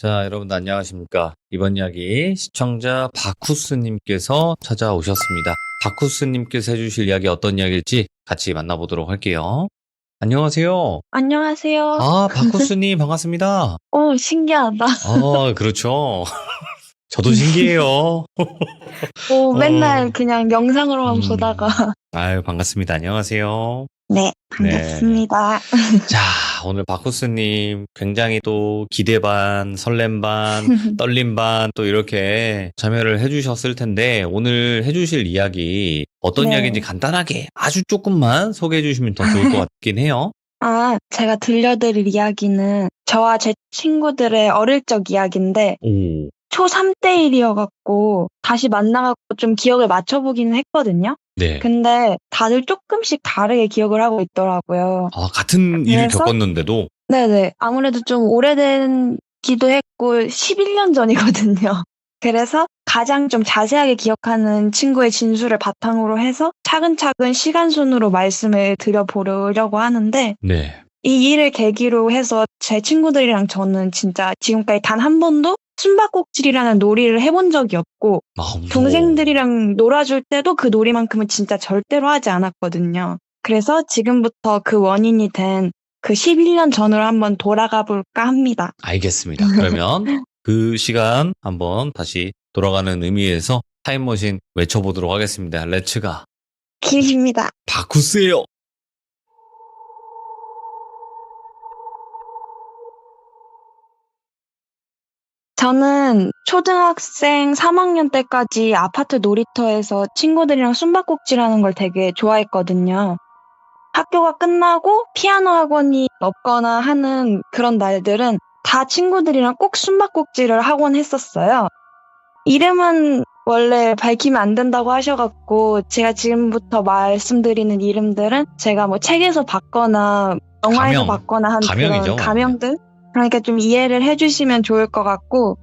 자, 여러분들 안녕하십니까. 이번 이야기 시청자 바쿠스님께서 찾아오셨습니다. 바쿠스님께서 해주실 이야기 어떤 이야기일지 같이 만나보도록 할게요. 안녕하세요. 안녕하세요. 아, 바쿠스님 반갑습니다. 신기하다. 그렇죠. 저도 신기해요. 맨날 어, 그냥 영상으로만 보다가. 아유, 반갑습니다. 안녕하세요. 네, 네. 반갑습니다. 자, 오늘 바쿠스님 굉장히 또 기대 반, 설렘 반, 떨림 반 또 이렇게 참여를 해주셨을 텐데 오늘 해주실 이야기 어떤 이야기인지 네. 간단하게 아주 조금만 소개해 주시면 더 좋을 것 같긴 해요. 제가 들려드릴 이야기는 저와 제 친구들의 어릴 적 이야기인데, 오, 초3 때 일이어갖고, 다시 만나갖고 좀 기억을 맞춰보기는 했거든요. 네. 근데 다들 조금씩 다르게 기억을 하고 있더라고요. 아, 같은 일을 그래서, 겪었는데도 네네. 아무래도 좀 오래된기도 했고, 11년 전이거든요. 그래서 가장 좀 자세하게 기억하는 친구의 진술을 바탕으로 해서 차근차근 시간 순으로 말씀을 드려보려고 하는데, 네. 이 일을 계기로 해서 제 친구들이랑 저는 진짜 지금까지 단 한 번도 숨바꼭질이라는 놀이를 해본 적이 없고, 아, 무서워. 동생들이랑 놀아줄 때도 그 놀이만큼은 진짜 절대로 하지 않았거든요. 그래서 지금부터 그 원인이 된 그 11년 전으로 한번 돌아가 볼까 합니다. 알겠습니다. 그러면 그 시간 한번 다시 돌아가는 의미에서 타임머신 외쳐보도록 하겠습니다. 렛츠가 길입니다. 바쿠스예요. 저는 초등학생 3학년 때까지 아파트 놀이터에서 친구들이랑 숨바꼭질하는 걸 되게 좋아했거든요. 학교가 끝나고 피아노 학원이 없거나 하는 그런 날들은 다 친구들이랑 꼭 숨바꼭질을 하곤 했었어요. 이름은 원래 밝히면 안 된다고 하셔갖고 제가 지금부터 말씀드리는 이름들은 제가 뭐 책에서 봤거나 영화에서 가명. 봤거나 한 가명이죠. 그런 가명들? 그러니까 좀 이해를 해주시면 좋을 것 같고,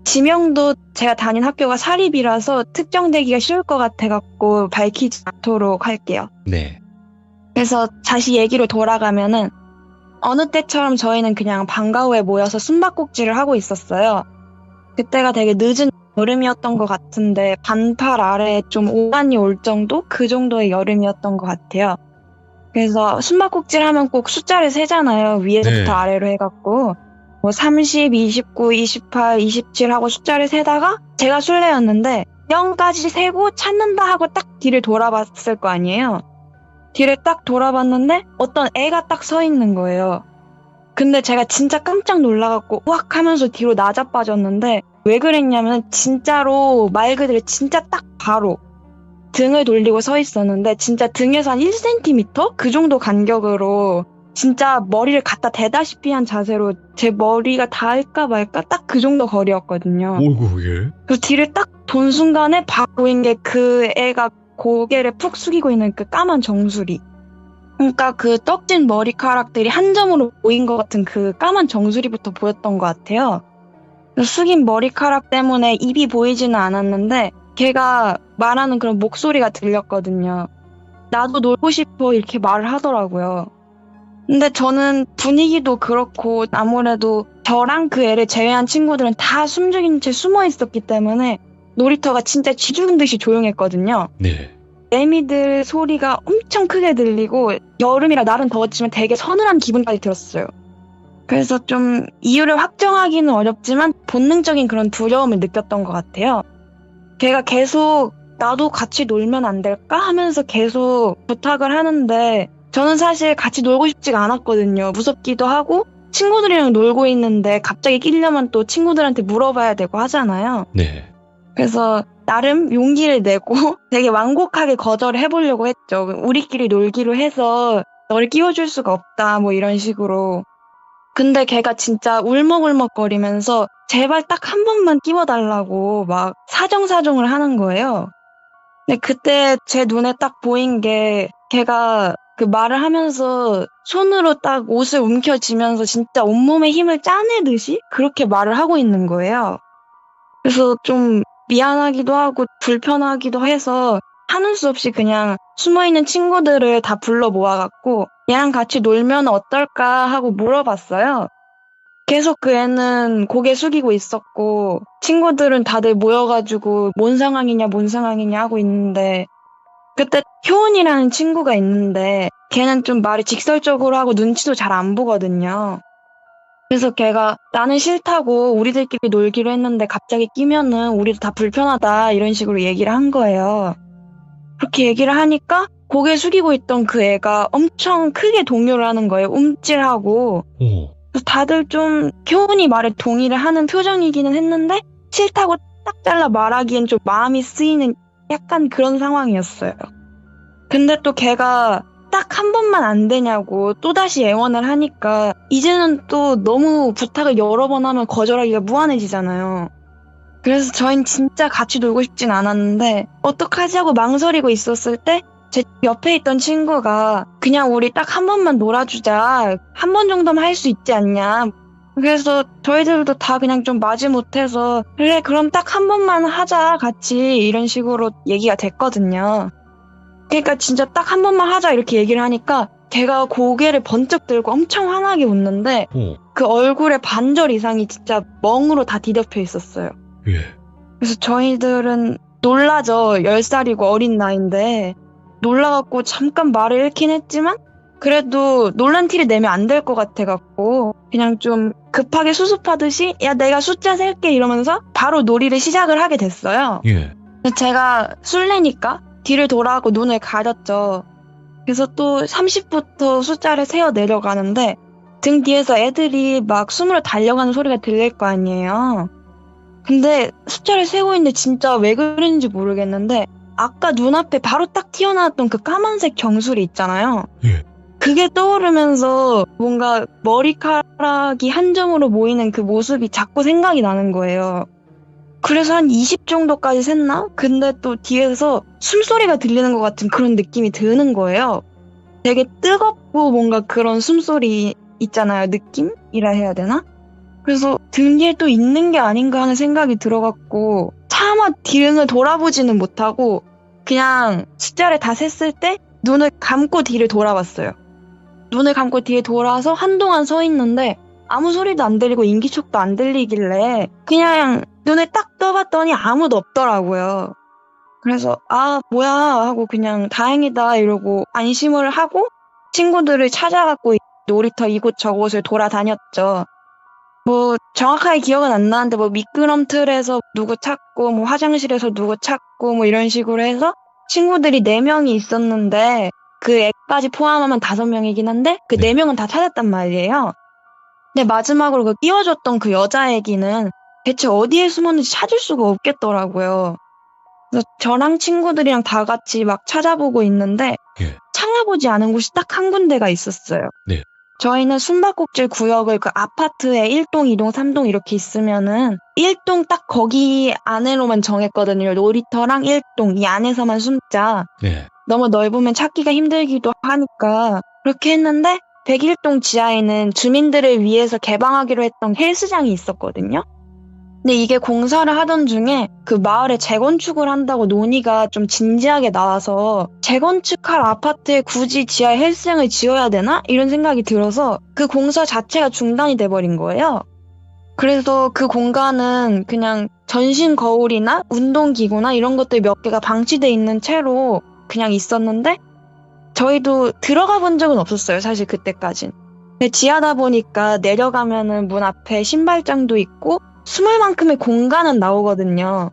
지명도 제가 다닌 학교가 사립이라서 특정되기가 쉬울 것 같아갖고 밝히지 않도록 할게요. 네. 그래서 다시 얘기로 돌아가면은 어느 때처럼 저희는 그냥 방과 후에 모여서 숨바꼭질을 하고 있었어요. 그때가 되게 늦은 여름이었던 것 같은데 반팔 아래에 좀 오한이 올 정도? 그 정도의 여름이었던 것 같아요. 그래서 숨바꼭질 하면 꼭 숫자를 세잖아요. 위에서부터 네. 아래로 해갖고. 뭐 30, 29, 28, 27 하고 숫자를 세다가 제가 술래였는데 0까지 세고 찾는다 하고 딱 뒤를 돌아봤을 거 아니에요. 뒤를 딱 돌아봤는데 어떤 애가 딱 서 있는 거예요. 근데 제가 진짜 깜짝 놀라갖고 우악 하면서 뒤로 나자빠졌는데 왜 그랬냐면 진짜로 말 그대로 진짜 딱 바로 등을 돌리고 서 있었는데 진짜 등에서 한 1cm? 그 정도 간격으로 진짜 머리를 갖다 대다시피 한 자세로 제 머리가 닿을까 말까 딱 그 정도 거리였거든요. 오이구, 예. 그래서 뒤를 딱 본 순간에 바로 보인 게 그 애가 고개를 푹 숙이고 있는 그 까만 정수리. 그러니까 그 떡진 머리카락들이 한 점으로 보인 것 같은 그 까만 정수리부터 보였던 것 같아요. 숙인 머리카락 때문에 입이 보이지는 않았는데 걔가 말하는 그런 목소리가 들렸거든요. 나도 놀고 싶어 이렇게 말을 하더라고요. 근데 저는 분위기도 그렇고 아무래도 저랑 그 애를 제외한 친구들은 다 숨죽인 채 숨어 있었기 때문에 놀이터가 진짜 쥐 죽은 듯이 조용했거든요. 네. 매미들 소리가 엄청 크게 들리고 여름이라 날은 더웠지만 되게 서늘한 기분까지 들었어요. 그래서 좀 이유를 확정하기는 어렵지만 본능적인 그런 두려움을 느꼈던 것 같아요. 걔가 계속 나도 같이 놀면 안 될까 하면서 계속 부탁을 하는데 저는 사실 같이 놀고 싶지가 않았거든요. 무섭기도 하고 친구들이랑 놀고 있는데 갑자기 끼려면 또 친구들한테 물어봐야 되고 하잖아요. 네. 그래서 나름 용기를 내고 되게 완곡하게 거절을 해보려고 했죠. 우리끼리 놀기로 해서 너를 끼워줄 수가 없다 뭐 이런 식으로. 근데 걔가 진짜 울먹울먹거리면서 제발 딱 한 번만 끼워달라고 막 사정사정을 하는 거예요. 근데 그때 제 눈에 딱 보인 게 걔가 그 말을 하면서 손으로 딱 옷을 움켜쥐면서 진짜 온몸에 힘을 짜내듯이 그렇게 말을 하고 있는 거예요. 그래서 좀 미안하기도 하고 불편하기도 해서 하는 수 없이 그냥 숨어있는 친구들을 다 불러 모아갖고 얘랑 같이 놀면 어떨까 하고 물어봤어요. 계속 그 애는 고개 숙이고 있었고 친구들은 다들 모여가지고 뭔 상황이냐 하고 있는데 그때 효은이라는 친구가 있는데 걔는 좀 말이 직설적으로 하고 눈치도 잘 안 보거든요. 그래서 걔가 나는 싫다고 우리들끼리 놀기로 했는데 갑자기 끼면은 우리도 다 불편하다 이런 식으로 얘기를 한 거예요. 그렇게 얘기를 하니까 고개 숙이고 있던 그 애가 엄청 크게 동요를 하는 거예요. 움찔하고. 오. 그래서 다들 좀 효은이 말에 동의를 하는 표정이기는 했는데 싫다고 딱 잘라 말하기엔 좀 마음이 쓰이는 약간 그런 상황이었어요. 근데 또 걔가 딱 한 번만 안 되냐고 또다시 애원을 하니까 이제는 또 너무 부탁을 여러 번 하면 거절하기가 무한해지잖아요. 그래서 저희는 진짜 같이 놀고 싶진 않았는데 어떡하지 하고 망설이고 있었을 때 제 옆에 있던 친구가 그냥 우리 딱 한 번만 놀아주자. 한 번 정도만 할 수 있지 않냐. 그래서 저희들도 다 그냥 좀 마지못해서 그래 그럼 딱 한 번만 하자 같이 이런 식으로 얘기가 됐거든요. 그러니까 진짜 딱 한 번만 하자 이렇게 얘기를 하니까 걔가 고개를 번쩍 들고 엄청 환하게 웃는데 오. 그 얼굴의 반절 이상이 진짜 멍으로 다 뒤덮여 있었어요. 예. 그래서 저희들은 놀라죠. 10살이고 어린 나이인데 놀라갖고 잠깐 말을 잃긴 했지만 그래도 놀란 티를 내면 안 될 것 같아갖고 그냥 좀 급하게 수습하듯이 야 내가 숫자 셀게 이러면서 바로 놀이를 시작을 하게 됐어요. 예. 제가 술래니까 뒤를 돌아가고 눈을 가렸죠. 그래서 또 30부터 숫자를 세어 내려가는데 등 뒤에서 애들이 막 숨으로 달려가는 소리가 들릴 거 아니에요. 근데 숫자를 세고 있는데 진짜 왜 그랬는지 모르겠는데 아까 눈앞에 바로 딱 튀어나왔던 그 까만색 정수리 있잖아요. 예. 그게 떠오르면서 뭔가 머리카락이 한 점으로 모이는 그 모습이 자꾸 생각이 나는 거예요. 그래서 한 20 정도까지 샜나? 근데 또 뒤에서 숨소리가 들리는 것 같은 그런 느낌이 드는 거예요. 되게 뜨겁고 뭔가 그런 숨소리 있잖아요. 느낌이라 해야 되나? 그래서 등 뒤에 또 있는 게 아닌가 하는 생각이 들어갖고 차마 뒤를 돌아보지는 못하고 그냥 숫자를 다 셌을 때 눈을 감고 뒤를 돌아봤어요. 눈을 감고 뒤에 돌아서 한동안 서 있는데 아무 소리도 안 들리고 인기척도 안 들리길래 그냥 눈을 딱 떠봤더니 아무도 없더라고요. 그래서 아 뭐야 하고 그냥 다행이다 이러고 안심을 하고 친구들을 찾아갖고 놀이터 이곳 저곳을 돌아다녔죠. 뭐 정확하게 기억은 안 나는데 뭐 미끄럼틀에서 누구 찾고 뭐 화장실에서 누구 찾고 뭐 이런 식으로 해서 친구들이 4명이 있었는데 그 애까지 포함하면 5명이긴 한데 그 4명은 다 찾았단 말이에요. 근데 마지막으로 그 끼워줬던 그 여자애기는 대체 어디에 숨었는지 찾을 수가 없겠더라고요. 그래서 저랑 친구들이랑 다 같이 막 찾아보고 있는데 예. 찾아보지 않은 곳이 딱 한 군데가 있었어요. 네. 저희는 숨바꼭질 구역을 그 아파트에 1동, 2동, 3동 이렇게 있으면은 1동 딱 거기 안으로만 정했거든요. 놀이터랑 1동 이 안에서만 숨자. 네. 너무 넓으면 찾기가 힘들기도 하니까 그렇게 했는데 101동 지하에는 주민들을 위해서 개방하기로 했던 헬스장이 있었거든요. 근데 이게 공사를 하던 중에 그 마을에 재건축을 한다고 논의가 좀 진지하게 나와서 재건축할 아파트에 굳이 지하에 헬스장을 지어야 되나? 이런 생각이 들어서 그 공사 자체가 중단이 돼버린 거예요. 그래서 그 공간은 그냥 전신 거울이나 운동기구나 이런 것들 몇 개가 방치돼 있는 채로 그냥 있었는데 저희도 들어가 본 적은 없었어요. 사실 그때까진. 근데 지하다 보니까 내려가면은 문 앞에 신발장도 있고 숨을 만큼의 공간은 나오거든요.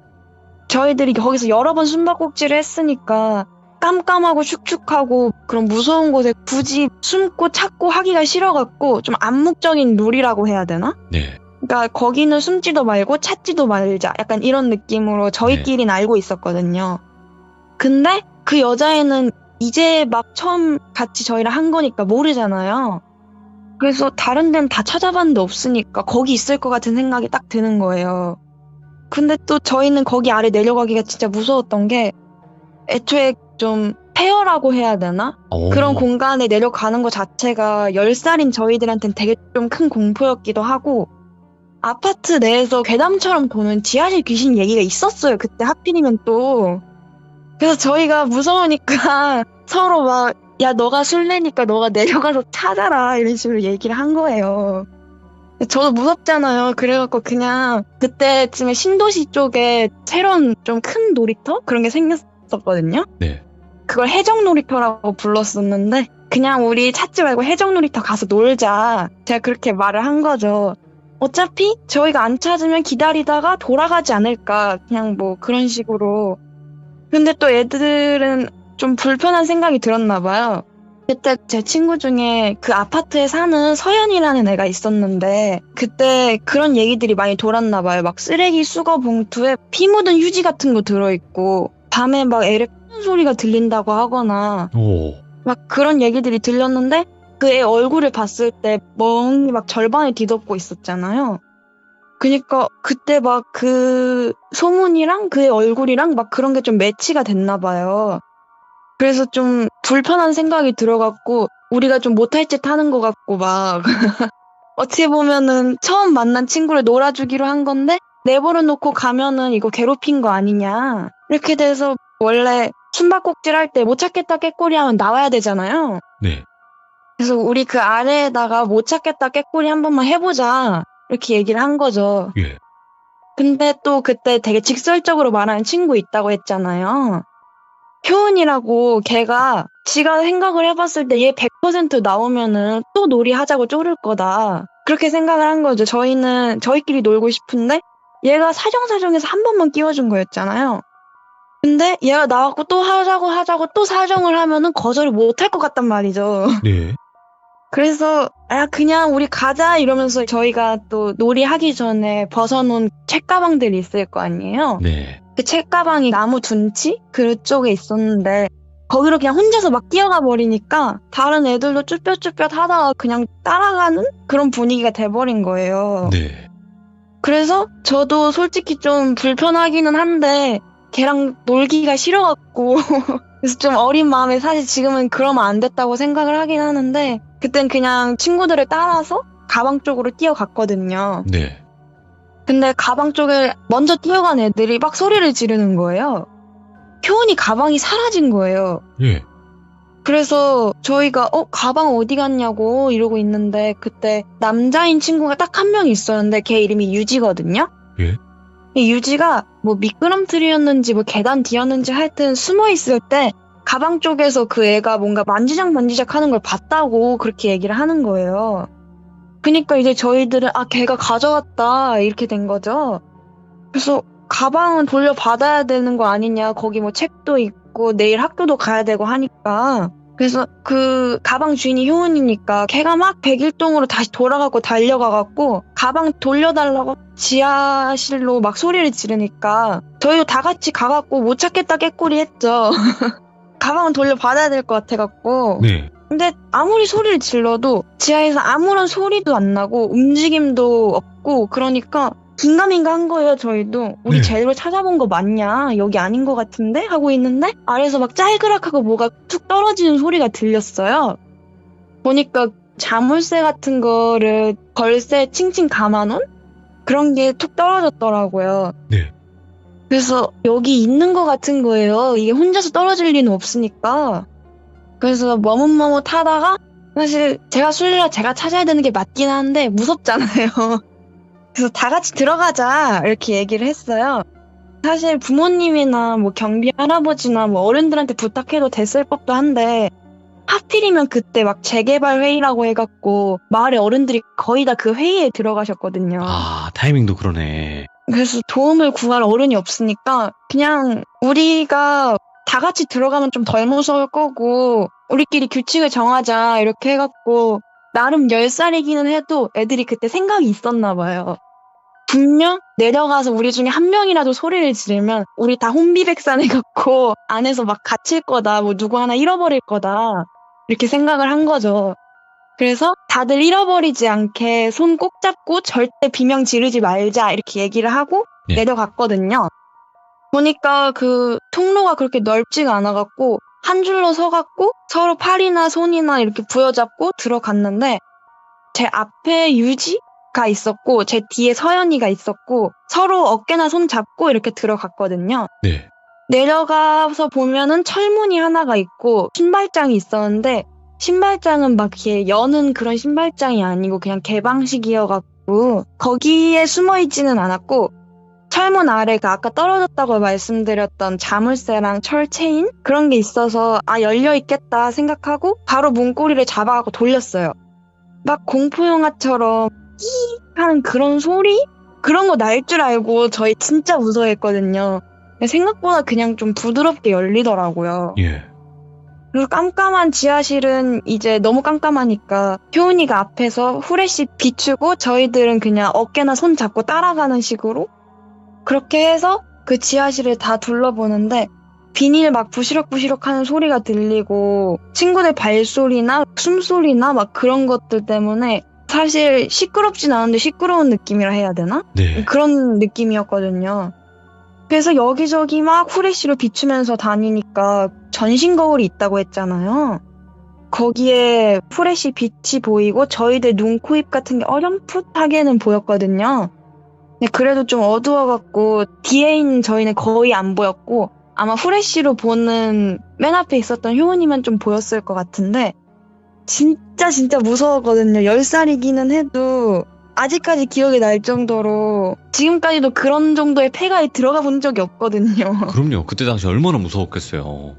저희들이 거기서 여러 번 숨바꼭질을 했으니까 깜깜하고 축축하고 그런 무서운 곳에 굳이 숨고 찾고 하기가 싫어갖고 좀 암묵적인 룰이라고 해야 되나? 네. 그러니까 거기는 숨지도 말고 찾지도 말자. 약간 이런 느낌으로 저희끼리는 알고 있었거든요. 근데 그 여자애는 이제 막 처음 같이 저희랑 한 거니까 모르잖아요. 그래서 다른 데는 다 찾아봤는데 없으니까 거기 있을 것 같은 생각이 딱 드는 거예요. 근데 또 저희는 거기 아래 내려가기가 진짜 무서웠던 게 애초에 좀 폐허라고 해야 되나? 오. 그런 공간에 내려가는 것 자체가 10살인 저희들한테는 되게 좀 큰 공포였기도 하고 아파트 내에서 괴담처럼 도는 지하실 귀신 얘기가 있었어요. 그때 하필이면 또. 그래서 저희가 무서우니까 서로 막 야 너가 술래니까 너가 내려가서 찾아라 이런 식으로 얘기를 한 거예요. 저도 무섭잖아요. 그래갖고 그냥 그때쯤에 신도시 쪽에 새로운 좀 큰 놀이터? 그런 게 생겼었거든요. 네. 그걸 해적놀이터라고 불렀었는데 그냥 우리 찾지 말고 해적놀이터 가서 놀자. 제가 그렇게 말을 한 거죠. 어차피 저희가 안 찾으면 기다리다가 돌아가지 않을까. 그냥 뭐 그런 식으로. 근데 또 애들은 좀 불편한 생각이 들었나 봐요. 그때 제 친구 중에 그 아파트에 사는 서연이라는 애가 있었는데 그때 그런 얘기들이 많이 돌았나 봐요. 막 쓰레기 수거 봉투에 피 묻은 휴지 같은 거 들어있고 밤에 막 애를 푸는 소리가 들린다고 하거나 오. 막 그런 얘기들이 들렸는데 그 애 얼굴을 봤을 때 멍이 막 절반을 뒤덮고 있었잖아요. 그니까 그때 막 그 소문이랑 그의 얼굴이랑 막 그런 게 좀 매치가 됐나 봐요. 그래서 좀 불편한 생각이 들어갖고 우리가 좀 못할 짓 하는 것 같고 막 어떻게 보면은 처음 만난 친구를 놀아주기로 한 건데 내버려 놓고 가면은 이거 괴롭힌 거 아니냐 이렇게 돼서 원래 숨바꼭질 할 때 못 찾겠다 깨꼬리 하면 나와야 되잖아요. 네. 그래서 우리 그 아래에다가 못 찾겠다 깨꼬리 한 번만 해보자 이렇게 얘기를 한 거죠. 예. 근데 또 그때 되게 직설적으로 말하는 친구 있다고 했잖아요. 효은이라고 걔가 지가 생각을 해봤을 때 얘 100% 나오면은 또 놀이 하자고 쪼를 거다. 그렇게 생각을 한 거죠. 저희는 저희끼리 놀고 싶은데 얘가 사정사정해서 한 번만 끼워준 거였잖아요. 근데 얘가 나왔고 또 하자고 또 사정을 하면은 거절을 못 할 것 같단 말이죠. 네. 그래서 야 그냥 우리 가자 이러면서 저희가 또 놀이 하기 전에 벗어놓은 책가방들이 있을 거 아니에요. 네. 그 책가방이 나무 둔치 그쪽에 있었는데 거기로 그냥 혼자서 막 뛰어가 버리니까 다른 애들도 쭈뼛쭈뼛 하다가 그냥 따라가는 그런 분위기가 돼버린 거예요. 네. 그래서 저도 솔직히 좀 불편하기는 한데 걔랑 놀기가 싫어갖고 그래서 좀 어린 마음에 사실 지금은 그러면 안 됐다고 생각을 하긴 하는데 그땐 그냥 친구들을 따라서 가방 쪽으로 뛰어갔거든요. 네. 근데 가방 쪽에 먼저 뛰어간 애들이 막 소리를 지르는 거예요. 효은이 가방이 사라진 거예요. 예. 그래서 저희가 가방 어디 갔냐고 이러고 있는데 그때 남자인 친구가 딱 한 명 있었는데 걔 이름이 유지거든요. 예. 이 유지가 뭐 미끄럼틀이었는지 뭐 계단 뒤였는지 하여튼 숨어 있을 때 가방 쪽에서 그 애가 뭔가 만지작 하는 걸 봤다고 그렇게 얘기를 하는 거예요. 그니까 이제 저희들은 걔가 가져갔다 이렇게 된 거죠. 그래서 가방은 돌려받아야 되는 거 아니냐. 거기 뭐 책도 있고 내일 학교도 가야 되고 하니까. 그래서 그 가방 주인이 효은이니까 걔가 막 백일동으로 다시 돌아가고 달려가갖고 가방 돌려달라고 지하실로 막 소리를 지르니까 저희도 다 같이 가갖고 못 찾겠다 깨꼬리 했죠. 가방은 돌려받아야 될 것 같아갖고. 네. 근데 아무리 소리를 질러도 지하에서 아무런 소리도 안 나고 움직임도 없고 그러니까 긴가민가 한 거예요. 저희도 우리 네. 제대로 찾아본 거 맞냐 여기 아닌 것 같은데 하고 있는데 아래에서 막 짤그락하고 뭐가 툭 떨어지는 소리가 들렸어요. 보니까 자물쇠 같은 거를 걸쇠 칭칭 감아놓은 그런 게 툭 떨어졌더라고요. 네. 그래서 여기 있는 것 같은 거예요. 이게 혼자서 떨어질 리는 없으니까. 그래서 머뭇머뭇하다가 사실 제가 술래라 제가 찾아야 되는 게 맞긴 한데 무섭잖아요. 그래서 다 같이 들어가자 이렇게 얘기를 했어요. 사실 부모님이나 뭐 경비 할아버지나 뭐 어른들한테 부탁해도 됐을 법도 한데 하필이면 그때 막 재개발 회의라고 해갖고 마을의 어른들이 거의 다 그 회의에 들어가셨거든요. 아, 타이밍도 그러네. 그래서 도움을 구할 어른이 없으니까 그냥 우리가 다 같이 들어가면 좀 덜 무서울 거고 우리끼리 규칙을 정하자 이렇게 해갖고 나름 10살이기는 해도 애들이 그때 생각이 있었나 봐요. 분명 내려가서 우리 중에 한 명이라도 소리를 지르면 우리 다 혼비백산해갖고 안에서 막 갇힐 거다, 뭐 누구 하나 잃어버릴 거다 이렇게 생각을 한 거죠. 그래서 다들 잃어버리지 않게 손 꼭 잡고 절대 비명 지르지 말자 이렇게 얘기를 하고 네. 내려갔거든요. 보니까 그 통로가 그렇게 넓지가 않아갖고 한 줄로 서갖고 서로 팔이나 손이나 이렇게 부여잡고 들어갔는데 제 앞에 유지가 있었고 제 뒤에 서연이가 있었고 서로 어깨나 손 잡고 이렇게 들어갔거든요. 네. 내려가서 보면은 철문이 하나가 있고 신발장이 있었는데 신발장은 막 이렇게 여는 그런 신발장이 아니고 그냥 개방식이어갖고 있고 거기에 숨어 있지는 않았고 철문 아래가 아까 떨어졌다고 말씀드렸던 자물쇠랑 철체인 그런 게 있어서 아 열려 있겠다 생각하고 바로 문고리를 잡아갖고 돌렸어요. 막 공포 영화처럼 끼 하는 그런 소리? 그런 거 날 줄 알고 저희 진짜 무서워했거든요. 근데 생각보다 그냥 좀 부드럽게 열리더라고요. 예. 그리고 깜깜한 지하실은 이제 너무 깜깜하니까 효은이가 앞에서 후레쉬 비추고 저희들은 그냥 어깨나 손 잡고 따라가는 식으로 그렇게 해서 그 지하실을 다 둘러보는데 비닐 막 부시럭부시럭 하는 소리가 들리고 친구들 발소리나 숨소리나 막 그런 것들 때문에 사실 시끄럽진 않은데 시끄러운 느낌이라 해야 되나? 네. 그런 느낌이었거든요. 그래서 여기저기 막 후레쉬로 비추면서 다니니까 전신 거울이 있다고 했잖아요. 거기에 후레쉬 빛이 보이고 저희들 눈, 코, 입 같은 게 어렴풋하게는 보였거든요. 근데 그래도 좀 어두워갖고 뒤에 있는 저희는 거의 안 보였고 아마 후레쉬로 보는 맨 앞에 있었던 효은이만 좀 보였을 것 같은데 진짜 무서웠거든요. 10살이기는 해도 아직까지 기억이 날 정도로 지금까지도 그런 정도의 폐가에 들어가 본 적이 없거든요. 그럼요. 그때 당시 얼마나 무서웠겠어요.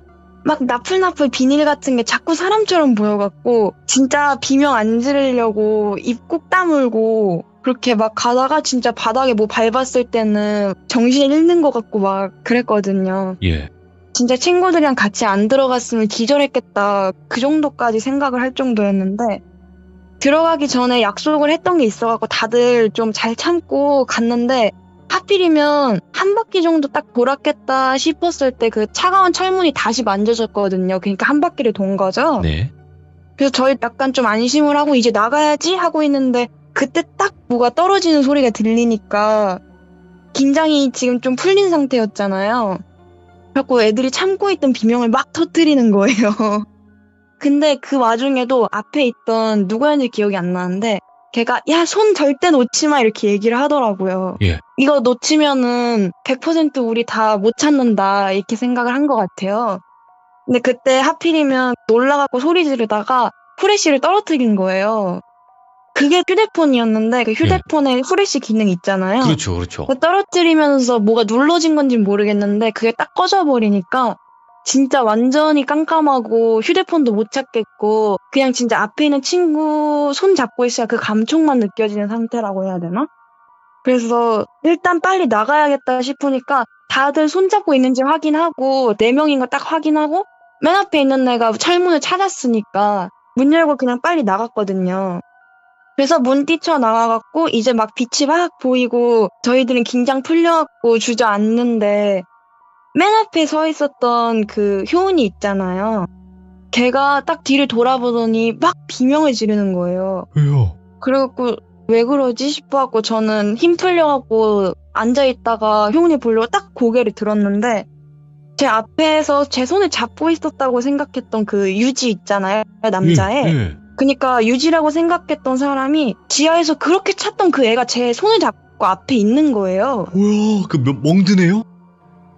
막 나풀나풀 비닐 같은 게 자꾸 사람처럼 보여갖고 진짜 비명 안 지르려고 입 꼭 다물고 그렇게 막 가다가 진짜 바닥에 뭐 밟았을 때는 정신을 잃는 것 같고 막 그랬거든요. 예. 진짜 친구들이랑 같이 안 들어갔으면 기절했겠다 그 정도까지 생각을 할 정도였는데 들어가기 전에 약속을 했던 게 있어갖고 다들 좀 잘 참고 갔는데 하필이면 한 바퀴 정도 딱 돌았겠다 싶었을 때 그 차가운 철문이 다시 만져졌거든요. 그러니까 한 바퀴를 돈 거죠. 네. 그래서 저희 약간 좀 안심을 하고 이제 나가야지 하고 있는데 그때 딱 뭐가 떨어지는 소리가 들리니까 긴장이 지금 좀 풀린 상태였잖아요. 그래갖고 애들이 참고 있던 비명을 막 터뜨리는 거예요. 근데 그 와중에도 앞에 있던 누구였는지 기억이 안 나는데 걔가 야, 손 절대 놓지 마 이렇게 얘기를 하더라고요. 예. 이거 놓치면은 100% 우리 다 못 찾는다 이렇게 생각을 한 것 같아요. 근데 그때 하필이면 놀라갖고 소리 지르다가 후레쉬를 떨어뜨린 거예요. 그게 휴대폰이었는데 그 휴대폰에 후레쉬 기능 있잖아요. 그렇죠. 그렇죠. 그거 떨어뜨리면서 뭐가 눌러진 건지 모르겠는데 그게 딱 꺼져버리니까 진짜 완전히 깜깜하고 휴대폰도 못 찾겠고 그냥 진짜 앞에 있는 친구 손 잡고 있어야 그 감촉만 느껴지는 상태라고 해야 되나? 그래서 일단 빨리 나가야겠다 싶으니까 다들 손 잡고 있는지 확인하고 4명인 거 딱 확인하고 맨 앞에 있는 애가 철문을 찾았으니까 문 열고 그냥 빨리 나갔거든요. 그래서 문 뛰쳐나와갖고 이제 막 빛이 막 보이고 저희들은 긴장 풀려갖고 주저앉는데 맨 앞에 서 있었던 그 효은이 있잖아요. 걔가 딱 뒤를 돌아보더니 막 비명을 지르는 거예요. 왜요? 그래갖고 왜 그러지 싶어갖고 저는 힘 풀려갖고 앉아있다가 효은이 보려고 딱 고개를 들었는데 제 앞에서 제 손을 잡고 있었다고 생각했던 그 유지 있잖아요. 남자애. 예. 그러니까 유지라고 생각했던 사람이 지하에서 그렇게 찾던 그 애가 제 손을 잡고 앞에 있는 거예요. 뭐야? 그 멍드네요?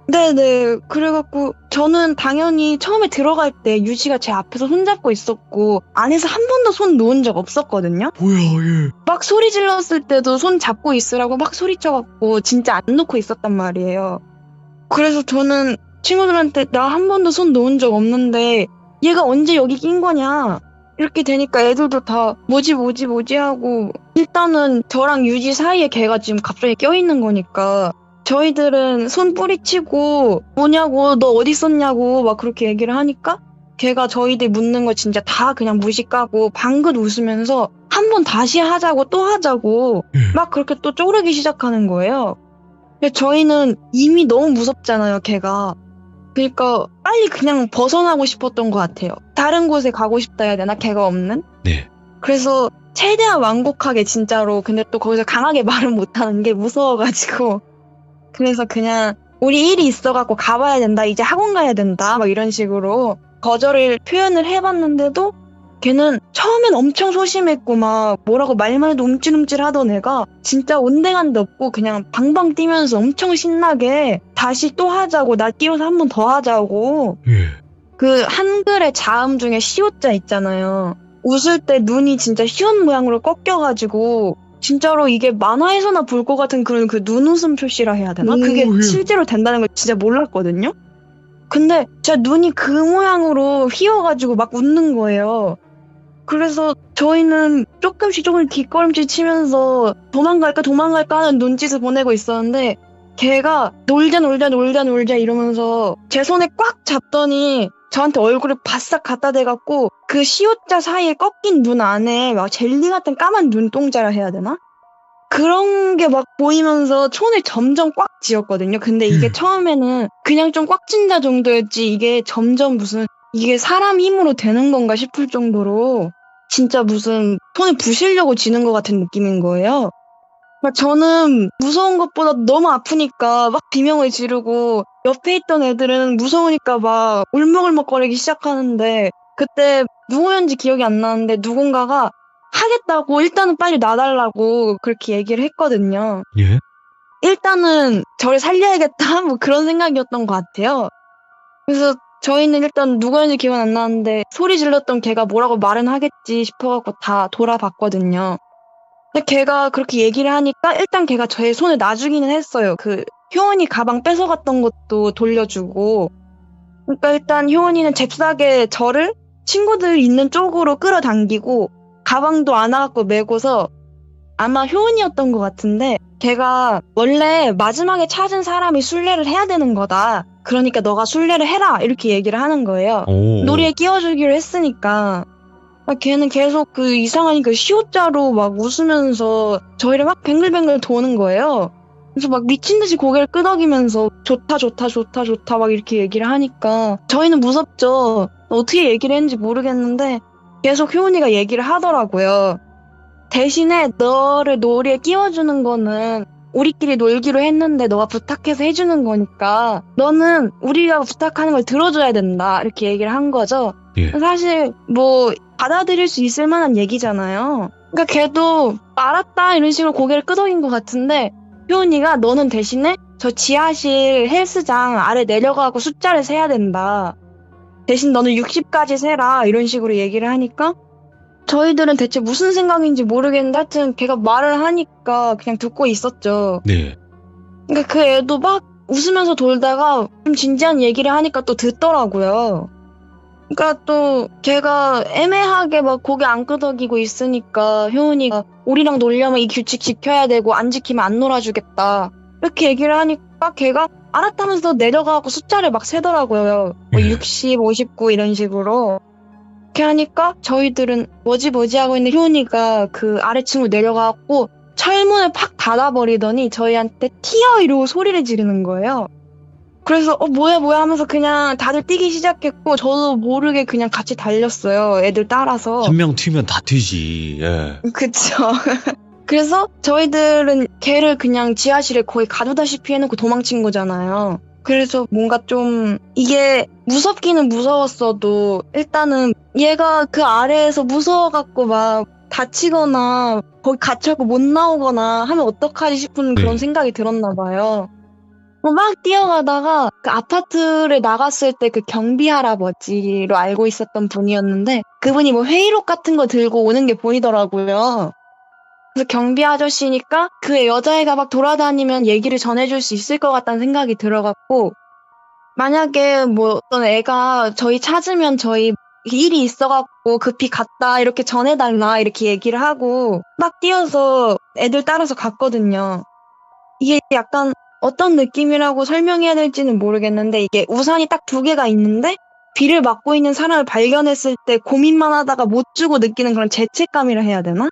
네네. 그래갖고 저는 당연히 처음에 들어갈 때 유지가 제 앞에서 손잡고 있었고 안에서 한 번도 손 놓은 적 없었거든요. 뭐야? 예. 막 소리 질렀을 때도 손 잡고 있으라고 막 소리쳐갖고 진짜 안 놓고 있었단 말이에요. 그래서 저는 친구들한테 나 한 번도 손 놓은 적 없는데 얘가 언제 여기 낀 거냐 이렇게 되니까 애들도 다 뭐지 하고 일단은 저랑 유지 사이에 걔가 지금 갑자기 껴있는 거니까 저희들은 손 뿌리치고 뭐냐고 너 어디 있었냐고 막 그렇게 얘기를 하니까 걔가 저희들 묻는 거 진짜 다 그냥 무식하고 방긋 웃으면서 한 번 다시 하자고 또 하자고 막 그렇게 또 쪼르기 시작하는 거예요. 근데 저희는 이미 너무 무섭잖아요, 걔가. 그러니까 빨리 그냥 벗어나고 싶었던 것 같아요. 다른 곳에 가고 싶다 해야 되나? 걔가 없는? 네. 그래서 최대한 완곡하게 진짜로 근데 또 거기서 강하게 말은 못하는 게 무서워가지고 그래서 그냥 우리 일이 있어갖고 가봐야 된다. 이제 학원 가야 된다. 막 이런 식으로 거절을 표현을 해봤는데도 걔는 처음엔 엄청 소심했고 막 뭐라고 말만 해도 움찔움찔 하던 애가 진짜 온데간데 없고 그냥 방방 뛰면서 엄청 신나게 다시 또 하자고 나 끼워서 한 번 더 하자고 예. 그 한글의 자음 중에 시옷자 있잖아요. 웃을 때 눈이 진짜 시옷 모양으로 꺾여가지고 진짜로 이게 만화에서나 볼 것 같은 그런 그 눈웃음 표시라 해야 되나? 오, 그게 예. 실제로 된다는 걸 진짜 몰랐거든요? 근데 진짜 눈이 그 모양으로 휘어가지고 막 웃는 거예요. 그래서 저희는 조금씩 뒷걸음질 치면서 도망갈까 하는 눈짓을 보내고 있었는데 걔가 놀자 이러면서 제 손에 꽉 잡더니 저한테 얼굴을 바싹 갖다 대갖고 그 시옷자 사이에 꺾인 눈 안에 막 젤리 같은 까만 눈동자라 해야 되나? 그런 게 막 보이면서 손을 점점 꽉 쥐었거든요. 근데 이게 처음에는 그냥 좀 꽉 쥔다 정도였지 이게 점점 무슨 이게 사람 힘으로 되는 건가 싶을 정도로 진짜 무슨 손을 부시려고 쥐는 것 같은 느낌인 거예요. 저는 무서운 것보다 너무 아프니까 막 비명을 지르고 옆에 있던 애들은 무서우니까 막 울먹울먹거리기 시작하는데 그때 누구였는지 기억이 안 나는데 누군가가 하겠다고 일단은 빨리 놔달라고 그렇게 얘기를 했거든요. 예? 일단은 저를 살려야겠다 뭐 그런 생각이었던 것 같아요. 그래서 저희는 일단 누구였는지 기억은 안 나는데 소리 질렀던 걔가 뭐라고 말은 하겠지 싶어갖고 다 돌아봤거든요. 근데 걔가 그렇게 얘기를 하니까 일단 걔가 저의 손을 놔주기는 했어요. 그 효원이 가방 뺏어갔던 것도 돌려주고. 그러니까 일단 효원이는 잽싸게 저를 친구들 있는 쪽으로 끌어당기고 가방도 안아갖고 메고서 아마 효은이었던 것 같은데 걔가 원래 마지막에 찾은 사람이 순례를 해야 되는 거다. 그러니까 너가 순례를 해라 이렇게 얘기를 하는 거예요. 오. 놀이에 끼워주기로 했으니까. 걔는 계속 그 이상한 그 시옷자로 막 웃으면서 저희를 막 뱅글뱅글 도는 거예요. 그래서 막 미친 듯이 고개를 끄덕이면서 좋다 막 이렇게 얘기를 하니까 저희는 무섭죠. 어떻게 얘기를 했는지 모르겠는데 계속 효은이가 얘기를 하더라고요. 대신에 너를 놀이에 끼워주는 거는 우리끼리 놀기로 했는데 너가 부탁해서 해주는 거니까 너는 우리가 부탁하는 걸 들어줘야 된다 이렇게 얘기를 한 거죠. 예. 사실 뭐 받아들일 수 있을 만한 얘기잖아요. 그러니까 걔도 알았다 이런 식으로 고개를 끄덕인 것 같은데 효은이가 너는 대신에 저 지하실 헬스장 아래 내려가고 숫자를 세야 된다. 대신 너는 60까지 세라 이런 식으로 얘기를 하니까 저희들은 대체 무슨 생각인지 모르겠는데 하여튼 걔가 말을 하니까 그냥 듣고 있었죠. 네. 그러니까 그 애도 막 웃으면서 돌다가 좀 진지한 얘기를 하니까 또 듣더라고요. 그러니까 또 걔가 애매하게 막 고개 안 끄덕이고 있으니까 효은이가 우리랑 놀려면 이 규칙 지켜야 되고 안 지키면 안 놀아주겠다 이렇게 얘기를 하니까 걔가 알았다면서 내려가고 숫자를 막 세더라고요. 뭐 60, 59 이런 식으로. 이렇게 하니까 저희들은 뭐지 하고 있는 효은이가 그 아래층으로 내려가고 철문을 팍 닫아버리더니 저희한테 튀어 이러고 소리를 지르는 거예요. 그래서 뭐야 하면서 그냥 다들 뛰기 시작했고 저도 모르게 그냥 같이 달렸어요. 애들 따라서. 한 명 튀면 다 튀지. 예. 그쵸. 그래서 저희들은 걔를 그냥 지하실에 거의 가두다시피 해놓고 도망친 거잖아요. 그래서 뭔가 좀 이게 무섭기는 무서웠어도 일단은 얘가 그 아래에서 무서워갖고 막 다치거나 거기 갇혀갖고 못 나오거나 하면 어떡하지 싶은 그런 생각이 들었나 봐요. 막 뛰어가다가 그 아파트를 나갔을 때 그 경비 할아버지로 알고 있었던 분이었는데 그분이 뭐 회의록 같은 거 들고 오는 게 보이더라고요. 그래서 경비 아저씨니까 그 여자애가 막 돌아다니면 얘기를 전해줄 수 있을 것 같다는 생각이 들어갖고 만약에 뭐 어떤 애가 저희 찾으면 저희 일이 있어갖고 급히 갔다 이렇게 전해달라 이렇게 얘기를 하고 막 뛰어서 애들 따라서 갔거든요. 이게 약간 어떤 느낌이라고 설명해야 될지는 모르겠는데 이게 우산이 딱 2개가 있는데 비를 맞고 있는 사람을 발견했을 때 고민만 하다가 못 주고 느끼는 그런 죄책감이라 해야 되나?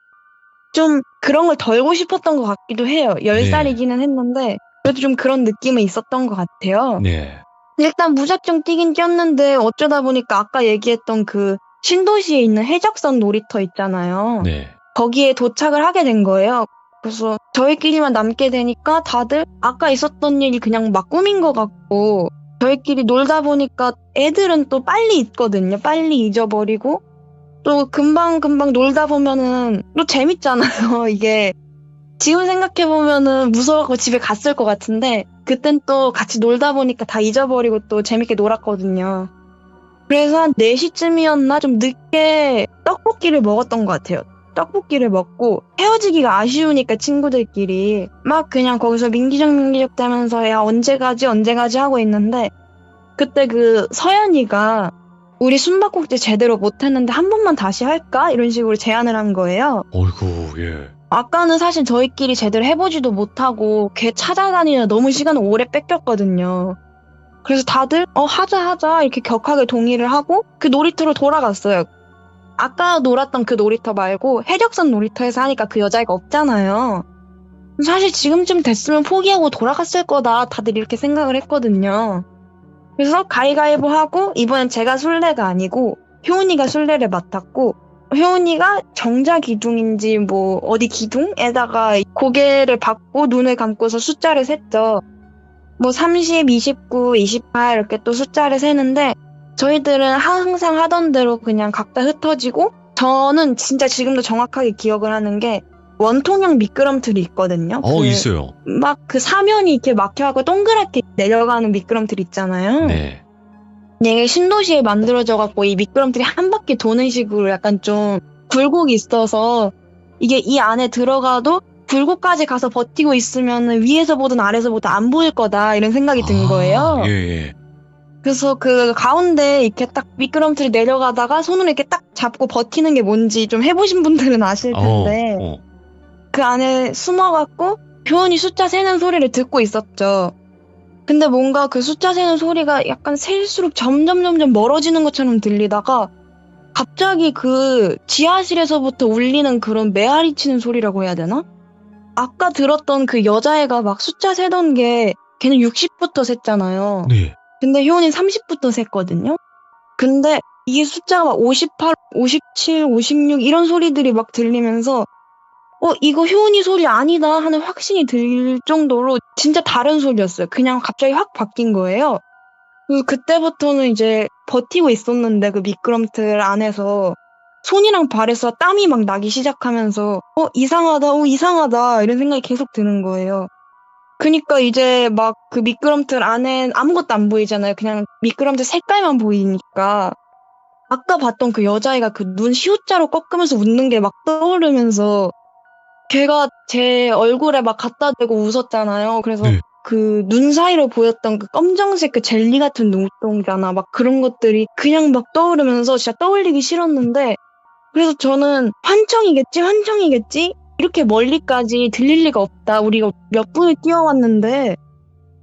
좀 그런 걸 덜고 싶었던 것 같기도 해요. 10살이기는 했는데 그래도 좀 그런 느낌은 있었던 것 같아요. 네. 일단 무작정 뛰긴 뛰었는데 어쩌다 보니까 아까 얘기했던 그 신도시에 있는 해적선 놀이터 있잖아요. 네. 거기에 도착을 하게 된 거예요. 그래서 저희끼리만 남게 되니까 다들 아까 있었던 일이 그냥 막 꿈인 것 같고 저희끼리 놀다 보니까 애들은 또 빨리 잊거든요. 빨리 잊어버리고 또 금방 놀다 보면은 또 재밌잖아요. 이게 지금 생각해보면은 무서워서 집에 갔을 것 같은데 그땐 또 같이 놀다 보니까 다 잊어버리고 또 재밌게 놀았거든요. 그래서 한 4시쯤이었나 좀 늦게 떡볶이를 먹었던 것 같아요. 떡볶이를 먹고 헤어지기가 아쉬우니까 친구들끼리 막 그냥 거기서 민기적 대면서 야 언제 가지 하고 있는데 그때 그 서연이가 우리 숨바꼭질 제대로 못했는데 한 번만 다시 할까? 이런 식으로 제안을 한 거예요. 어이구, 예. 아까는 사실 저희끼리 제대로 해보지도 못하고 걔 찾아다니느라 너무 시간을 오래 뺏겼거든요. 그래서 다들 하자 이렇게 격하게 동의를 하고 그 놀이터로 돌아갔어요. 아까 놀았던 그 놀이터 말고 해적선 놀이터에서 하니까 그 여자애가 없잖아요. 사실 지금쯤 됐으면 포기하고 돌아갔을 거다 다들 이렇게 생각을 했거든요. 그래서 가위가위보 하고 이번엔 제가 술래가 아니고 효은이가 술래를 맡았고 효은이가 정자 기둥인지 뭐 어디 기둥에다가 고개를 받고 눈을 감고서 숫자를 셌죠. 뭐 30, 29, 28 이렇게 또 숫자를 세는데 저희들은 항상 하던 대로 그냥 각자 흩어지고 저는 진짜 지금도 정확하게 기억을 하는 게 원통형 미끄럼틀이 있거든요. 있어요. 막 그 사면이 이렇게 막혀갖고 동그랗게 내려가는 미끄럼틀 있잖아요. 네. 이게 신도시에 만들어져갖고 이 미끄럼틀이 한 바퀴 도는 식으로 약간 좀 굴곡이 있어서 이게 이 안에 들어가도 굴곡까지 가서 버티고 있으면 위에서 보든 아래에서 보든 안 보일 거다 이런 생각이 든 거예요. 예. 그래서 그 가운데 이렇게 딱 미끄럼틀이 내려가다가 손으로 이렇게 딱 잡고 버티는 게 뭔지 좀 해보신 분들은 아실 텐데 그 안에 숨어갖고 효은이 숫자 세는 소리를 듣고 있었죠. 근데 뭔가 그 숫자 세는 소리가 약간 셀수록 점점 멀어지는 것처럼 들리다가 갑자기 그 지하실에서부터 울리는 그런 메아리 치는 소리라고 해야 되나? 아까 들었던 그 여자애가 막 숫자 세던 게 걔는 60부터 셌잖아요. 네. 근데 효은이 30부터 셌거든요. 근데 이게 숫자가 막 58, 57, 56 이런 소리들이 막 들리면서 이거 효은이 소리 아니다 하는 확신이 들 정도로 진짜 다른 소리였어요. 그냥 갑자기 확 바뀐 거예요. 그때부터는 이제 버티고 있었는데 그 미끄럼틀 안에서 손이랑 발에서 땀이 막 나기 시작하면서 이상하다 이런 생각이 계속 드는 거예요. 그니까 이제 막 그 미끄럼틀 안에 아무것도 안 보이잖아요. 그냥 미끄럼틀 색깔만 보이니까 아까 봤던 그 여자애가 그 눈 시옷자로 꺾으면서 웃는 게 막 떠오르면서 걔가 제 얼굴에 막 갖다 대고 웃었잖아요. 그래서 그 눈 사이로 보였던 그 검정색 그 젤리 같은 눈동자나 막 그런 것들이 그냥 막 떠오르면서 진짜 떠올리기 싫었는데 그래서 저는 환청이겠지? 이렇게 멀리까지 들릴 리가 없다. 우리가 몇 분을 뛰어왔는데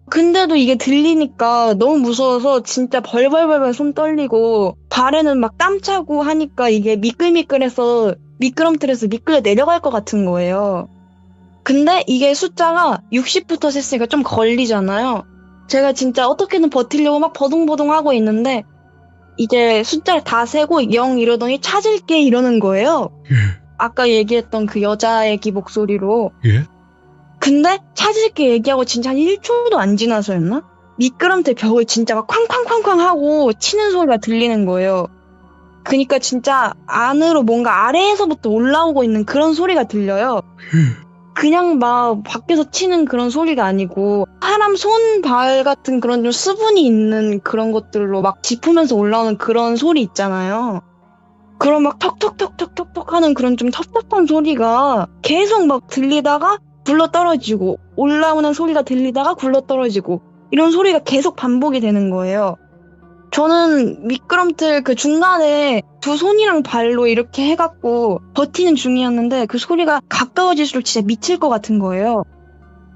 근데도 이게 들리니까 너무 무서워서 진짜 벌벌 손 떨리고 발에는 막 땀 차고 하니까 이게 미끌미끌해서 미끄럼틀에서 미끌려 내려갈 것 같은 거예요. 근데 이게 숫자가 60부터 셌으니까 좀 걸리잖아요. 제가 진짜 어떻게든 버티려고 막 버둥버둥 하고 있는데 이제 숫자를 다 세고 0 이러더니 찾을게 이러는 거예요. 아까 얘기했던 그 여자 애기 목소리로. 근데 찾을게 얘기하고 진짜 한 1초도 안 지나서였나? 미끄럼틀 벽을 진짜 막 쾅쾅쾅쾅 하고 치는 소리가 들리는 거예요. 그니까 진짜 안으로 뭔가 아래에서부터 올라오고 있는 그런 소리가 들려요. 그냥 막 밖에서 치는 그런 소리가 아니고 사람 손, 발 같은 그런 좀 수분이 있는 그런 것들로 막 짚으면서 올라오는 그런 소리 있잖아요. 그런 막 턱턱턱턱턱턱 하는 그런 좀 텁텁한 소리가 계속 막 들리다가 굴러떨어지고 올라오는 소리가 들리다가 굴러떨어지고 이런 소리가 계속 반복이 되는 거예요. 저는 미끄럼틀 그 중간에 두 손이랑 발로 이렇게 해갖고 버티는 중이었는데 그 소리가 가까워질수록 진짜 미칠 것 같은 거예요.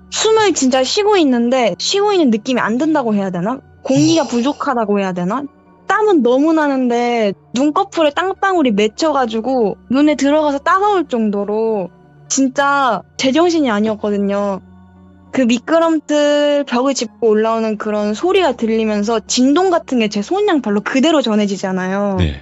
숨을 진짜 쉬고 있는데 쉬고 있는 느낌이 안 든다고 해야 되나? 공기가 부족하다고 해야 되나? 땀은 너무 나는데 눈꺼풀에 땀방울이 맺혀가지고 눈에 들어가서 따가울 정도로 진짜 제정신이 아니었거든요. 그 미끄럼틀 벽을 짚고 올라오는 그런 소리가 들리면서 진동 같은 게 제 손이랑 발로 그대로 전해지잖아요. 네.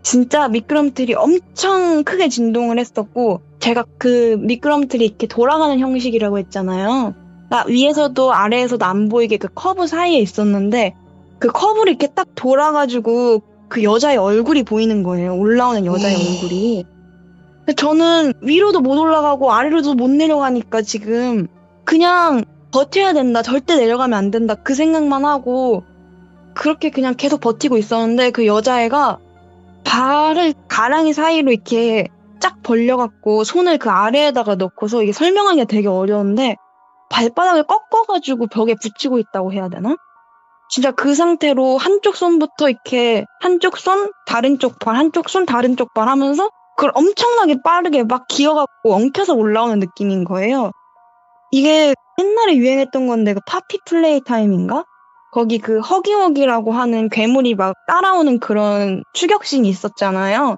진짜 미끄럼틀이 엄청 크게 진동을 했었고 제가 그 미끄럼틀이 이렇게 돌아가는 형식이라고 했잖아요. 그러니까 위에서도 아래에서도 안 보이게 그 커브 사이에 있었는데 그 커브를 이렇게 딱 돌아가지고 그 여자의 얼굴이 보이는 거예요. 올라오는 여자의 얼굴이. 저는 위로도 못 올라가고 아래로도 못 내려가니까 지금 그냥 버텨야 된다. 절대 내려가면 안 된다. 그 생각만 하고 그렇게 그냥 계속 버티고 있었는데 그 여자애가 발을 가랑이 사이로 이렇게 쫙 벌려갖고 손을 그 아래에다가 넣고서 이게 설명하기가 되게 어려운데 발바닥을 꺾어가지고 벽에 붙이고 있다고 해야 되나? 진짜 그 상태로 한쪽 손부터 이렇게 한쪽 손, 다른 쪽 발, 한쪽 손, 다른 쪽 발 하면서 그걸 엄청나게 빠르게 막 기어갖고 엉켜서 올라오는 느낌인 거예요. 이게 옛날에 유행했던 건데 그 파피 플레이 타임인가? 거기 그 허기허기라고 하는 괴물이 막 따라오는 그런 추격신이 있었잖아요.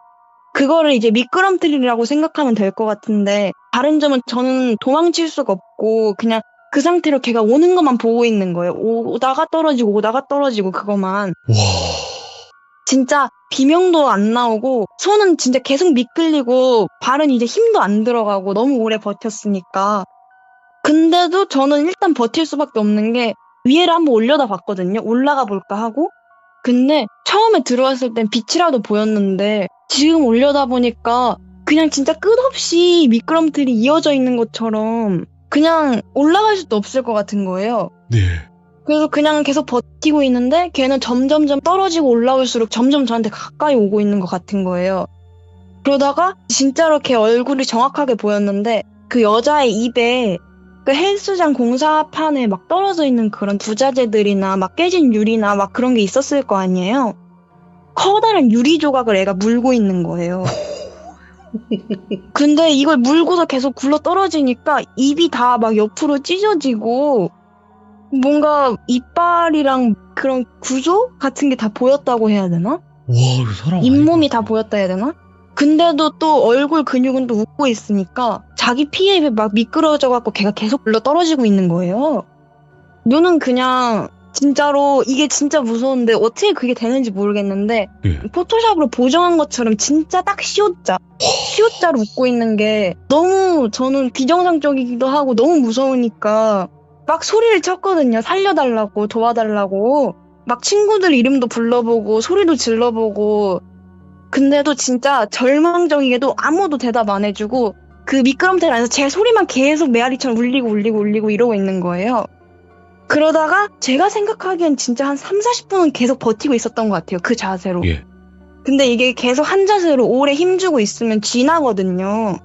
그거를 이제 미끄럼틀이라고 생각하면 될 것 같은데 다른 점은 저는 도망칠 수가 없고 그냥 그 상태로 걔가 오는 것만 보고 있는 거예요. 오다가 떨어지고 그것만. 와. 진짜 비명도 안 나오고 손은 진짜 계속 미끌리고 발은 이제 힘도 안 들어가고 너무 오래 버텼으니까. 근데도 저는 일단 버틸 수밖에 없는 게 위에를 한번 올려다 봤거든요. 올라가 볼까 하고. 근데 처음에 들어왔을 땐 빛이라도 보였는데 지금 올려다 보니까 그냥 진짜 끝없이 미끄럼틀이 이어져 있는 것처럼 그냥 올라갈 수도 없을 것 같은 거예요. 네. 그래서 그냥 계속 버티고 있는데 걔는 점점점 떨어지고 올라올수록 점점 저한테 가까이 오고 있는 것 같은 거예요. 그러다가 진짜로 걔 얼굴이 정확하게 보였는데 그 여자의 입에 그 헬스장 공사판에 막 떨어져 있는 그런 부자재들이나 막 깨진 유리나 막 그런 게 있었을 거 아니에요. 커다란 유리 조각을 애가 물고 있는 거예요. 근데 이걸 물고서 계속 굴러 떨어지니까 입이 다 막 옆으로 찢어지고 뭔가 이빨이랑 그런 구조 같은 게 다 보였다고 해야 되나? 와, 이거 사람 잇몸이 다 보였다 해야 되나? 근데도 또 얼굴 근육은 또 웃고 있으니까 자기 피에 막 미끄러져갖고 걔가 계속 굴러 떨어지고 있는 거예요. 눈은 그냥 진짜로 이게 진짜 무서운데 어떻게 그게 되는지 모르겠는데 네. 포토샵으로 보정한 것처럼 진짜 딱 시옷자로 웃고 있는 게 너무 저는 비정상적이기도 하고 너무 무서우니까 막 소리를 쳤거든요. 살려달라고 도와달라고 막 친구들 이름도 불러보고 소리도 질러보고 근데도 진짜 절망적이게도 아무도 대답 안 해주고 그 미끄럼틀 안에서 제 소리만 계속 메아리처럼 울리고 이러고 있는 거예요. 그러다가 제가 생각하기엔 진짜 한 30-40분은 계속 버티고 있었던 것 같아요. 그 자세로. 예. 근데 이게 계속 한 자세로 오래 힘주고 있으면 쥐 나거든요.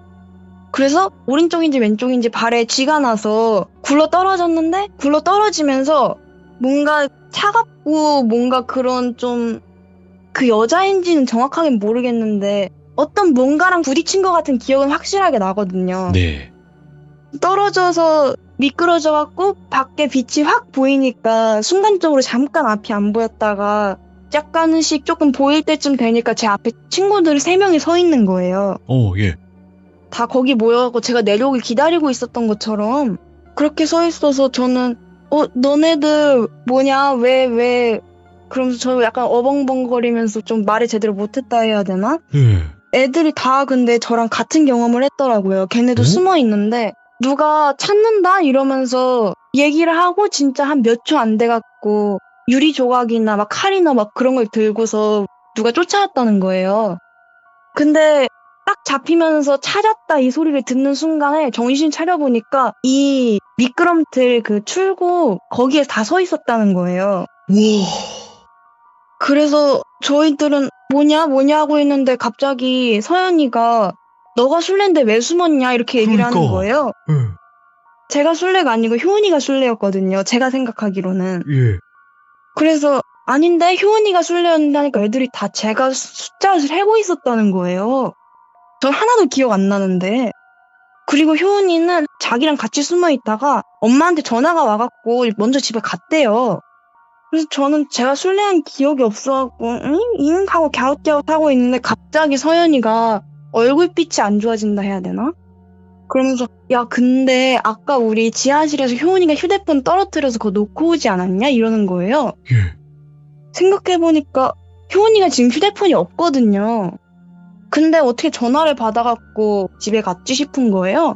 그래서 오른쪽인지 왼쪽인지 발에 쥐가 나서 굴러 떨어졌는데 굴러 떨어지면서 뭔가 차갑고 뭔가 그런 좀 그 여자인지는 정확하게 모르겠는데 어떤 뭔가랑 부딪힌 것 같은 기억은 확실하게 나거든요. 네. 떨어져서 미끄러져갖고 밖에 빛이 확 보이니까 순간적으로 잠깐 앞이 안 보였다가 약간씩 조금 보일 때쯤 되니까 제 앞에 친구들 3명이 서 있는 거예요. 예. 다 거기 모여갖고 제가 내려오길 기다리고 있었던 것처럼 그렇게 서 있어서 저는 너네들 뭐냐 왜 그러면서 저 약간 어벙벙거리면서 좀 말을 제대로 못했다 해야 되나? 예. 애들이 다 근데 저랑 같은 경험을 했더라고요. 걔네도 숨어 있는데 누가 찾는다 이러면서 얘기를 하고 진짜 한 몇 초 안 돼갖고 유리 조각이나 막 칼이나 막 그런 걸 들고서 누가 쫓아왔다는 거예요. 근데 딱 잡히면서 찾았다 이 소리를 듣는 순간에 정신 차려보니까 이 미끄럼틀 그 출구 거기에 다 서 있었다는 거예요. 와. 그래서 저희들은 뭐냐 하고 있는데 갑자기 서연이가 너가 술래인데 왜 숨었냐 이렇게 얘기를 하는 거예요. 예. 제가 술래가 아니고 효은이가 술래였거든요. 제가 생각하기로는. 예. 그래서 아닌데 효은이가 술래였다니까 애들이 다 제가 숫자를 세고 있었다는 거예요. 전 하나도 기억 안 나는데. 그리고 효은이는 자기랑 같이 숨어 있다가 엄마한테 전화가 와갖고 먼저 집에 갔대요. 그래서 저는 제가 술래한 기억이 없어갖고 잉 하고 갸웃갸웃하고 있는데 갑자기 서연이가 얼굴빛이 안 좋아진다 해야 되나? 그러면서 야 근데 아까 우리 지하실에서 효은이가 휴대폰 떨어뜨려서 그거 놓고 오지 않았냐? 이러는 거예요. 예. 생각해보니까 효은이가 지금 휴대폰이 없거든요. 근데 어떻게 전화를 받아갖고 집에 갔지 싶은 거예요.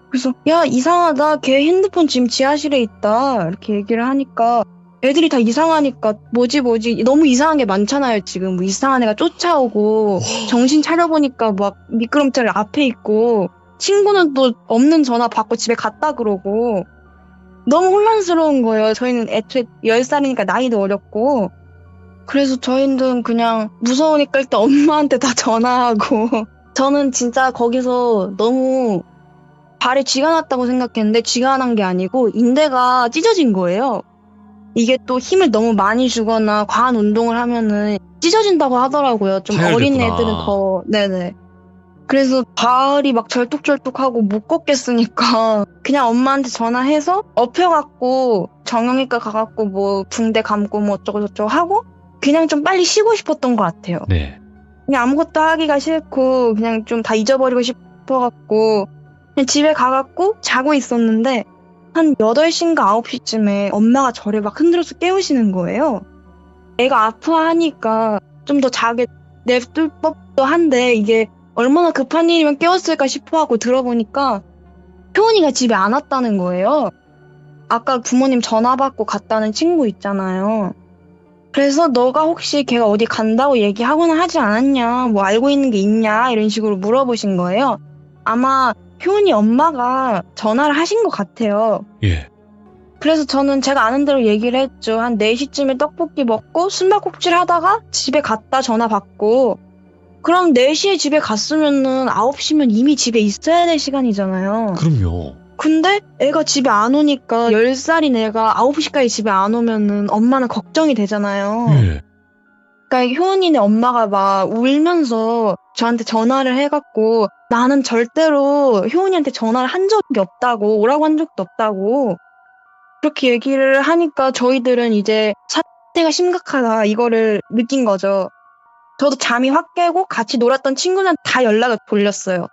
그래서 야 이상하다 걔 핸드폰 지금 지하실에 있다 이렇게 얘기를 하니까 애들이 다 이상하니까 뭐지 너무 이상한 게 많잖아요 지금. 뭐 이상한 애가 쫓아오고 정신 차려보니까 막 미끄럼틀 앞에 있고 친구는 또 없는 전화 받고 집에 갔다 그러고 너무 혼란스러운 거예요. 저희는 애초에 10살이니까 나이도 어렸고 그래서 저희는 그냥 무서우니까 일단 엄마한테 다 전화하고 저는 진짜 거기서 너무 발에 쥐가 났다고 생각했는데 쥐가 난 게 아니고 인대가 찢어진 거예요. 이게 또 힘을 너무 많이 주거나 과한 운동을 하면은 찢어진다고 하더라고요. 좀 어린 파열됐구나. 애들은 더, 네네. 그래서 발이 막 절뚝절뚝하고 못 걷겠으니까 그냥 엄마한테 전화해서 엎혀갖고 정형외과 가갖고 뭐 붕대 감고 뭐 어쩌고저쩌고 하고 그냥 좀 빨리 쉬고 싶었던 것 같아요. 네. 그냥 아무것도 하기가 싫고 그냥 좀 다 잊어버리고 싶어갖고 그냥 집에 가갖고 자고 있었는데 한 8시인가 9시쯤에 엄마가 저를 막 흔들어서 깨우시는 거예요. 애가 아파하니까 좀 더 자게 냅둘 법도 한데 이게 얼마나 급한 일이면 깨웠을까 싶어 하고 들어보니까 효은이가 집에 안 왔다는 거예요. 아까 부모님 전화 받고 갔다는 친구 있잖아요. 그래서 너가 혹시 걔가 어디 간다고 얘기하거나 하지 않았냐, 뭐 알고 있는 게 있냐 이런 식으로 물어보신 거예요. 아마 효은이 엄마가 전화를 하신 것 같아요. 예. 그래서 저는 제가 아는 대로 얘기를 했죠. 한 4시쯤에 떡볶이 먹고 숨바꼭질 하다가 집에 갔다 전화 받고 그럼 4시에 집에 갔으면은 9시면 이미 집에 있어야 될 시간이잖아요. 그럼요. 근데 애가 집에 안 오니까 10살인 애가 9시까지 집에 안 오면은 엄마는 걱정이 되잖아요. 예. 그러니까 효은이네 엄마가 막 울면서 저한테 전화를 해갖고 나는 절대로 효은이한테 전화를 한 적이 없다고, 오라고 한 적도 없다고 그렇게 얘기를 하니까 저희들은 이제 사태가 심각하다 이거를 느낀 거죠. 저도 잠이 확 깨고 같이 놀았던 친구들한테 다 연락을 돌렸어요.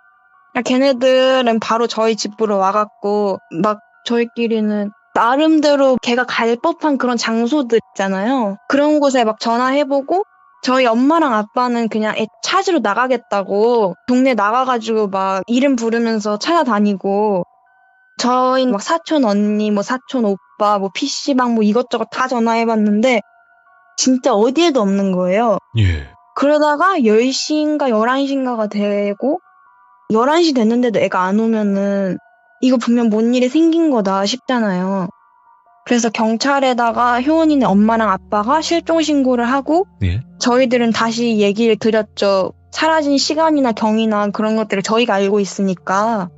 걔네들은 바로 저희 집으로 와갖고 막 저희끼리는 나름대로 걔가 갈 법한 그런 장소들 있잖아요. 그런 곳에 막 전화해보고 저희 엄마랑 아빠는 그냥 애 찾으러 나가겠다고 동네 나가가지고 막 이름 부르면서 찾아다니고 저희는 막 사촌 언니, 뭐 사촌 오빠, 뭐 PC방 뭐 이것저것 다 전화해봤는데 진짜 어디에도 없는 거예요. 예. 그러다가 10시인가 11시인가가 되고 11시 됐는데도 애가 안 오면은 이거 분명 뭔 일이 생긴 거다 싶잖아요. 그래서 경찰에다가 효은이네 엄마랑 아빠가 실종 신고를 하고 예. 저희들은 다시 얘기를 드렸죠. 사라진 시간이나 경위나 그런 것들을 저희가 알고 있으니까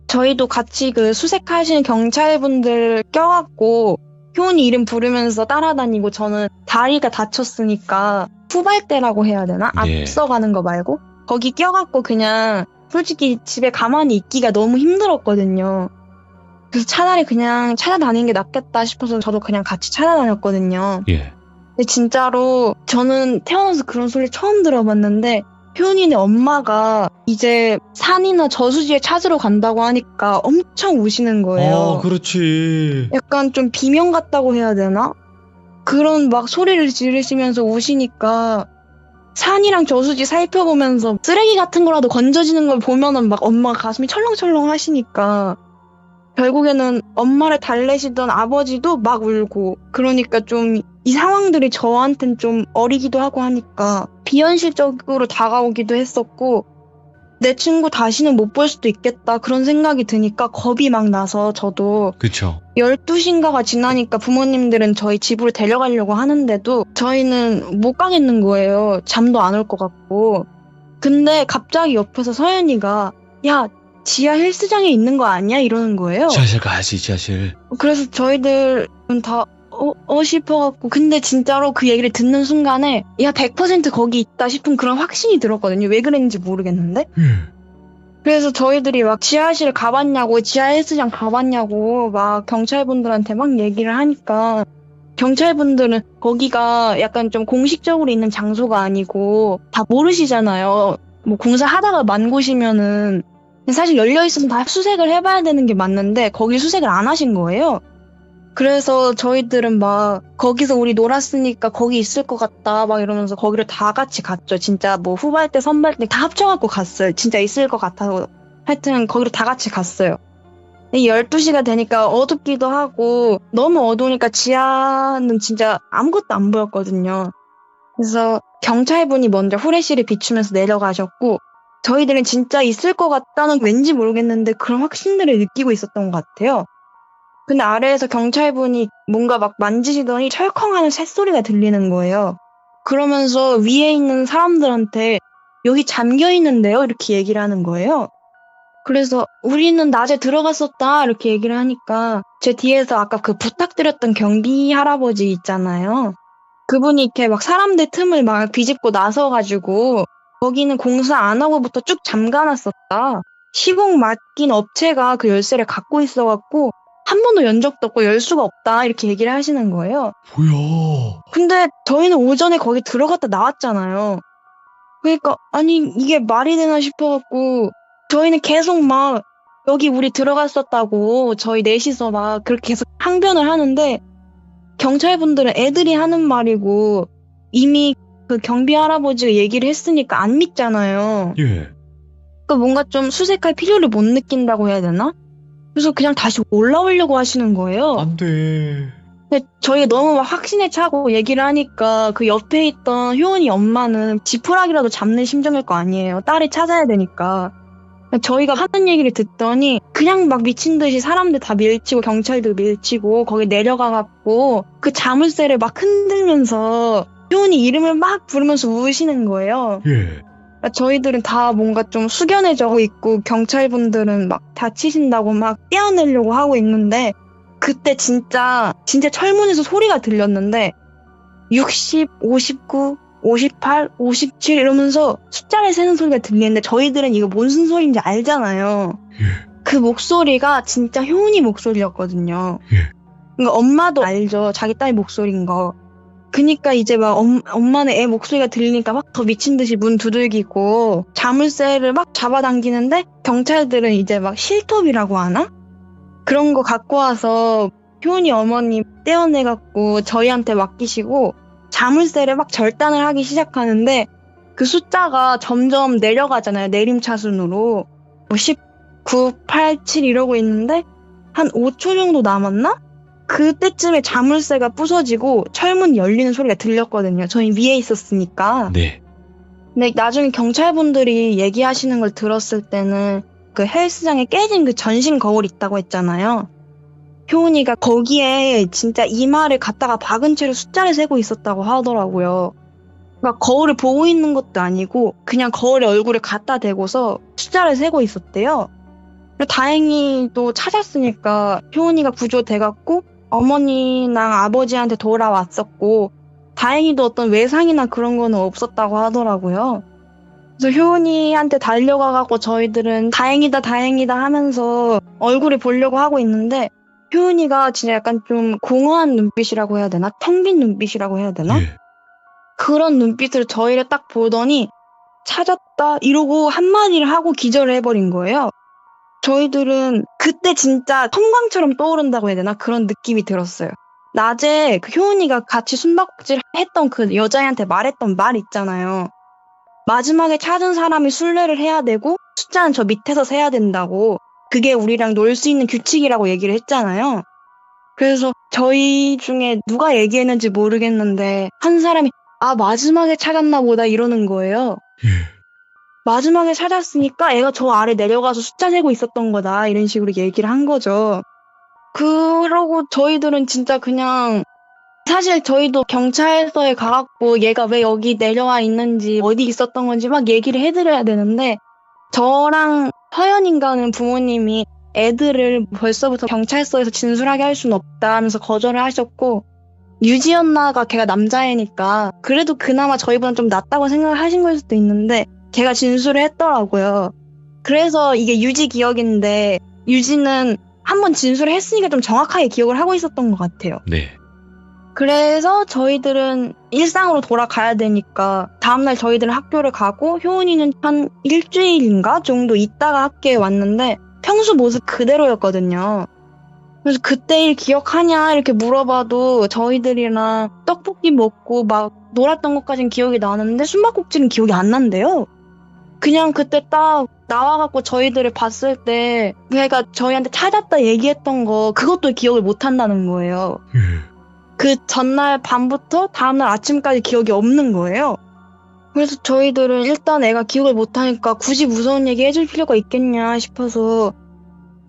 저희도 같이 그 수색하시는 경찰분들 껴갖고 효은이 이름 부르면서 따라다니고 저는 다리가 다쳤으니까 후발대라고 해야 되나? 예. 앞서가는 거 말고 거기 껴갖고 그냥 솔직히 집에 가만히 있기가 너무 힘들었거든요. 그래서 차라리 그냥 찾아다니는 게 낫겠다 싶어서 저도 그냥 같이 찾아다녔거든요. 예. 근데 진짜로 저는 태어나서 그런 소리 처음 들어봤는데 효은이네 엄마가 이제 산이나 저수지에 찾으러 간다고 하니까 엄청 우시는 거예요. 그렇지. 약간 좀 비명 같다고 해야 되나? 그런 막 소리를 지르시면서 우시니까 산이랑 저수지 살펴보면서 쓰레기 같은 거라도 건져지는 걸 보면은 막 엄마가 가슴이 철렁철렁 하시니까 결국에는 엄마를 달래시던 아버지도 막 울고 그러니까 좀 이 상황들이 저한텐 좀 어리기도 하고 하니까 비현실적으로 다가오기도 했었고 내 친구 다시는 못 볼 수도 있겠다 그런 생각이 드니까 겁이 막 나서 저도 그쵸. 12시인가가 지나니까 부모님들은 저희 집으로 데려가려고 하는데도 저희는 못 가겠는 거예요. 잠도 안 올 것 같고. 근데 갑자기 옆에서 서연이가 야 지하 헬스장에 있는 거 아니야? 이러는 거예요. 지하실 가야지, 지하실. 그래서 저희들은 다 싶어갖고 근데 진짜로 그 얘기를 듣는 순간에 야 100% 거기 있다 싶은 그런 확신이 들었거든요. 왜 그랬는지 모르겠는데. 그래서 저희들이 막 지하실 가봤냐고 지하 헬스장 가봤냐고 막 경찰분들한테 막 얘기를 하니까 경찰분들은 거기가 약간 좀 공식적으로 있는 장소가 아니고 다 모르시잖아요. 뭐 공사하다가 만 곳이면은 사실 열려있으면 다 수색을 해봐야 되는 게 맞는데 거기 수색을 안 하신 거예요. 그래서 저희들은 막 거기서 우리 놀았으니까 거기 있을 것 같다 막 이러면서 거기를 다 같이 갔죠. 진짜 뭐 후발대 선발대 다 합쳐갖고 갔어요. 진짜 있을 것 같아서 하여튼 거기를 다 같이 갔어요. 12시가 되니까 어둡기도 하고 너무 어두우니까 지하는 진짜 아무것도 안 보였거든요. 그래서 경찰분이 먼저 후레쉬를 비추면서 내려가셨고 저희들은 진짜 있을 것 같다는 왠지 모르겠는데 그런 확신들을 느끼고 있었던 것 같아요. 근데 아래에서 경찰분이 뭔가 막 만지시더니 철컹하는 새소리가 들리는 거예요. 그러면서 위에 있는 사람들한테 여기 잠겨 있는데요? 이렇게 얘기를 하는 거예요. 그래서 우리는 낮에 들어갔었다 이렇게 얘기를 하니까 제 뒤에서 아까 그 부탁드렸던 경비 할아버지 있잖아요. 그분이 이렇게 막 사람들 틈을 막 비집고 나서가지고 거기는 공사 안 하고부터 쭉 잠가놨었다. 시공 맡긴 업체가 그 열쇠를 갖고 있어갖고 한 번도 연 적도 없고 열 수가 없다 이렇게 얘기를 하시는 거예요. 뭐야? 근데 저희는 오전에 거기 들어갔다 나왔잖아요. 그러니까 아니 이게 말이 되나 싶어갖고 저희는 계속 막 여기 우리 들어갔었다고 저희 넷이서 막 그렇게 계속 항변을 하는데 경찰분들은 애들이 하는 말이고 이미 그 경비 할아버지가 얘기를 했으니까 안 믿잖아요. 예. 그러니까 뭔가 좀 수색할 필요를 못 느낀다고 해야 되나? 그래서 그냥 다시 올라오려고 하시는 거예요. 안 돼. 근데 저희가 너무 막 확신에 차고 얘기를 하니까 그 옆에 있던 효은이 엄마는 지푸라기라도 잡는 심정일 거 아니에요. 딸이 찾아야 되니까. 저희가 하는 얘기를 듣더니 그냥 막 미친 듯이 사람들 다 밀치고 경찰도 밀치고 거기 내려가갖고 그 자물쇠를 막 흔들면서 효은이 이름을 막 부르면서 우시는 거예요. 예. 저희들은 다 뭔가 좀 숙연해져 있고 경찰분들은 막 다치신다고 막 떼어내려고 하고 있는데 그때 진짜 철문에서 소리가 들렸는데 60, 59, 58, 57 이러면서 숫자를 세는 소리가 들리는데 저희들은 이거 무슨 소리인지 알잖아요. 예. 그 목소리가 진짜 효은이 목소리였거든요. 예. 그러니까 엄마도 알죠. 자기 딸 목소리인 거. 그니까 이제 막 엄마는 애 목소리가 들리니까 막 더 미친 듯이 문 두들기고 자물쇠를 막 잡아당기는데 경찰들은 이제 막 실톱이라고 하나? 그런 거 갖고 와서 효은이 어머님 떼어내갖고 저희한테 맡기시고 자물쇠를 막 절단을 하기 시작하는데 그 숫자가 점점 내려가잖아요. 내림차순으로. 뭐 19, 8, 7 이러고 있는데 한 5초 정도 남았나? 그때쯤에 자물쇠가 부서지고 철문 열리는 소리가 들렸거든요. 저희 위에 있었으니까. 네. 근데 나중에 경찰분들이 얘기하시는 걸 들었을 때는 그 헬스장에 깨진 그 전신 거울 있다고 했잖아요. 효은이가 거기에 진짜 이마를 갖다가 박은 채로 숫자를 세고 있었다고 하더라고요. 그러니까 거울을 보고 있는 것도 아니고 그냥 거울에 얼굴을 갖다 대고서 숫자를 세고 있었대요. 다행히 또 찾았으니까 효은이가 구조돼갖고 어머니랑 아버지한테 돌아왔었고 다행히도 어떤 외상이나 그런 거는 없었다고 하더라고요. 그래서 효은이한테 달려가갖고 저희들은 다행이다 하면서 얼굴을 보려고 하고 있는데 효은이가 진짜 약간 좀 공허한 눈빛이라고 해야 되나? 텅 빈 눈빛이라고 해야 되나? 예. 그런 눈빛으로 저희를 딱 보더니 찾았다 이러고 한마디를 하고 기절을 해버린 거예요. 저희들은 그때 진짜 섬광처럼 떠오른다고 해야 되나? 그런 느낌이 들었어요. 낮에 그 효은이가 같이 숨바꼭질 했던 그 여자애한테 말했던 말 있잖아요. 마지막에 찾은 사람이 순례를 해야 되고 숫자는 저 밑에서 세야 된다고. 그게 우리랑 놀 수 있는 규칙이라고 얘기를 했잖아요. 그래서 저희 중에 누가 얘기했는지 모르겠는데 한 사람이 마지막에 찾았나 보다 이러는 거예요. 예. 마지막에 찾았으니까 애가 저 아래 내려가서 숫자 세고 있었던 거다 이런 식으로 얘기를 한 거죠. 그러고 저희들은 진짜 그냥 사실 저희도 경찰서에 가갖고 얘가 왜 여기 내려와 있는지 어디 있었던 건지 막 얘기를 해드려야 되는데 저랑 서연인가는 부모님이 애들을 벌써부터 경찰서에서 진술하게 할 수는 없다 하면서 거절을 하셨고 유지연나가 걔가 남자애니까 그래도 그나마 저희보다 좀 낫다고 생각을 하신 걸 수도 있는데 걔가 진술을 했더라고요. 그래서 이게 유지 기억인데 유지는 한번 진술을 했으니까 좀 정확하게 기억을 하고 있었던 것 같아요. 네. 그래서 저희들은 일상으로 돌아가야 되니까 다음날 저희들은 학교를 가고 효은이는 한 일주일인가 정도 있다가 학교에 왔는데 평소 모습 그대로였거든요. 그래서 그때 일 기억하냐 이렇게 물어봐도 저희들이랑 떡볶이 먹고 막 놀았던 것까진 기억이 나는데 숨바꼭질은 기억이 안 난대요. 그냥 그때 딱 나와갖고 저희들을 봤을 때 걔가 저희한테 찾았다 얘기했던 거 그것도 기억을 못 한다는 거예요. 그 전날 밤부터 다음날 아침까지 기억이 없는 거예요. 그래서 저희들은 일단 애가 기억을 못하니까 굳이 무서운 얘기 해줄 필요가 있겠냐 싶어서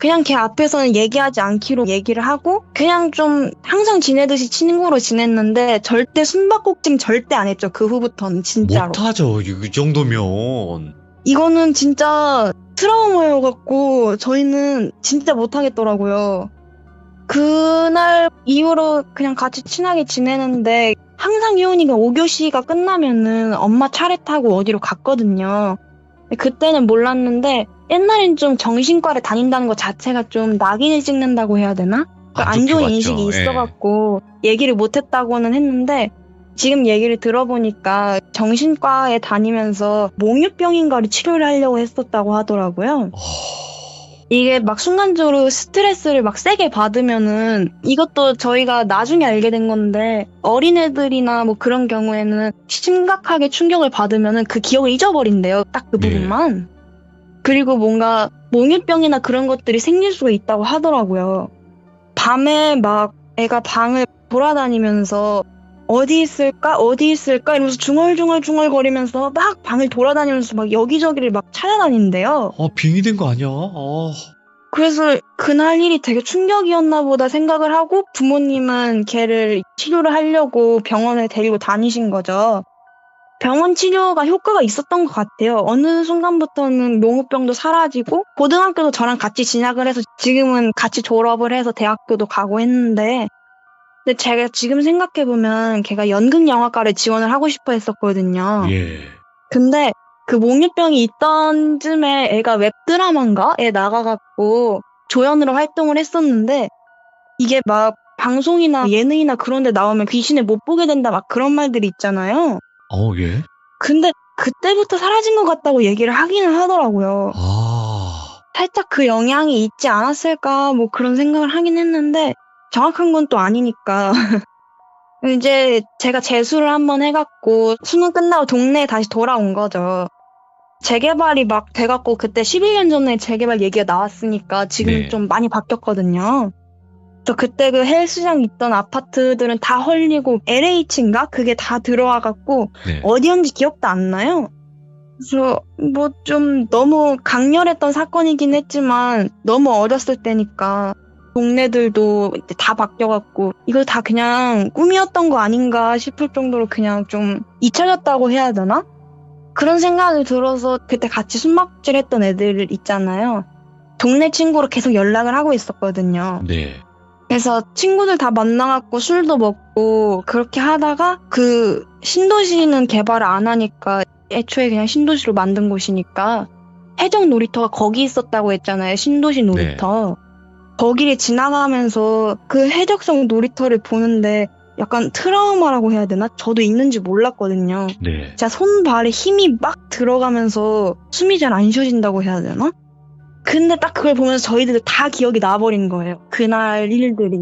그냥 걔 앞에서는 얘기하지 않기로 얘기를 하고 그냥 좀 항상 지내듯이 친구로 지냈는데 절대 숨바꼭질 절대 안 했죠. 그 후부터는 진짜로. 못하죠. 이 정도면. 이거는 진짜 트라우마여갖고 저희는 진짜 못하겠더라고요. 그날 이후로 그냥 같이 친하게 지내는데 항상 효은이가 5교시가 끝나면은 엄마 차례 타고 어디로 갔거든요. 그때는 몰랐는데 옛날엔 좀 정신과를 다닌다는 것 자체가 좀 낙인을 찍는다고 해야 되나? 안 좋은 인식이 있어갖고 얘기를 못했다고는 했는데 지금 얘기를 들어보니까 정신과에 다니면서 몽유병인가를 치료를 하려고 했었다고 하더라고요. 이게 막 순간적으로 스트레스를 막 세게 받으면은 이것도 저희가 나중에 알게 된 건데 어린애들이나 뭐 그런 경우에는 심각하게 충격을 받으면은 그 기억을 잊어버린대요. 딱 그 부분만. 그리고 뭔가 몽유병이나 그런 것들이 생길 수가 있다고 하더라고요. 밤에 막 애가 방을 돌아다니면서 어디 있을까 이러면서 중얼중얼 막 방을 돌아다니면서 막 여기저기를 막 찾아다닌대요. 빙의 된 거 아니야? 그래서 그날 일이 되게 충격이었나 보다 생각을 하고 부모님은 걔를 치료를 하려고 병원에 데리고 다니신 거죠. 병원 치료가 효과가 있었던 것 같아요. 어느 순간부터는 몽유병도 사라지고 고등학교도 저랑 같이 진학을 해서 지금은 같이 졸업을 해서 대학교도 가고 했는데 근데 제가 지금 생각해보면 걔가 연극영화과를 지원을 하고 싶어 했었거든요. 근데 그 몽유병이 있던 쯤에 애가 웹드라마인가에 나가갖고 조연으로 활동을 했었는데 이게 막 방송이나 예능이나 그런 데 나오면 귀신을 못 보게 된다 막 그런 말들이 있잖아요. 근데 그때부터 사라진 것 같다고 얘기를 하기는 하더라고요. 살짝 그 영향이 있지 않았을까 뭐 그런 생각을 하긴 했는데 정확한 건 또 아니니까. 이제 제가 재수를 한번 해갖고 수능 끝나고 동네에 다시 돌아온 거죠. 재개발이 막 돼갖고 그때 11년 전에 재개발 얘기가 나왔으니까 지금은 좀 많이 바뀌었거든요. 그래서 그때 그 헬스장 있던 아파트들은 다 헐리고 LH인가? 그게 다 들어와갖고 어디였는지 기억도 안 나요. 그래서 뭐 좀 너무 강렬했던 사건이긴 했지만 너무 어렸을 때니까 동네들도 이제 다 바뀌어갖고 이걸 다 그냥 꿈이었던 거 아닌가 싶을 정도로 그냥 좀 잊혀졌다고 해야 되나? 그런 생각이 들어서 그때 같이 숨막질 했던 애들 있잖아요. 동네 친구로 계속 연락을 하고 있었거든요. 그래서 친구들 다 만나갖고 술도 먹고 그렇게 하다가 그 신도시는 개발을 안 하니까 애초에 그냥 신도시로 만든 곳이니까 해적 놀이터가 거기 있었다고 했잖아요. 신도시 놀이터. 거기를 지나가면서 그 해적성 놀이터를 보는데 약간 트라우마라고 해야 되나? 저도 있는지 몰랐거든요. 진짜 손발에 힘이 막 들어가면서 숨이 잘 안 쉬어진다고 해야 되나? 근데 딱 그걸 보면서 저희들 다 기억이 나버린 거예요. 그날 일들이.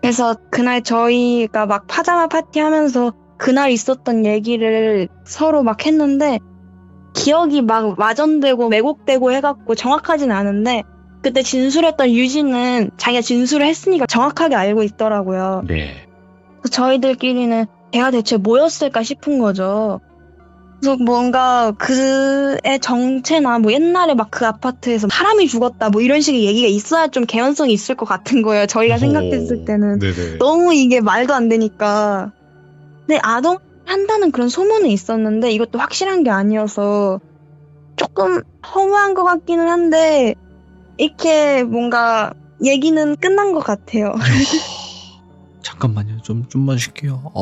그래서 그날 저희가 막 파자마 파티 하면서 그날 있었던 얘기를 서로 막 했는데 기억이 막 와전되고 왜곡되고 해갖고 정확하진 않은데 그때 진술했던 유진은 자기가 진술을 했으니까 정확하게 알고 있더라고요. 그래서 저희들끼리는 걔가 대체 뭐였을까 싶은 거죠. 그래서 뭔가 그의 정체나 뭐 옛날에 막 그 아파트에서 사람이 죽었다 뭐 이런 식의 얘기가 있어야 좀 개연성이 있을 것 같은 거예요. 저희가 생각했을 때는. 너무 이게 말도 안 되니까. 근데 아동 한다는 그런 소문은 있었는데 이것도 확실한 게 아니어서 조금 허무한 것 같기는 한데 이렇게 뭔가 얘기는 끝난 것 같아요. 잠깐만요. 좀만 쉴게요.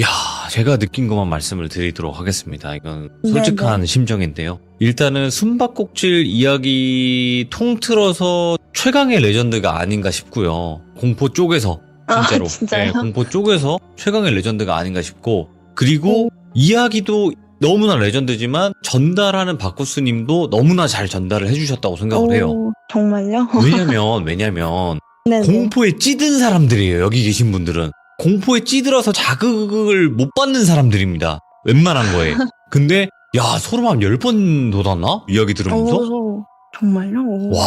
야, 제가 느낀 것만 말씀을 드리도록 하겠습니다. 이건 솔직한 심정인데요. 일단은 숨바꼭질 이야기 통틀어서 최강의 레전드가 아닌가 싶고요. 공포 쪽에서 진짜로. 진짜요? 공포 쪽에서 최강의 레전드가 아닌가 싶고 그리고 이야기도 너무나 레전드지만 전달하는 바쿠스님도 너무나 잘 전달을 해주셨다고 생각을 해요. 정말요? 왜냐면 공포에 찌든 사람들이에요. 여기 계신 분들은. 공포에 찌들어서 자극을 못 받는 사람들입니다. 웬만한 거에. 근데 야 소름 한 10번 돋았나? 이야기 들으면서? 정말요? 와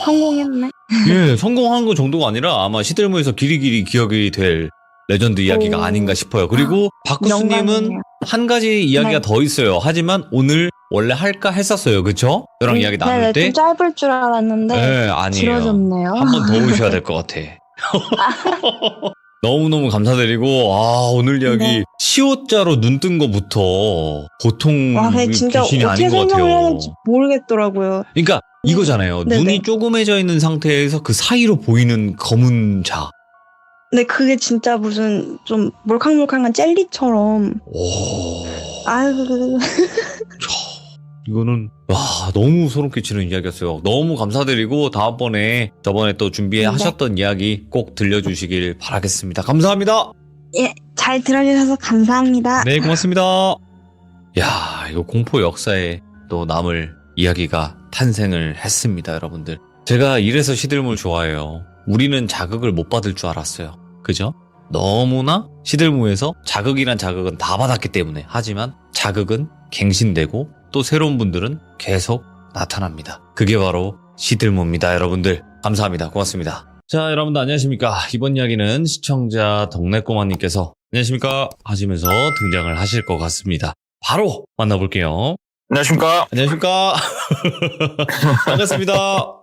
성공했네. 예, 성공한 거 정도가 아니라 아마 시들무에서 길이 기억이 될 레전드 이야기가 아닌가 싶어요. 그리고 바쿠스님은 한 가지 이야기가 더 있어요. 하지만 오늘 원래 할까 했었어요. 그쵸? 저랑 이야기 나눌 네네, 때. 좀 짧을 줄 알았는데 네, 아니에요. 길어졌네요. 한 번 더 오셔야 될 것 같아. 너무너무 감사드리고, 오늘 이야기 네. 시옷자로 눈 뜬 거부터 보통 와, 근데 진짜 귀신이 어떻게 아닌 것 설명을 해야 같아요. 될지 모르겠더라고요. 그러니까 이거잖아요. 네네. 눈이 조그매져 있는 상태에서 그 사이로 보이는 검은 자. 근데 그게 진짜 무슨 좀 몰캉몰캉한 젤리처럼. 오. 아유, 이거는 너무 소름 끼치는 이야기였어요. 너무 감사드리고 저번에 또 준비하셨던 이야기 꼭 들려주시길 바라겠습니다. 감사합니다. 예, 잘 들어주셔서 감사합니다. 네, 고맙습니다. 야, 이거 공포 역사에 또 남을 이야기가 탄생을 했습니다, 여러분들. 제가 이래서 시들물 좋아해요. 우리는 자극을 못 받을 줄 알았어요. 그죠? 너무나 시들무에서 자극이란 자극은 다 받았기 때문에. 하지만 자극은 갱신되고 또 새로운 분들은 계속 나타납니다. 그게 바로 시들무입니다, 여러분들. 감사합니다. 고맙습니다. 자, 여러분들 안녕하십니까? 이번 이야기는 시청자 덕내꼬마님께서 안녕하십니까? 하시면서 등장을 하실 것 같습니다. 바로 만나볼게요. 안녕하십니까. 안녕하십니까? 반갑습니다.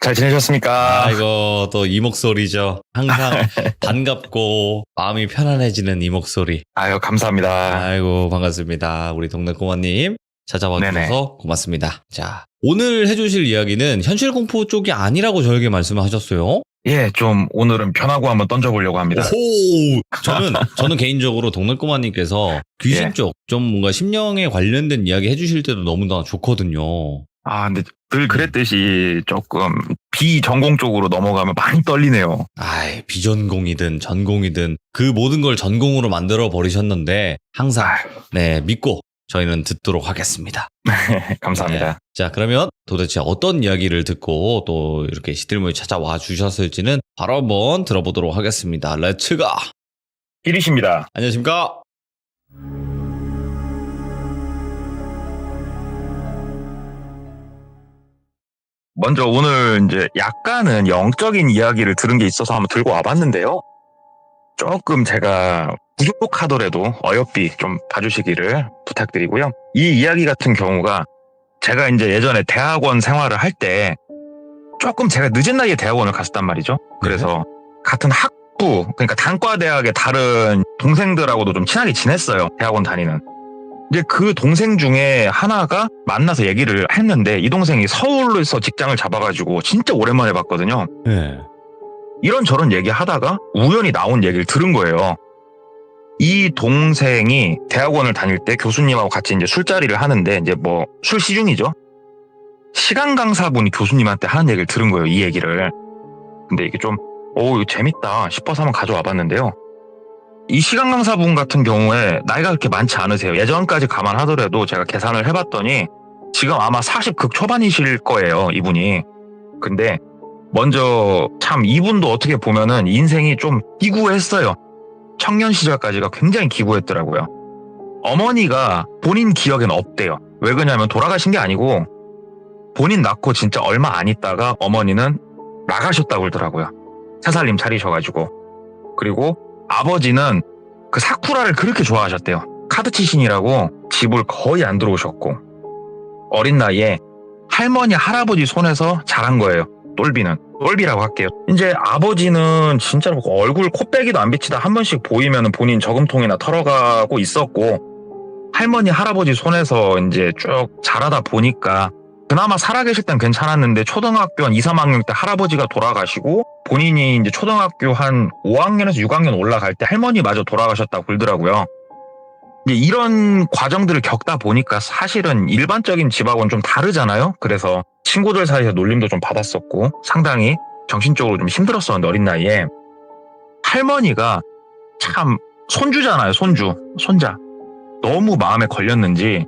잘 지내셨습니까? 이거 또 이 목소리죠. 항상 반갑고 마음이 편안해지는 이 목소리. 아유, 감사합니다. 아이고, 반갑습니다. 우리 동네 꼬마님 찾아와 주셔서 네네. 고맙습니다. 자, 오늘 해주실 이야기는 현실 공포 쪽이 아니라고 저에게 말씀을 하셨어요. 예, 좀 오늘은 편하고 한번 던져보려고 합니다. 오, 저는 개인적으로 동네 꼬마님께서 귀신 예. 쪽 좀 뭔가 심령에 관련된 이야기 해주실 때도 너무나 좋거든요. 근데 늘 그랬듯이 조금 비전공 쪽으로 넘어가면 많이 떨리네요. 비전공이든 전공이든 그 모든 걸 전공으로 만들어 버리셨는데 항상 믿고 저희는 듣도록 하겠습니다. 감사합니다. 네. 자, 그러면 도대체 어떤 이야기를 듣고 또 이렇게 시들무에 찾아와 주셨을지는 바로 한번 들어보도록 하겠습니다. 렛츠가! 이리십니다. 안녕하십니까? 먼저 오늘 이제 약간은 영적인 이야기를 들은 게 있어서 한번 들고 와봤는데요. 조금 제가 부족하더라도 어여삐 좀 봐주시기를 부탁드리고요. 이 이야기 같은 경우가 제가 이제 예전에 대학원 생활을 할 때 조금 제가 늦은 나이에 대학원을 갔었단 말이죠. 그래서 같은 학부, 그러니까 단과대학의 다른 동생들하고도 좀 친하게 지냈어요. 대학원 다니는. 이제 그 동생 중에 하나가 만나서 얘기를 했는데 이 동생이 서울에서 직장을 잡아가지고 진짜 오랜만에 봤거든요. 네. 이런저런 얘기하다가 우연히 나온 얘기를 들은 거예요. 이 동생이 대학원을 다닐 때 교수님하고 같이 이제 술자리를 하는데 이제 뭐 술 시중이죠. 시간 강사분이 교수님한테 하는 얘기를 들은 거예요. 이 얘기를. 근데 이게 좀 이거 재밌다 싶어서 한번 가져와 봤는데요. 이 시간 강사분 같은 경우에 나이가 그렇게 많지 않으세요. 예전까지 감안하더라도 제가 계산을 해봤더니 지금 아마 40 극초반이실 거예요. 이분이. 근데 먼저 참 이분도 어떻게 보면은 인생이 좀 기구했어요. 청년 시절까지가 굉장히 기구했더라고요. 어머니가 본인 기억엔 없대요. 왜 그러냐면 돌아가신 게 아니고 본인 낳고 진짜 얼마 안 있다가 어머니는 나가셨다고 그러더라고요. 새살림 차리셔가지고. 그리고 아버지는 그 사쿠라를 그렇게 좋아하셨대요. 카드 치신이라고 집을 거의 안 들어오셨고 어린 나이에 할머니 할아버지 손에서 자란 거예요. 똘비는. 똘비라고 할게요. 이제 아버지는 진짜로 얼굴 코빼기도 안 비치다 한 번씩 보이면 본인 저금통이나 털어가고 있었고 할머니 할아버지 손에서 이제 쭉 자라다 보니까 그나마 살아계실 땐 괜찮았는데 초등학교 한 2, 3학년 때 할아버지가 돌아가시고 본인이 이제 초등학교 한 5학년에서 6학년 올라갈 때 할머니마저 돌아가셨다고 그러더라고요. 이제 이런 과정들을 겪다 보니까 사실은 일반적인 집하고는 좀 다르잖아요. 그래서 친구들 사이에서 놀림도 좀 받았었고 상당히 정신적으로 좀 힘들었었는데 어린 나이에 할머니가 참 손주잖아요. 손자. 너무 마음에 걸렸는지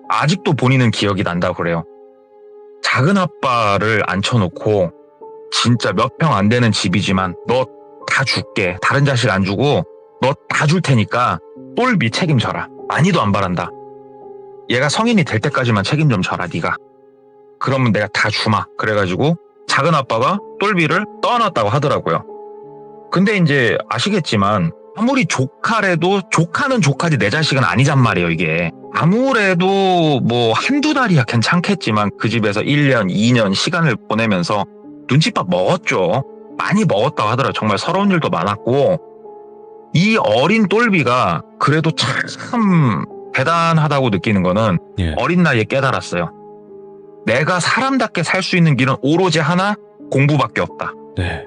아직도 본인은 기억이 난다고 그래요. 작은 아빠를 앉혀놓고 진짜 몇 평 안 되는 집이지만 너 다 줄게. 다른 자식 안 주고 너 다 줄 테니까 똘비 책임져라. 많이도 안 바란다. 얘가 성인이 될 때까지만 책임 좀 져라 네가. 그러면 내가 다 주마. 그래가지고 작은 아빠가 똘비를 떠안았다고 하더라고요. 근데 이제 아시겠지만 아무리 조카래도 조카는 조카지 내 자식은 아니란 말이에요 이게. 아무래도 뭐 한두 달이야 괜찮겠지만 그 집에서 1년, 2년 시간을 보내면서 눈칫밥 먹었죠. 많이 먹었다고 하더라고요. 정말 서러운 일도 많았고 이 어린 똘비가 그래도 참 대단하다고 느끼는 거는 예. 어린 나이에 깨달았어요. 내가 사람답게 살 수 있는 길은 오로지 하나, 공부밖에 없다. 네.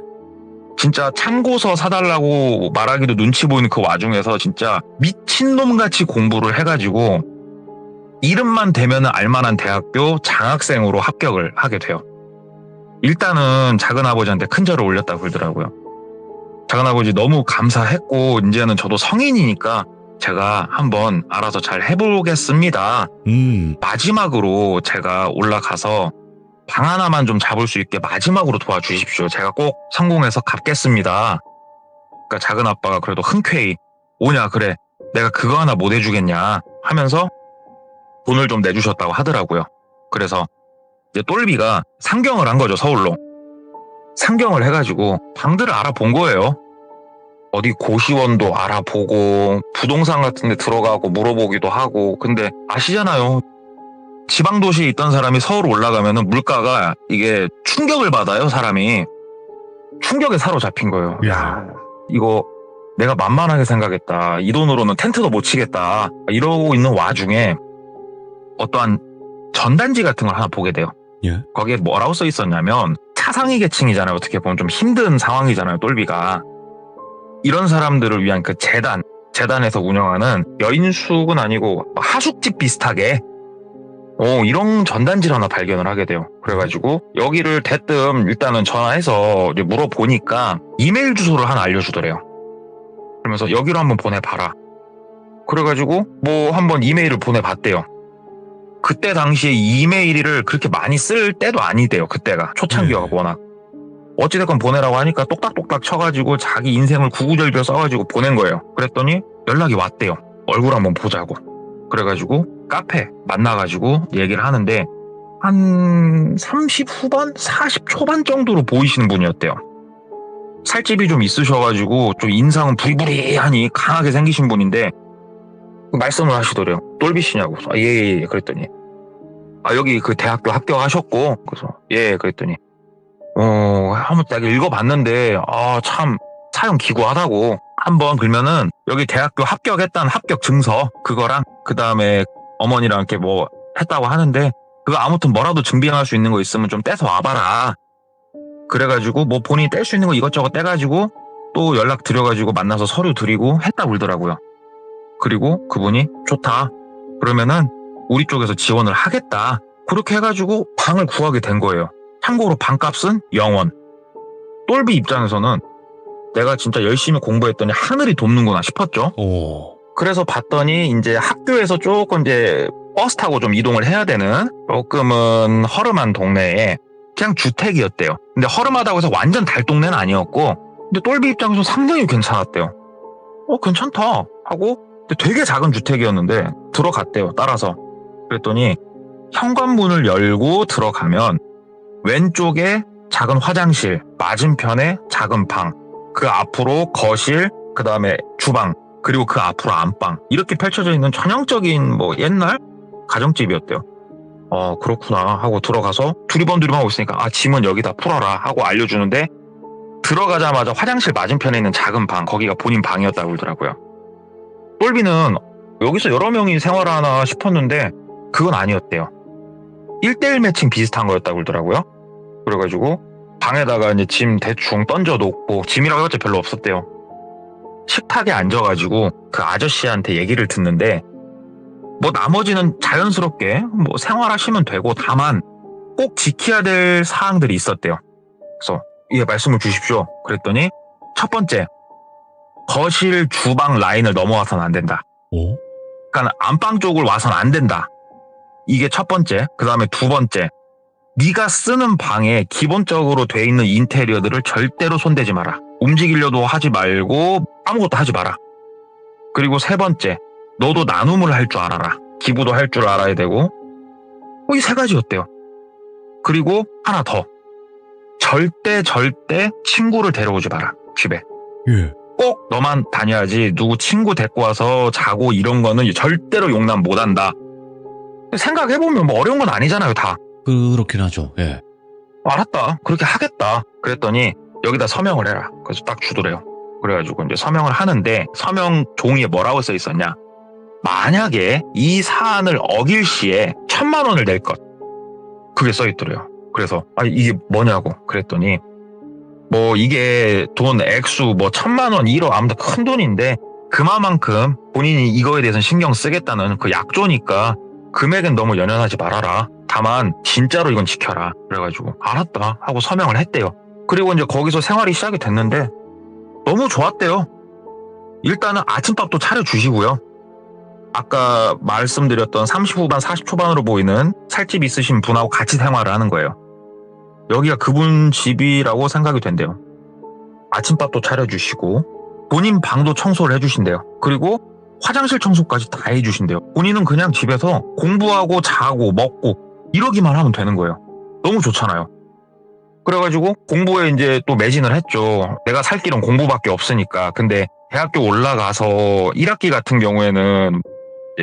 진짜 참고서 사달라고 말하기도 눈치 보이는 그 와중에서 진짜 미친놈같이 공부를 해가지고 이름만 대면 알만한 대학교 장학생으로 합격을 하게 돼요. 일단은 작은아버지한테 큰절을 올렸다고 그러더라고요. 작은아버지 너무 감사했고 이제는 저도 성인이니까 제가 한번 알아서 잘 해보겠습니다. 마지막으로 제가 올라가서 방 하나만 좀 잡을 수 있게 마지막으로 도와주십시오. 제가 꼭 성공해서 갚겠습니다. 그러니까 작은아빠가 그래도 흔쾌히 오냐 그래 내가 그거 하나 못 해주겠냐 하면서 돈을 좀 내주셨다고 하더라고요. 그래서 이제 똘비가 상경을 한 거죠. 서울로. 상경을 해가지고 방들을 알아본 거예요. 어디 고시원도 알아보고 부동산 같은 데 들어가고 물어보기도 하고. 근데 아시잖아요. 지방도시에 있던 사람이 서울 올라가면은 물가가 이게 충격을 받아요. 사람이. 충격에 사로잡힌 거예요. 야, 이거 내가 만만하게 생각했다. 이 돈으로는 텐트도 못 치겠다. 이러고 있는 와중에 어떠한 전단지 같은 걸 하나 보게 돼요. 예. 거기에 뭐라고 써 있었냐면 차상위 계층이잖아요. 어떻게 보면 좀 힘든 상황이잖아요. 똘비가. 이런 사람들을 위한 그 재단에서 운영하는 여인숙은 아니고 하숙집 비슷하게 이런 전단지를 하나 발견을 하게 돼요. 그래가지고 여기를 대뜸 일단은 전화해서 이제 물어보니까 이메일 주소를 하나 알려주더래요. 그러면서 여기로 한번 보내봐라. 그래가지고 뭐 한번 이메일을 보내봤대요. 그때 당시에 이메일을 그렇게 많이 쓸 때도 아니대요. 그때가 초창기가 워낙. 어찌됐건 보내라고 하니까 똑딱똑딱 쳐가지고 자기 인생을 구구절절 써가지고 보낸 거예요. 그랬더니 연락이 왔대요. 얼굴 한번 보자고. 그래가지고 카페 만나가지고 얘기를 하는데 한 30 후반? 40 초반 정도로 보이시는 분이었대요. 살집이 좀 있으셔가지고 좀 인상은 부리부리하니 강하게 생기신 분인데 말씀을 하시더래요. 똘비씨냐고. 예. 그랬더니 여기 그 대학교 합격하셨고 그래서 예 그랬더니 한번 딱 읽어봤는데 참 사용 기구하다고. 한번 그러면은 여기 대학교 합격했다는 합격 증서 그거랑 그 다음에 어머니랑 이렇게 뭐 했다고 하는데 그거 아무튼 뭐라도 증빙할 수 있는 거 있으면 좀 떼서 와봐라. 그래가지고 뭐 본인이 뗄 수 있는 거 이것저것 떼가지고 또 연락 드려가지고 만나서 서류 드리고 했다고 그러더라고요. 그리고 그분이 좋다. 그러면은 우리 쪽에서 지원을 하겠다. 그렇게 해가지고 방을 구하게 된 거예요. 참고로 방값은 0원. 똘비 입장에서는 내가 진짜 열심히 공부했더니 하늘이 돕는구나 싶었죠. 그래서 봤더니 이제 학교에서 조금 이제 버스 타고 좀 이동을 해야 되는 조금은 허름한 동네에 그냥 주택이었대요. 근데 허름하다고 해서 완전 달동네는 아니었고 근데 똘비 입장에서 상당히 괜찮았대요. 괜찮다 하고 되게 작은 주택이었는데 들어갔대요. 따라서. 그랬더니 현관문을 열고 들어가면 왼쪽에 작은 화장실, 맞은편에 작은 방, 그 앞으로 거실, 그 다음에 주방, 그리고 그 앞으로 안방 이렇게 펼쳐져 있는 전형적인 뭐 옛날 가정집이었대요. 그렇구나 하고 들어가서 두리번두리번 하고 있으니까 짐은 여기다 풀어라 하고 알려주는데 들어가자마자 화장실 맞은편에 있는 작은 방, 거기가 본인 방이었다고 그러더라고요. 똘비는 여기서 여러 명이 생활하나 싶었는데 그건 아니었대요. 1:1 매칭 비슷한 거였다고 그러더라고요. 그래가지고 방에다가 이제 짐 대충 던져놓고 짐이라고 해봤자 별로 없었대요. 식탁에 앉아가지고 그 아저씨한테 얘기를 듣는데 뭐 나머지는 자연스럽게 뭐 생활하시면 되고 다만 꼭 지켜야 될 사항들이 있었대요. 그래서 말씀을 주십시오. 그랬더니 첫 번째 거실 주방 라인을 넘어와서는 안 된다. 그러니까 안방 쪽을 와서는 안 된다. 이게 첫 번째. 그 다음에 두 번째 네가 쓰는 방에 기본적으로 돼 있는 인테리어들을 절대로 손대지 마라. 움직이려도 하지 말고 아무것도 하지 마라. 그리고 세 번째, 너도 나눔을 할 줄 알아라. 기부도 할 줄 알아야 되고 이 세 가지였대요. 그리고 하나 더. 절대 친구를 데려오지 마라. 집에. 꼭 너만 다녀야지 누구 친구 데리고 와서 자고 이런 거는 절대로 용납 못한다. 생각해보면 뭐 어려운 건 아니잖아요, 다. 그렇긴 하죠. 예. 알았다. 그렇게 하겠다. 그랬더니 여기다 서명을 해라. 그래서 딱 주더래요. 그래가지고 이제 서명을 하는데 서명 종이에 뭐라고 써 있었냐. 만약에 이 사안을 어길 시에 1,000만 원을 낼 것. 그게 써 있더래요. 그래서 이게 뭐냐고 그랬더니 뭐 이게 돈 액수 뭐 1,000만 원 1억 아무튼 큰 돈인데 그만큼 본인이 이거에 대해서 신경 쓰겠다는 그 약조니까 금액은 너무 연연하지 말아라. 다만 진짜로 이건 지켜라. 그래가지고 알았다 하고 서명을 했대요. 그리고 이제 거기서 생활이 시작이 됐는데 너무 좋았대요. 일단은 아침밥도 차려주시고요. 아까 말씀드렸던 30 후반 40 초반으로 보이는 살집 있으신 분하고 같이 생활을 하는 거예요. 여기가 그분 집이라고 생각이 된대요. 아침밥도 차려주시고 본인 방도 청소를 해주신대요. 그리고 화장실 청소까지 다 해주신대요. 본인은 그냥 집에서 공부하고 자고 먹고 이러기만 하면 되는 거예요. 너무 좋잖아요. 그래가지고 공부에 이제 또 매진을 했죠. 내가 살 길은 공부밖에 없으니까. 근데 대학교 올라가서 1학기 같은 경우에는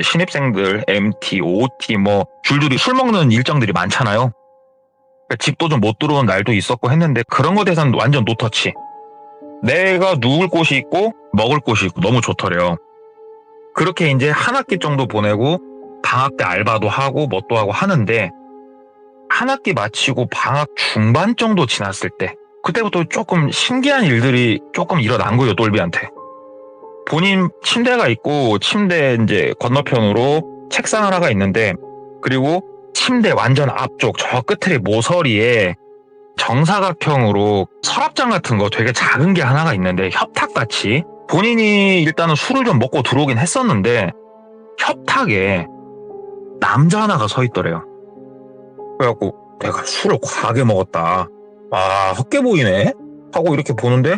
신입생들 MT, OT 뭐 줄줄이 술 먹는 일정들이 많잖아요. 집도 좀 못 들어온 날도 있었고 했는데 그런 거에 대해서는 완전 노터치. 내가 누울 곳이 있고 먹을 곳이 있고 너무 좋더래요. 그렇게 이제 한 학기 정도 보내고 방학 때 알바도 하고 뭣도 하고 하는데 한 학기 마치고 방학 중반 정도 지났을 때 그때부터 조금 신기한 일들이 조금 일어난 거예요, 똘비한테. 본인 침대가 있고 침대 이제 건너편으로 책상 하나가 있는데 그리고 침대 완전 앞쪽 저 끝에 모서리에 정사각형으로 서랍장 같은 거 되게 작은 게 하나가 있는데 협탁같이 본인이 일단은 술을 좀 먹고 들어오긴 했었는데 협탁에 남자 하나가 서 있더래요. 그래갖고 내가 술을 과하게 먹었다. 헛게 보이네? 하고 이렇게 보는데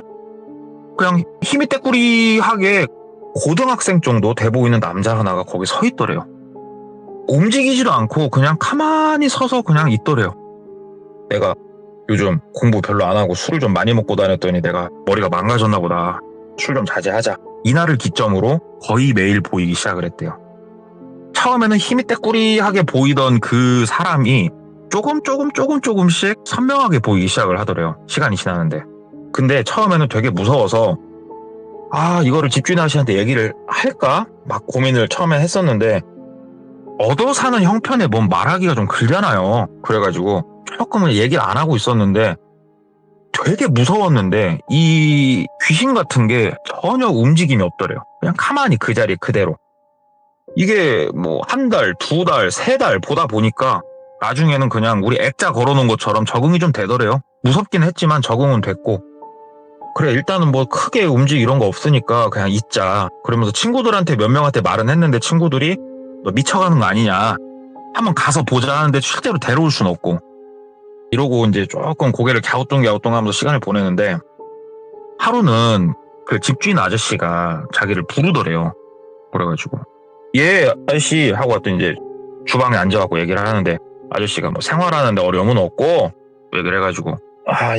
그냥 힘이 떼꾸리하게 고등학생 정도 돼 보이는 남자 하나가 거기 서 있더래요. 움직이지도 않고 그냥 가만히 서서 그냥 있더래요. 내가 요즘 공부 별로 안 하고 술을 좀 많이 먹고 다녔더니 내가 머리가 망가졌나 보다. 술 좀 자제하자. 이날을 기점으로 거의 매일 보이기 시작을 했대요. 처음에는 힘이 떼꾸리하게 보이던 그 사람이 조금씩 선명하게 보이기 시작을 하더래요. 시간이 지나는데. 근데 처음에는 되게 무서워서 이거를 집주인 아저씨한테 얘기를 할까? 막 고민을 처음에 했었는데 얻어 사는 형편에 뭔 말하기가 좀 그러잖아요. 그래가지고 조금은 얘기를 안 하고 있었는데 되게 무서웠는데 이 귀신 같은 게 전혀 움직임이 없더래요. 그냥 가만히 그 자리에 그대로. 이게 뭐 한 달, 두 달, 세 달 보다 보니까 나중에는 그냥 우리 액자 걸어놓은 것처럼 적응이 좀 되더래요. 무섭긴 했지만 적응은 됐고 그래 일단은 뭐 크게 움직 이런 거 없으니까 그냥 있자. 그러면서 친구들한테 몇 명한테 말은 했는데 친구들이 너 미쳐가는 거 아니냐. 한번 가서 보자 하는데 실제로 데려올 순 없고 이러고 이제 조금 고개를 갸우뚱하면서 시간을 보내는데 하루는 그 집주인 아저씨가 자기를 부르더래요. 그래가지고 예 아저씨 하고 왔더니 이제 주방에 앉아갖고 얘기를 하는데 아저씨가 뭐 생활하는데 어려움은 없고 얘기를 해가지고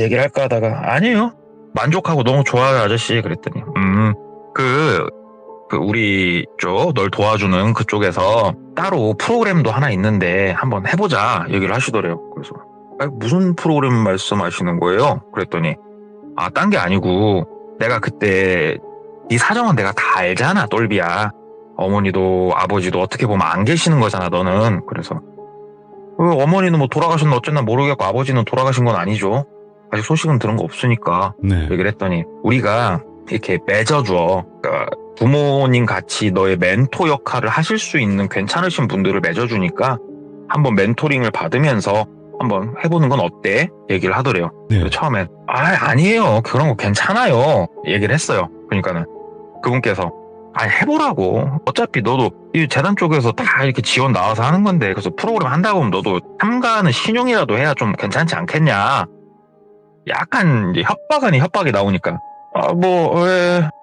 얘기를 할까 하다가 아니에요. 만족하고 너무 좋아요 아저씨 그랬더니 우리 쪽 널 도와주는 그쪽에서 따로 프로그램도 하나 있는데 한번 해보자 얘기를 하시더래요. 그래서 무슨 프로그램 말씀하시는 거예요? 그랬더니 딴 게 아니고 내가 그때 네 사정은 내가 다 알잖아 똘비야. 어머니도 아버지도 어떻게 보면 안 계시는 거잖아 너는. 그래서 어머니는 뭐 돌아가셨나 어쨌나 모르겠고 아버지는 돌아가신 건 아니죠. 아직 소식은 들은 거 없으니까 네. 얘기를 했더니 우리가 이렇게 맺어줘. 그러니까 부모님 같이 너의 멘토 역할을 하실 수 있는 괜찮으신 분들을 맺어주니까 한번 멘토링을 받으면서 한번 해보는 건 어때? 얘기를 하더래요. 네. 처음엔 아니에요. 그런 거 괜찮아요. 얘기를 했어요. 그러니까는 그분께서 해보라고. 어차피 너도 이 재단 쪽에서 다 이렇게 지원 나와서 하는 건데 그래서 프로그램 한다고 하면 너도 참가하는 신용이라도 해야 좀 괜찮지 않겠냐. 약간 이제 협박 아닌 협박이 나오니까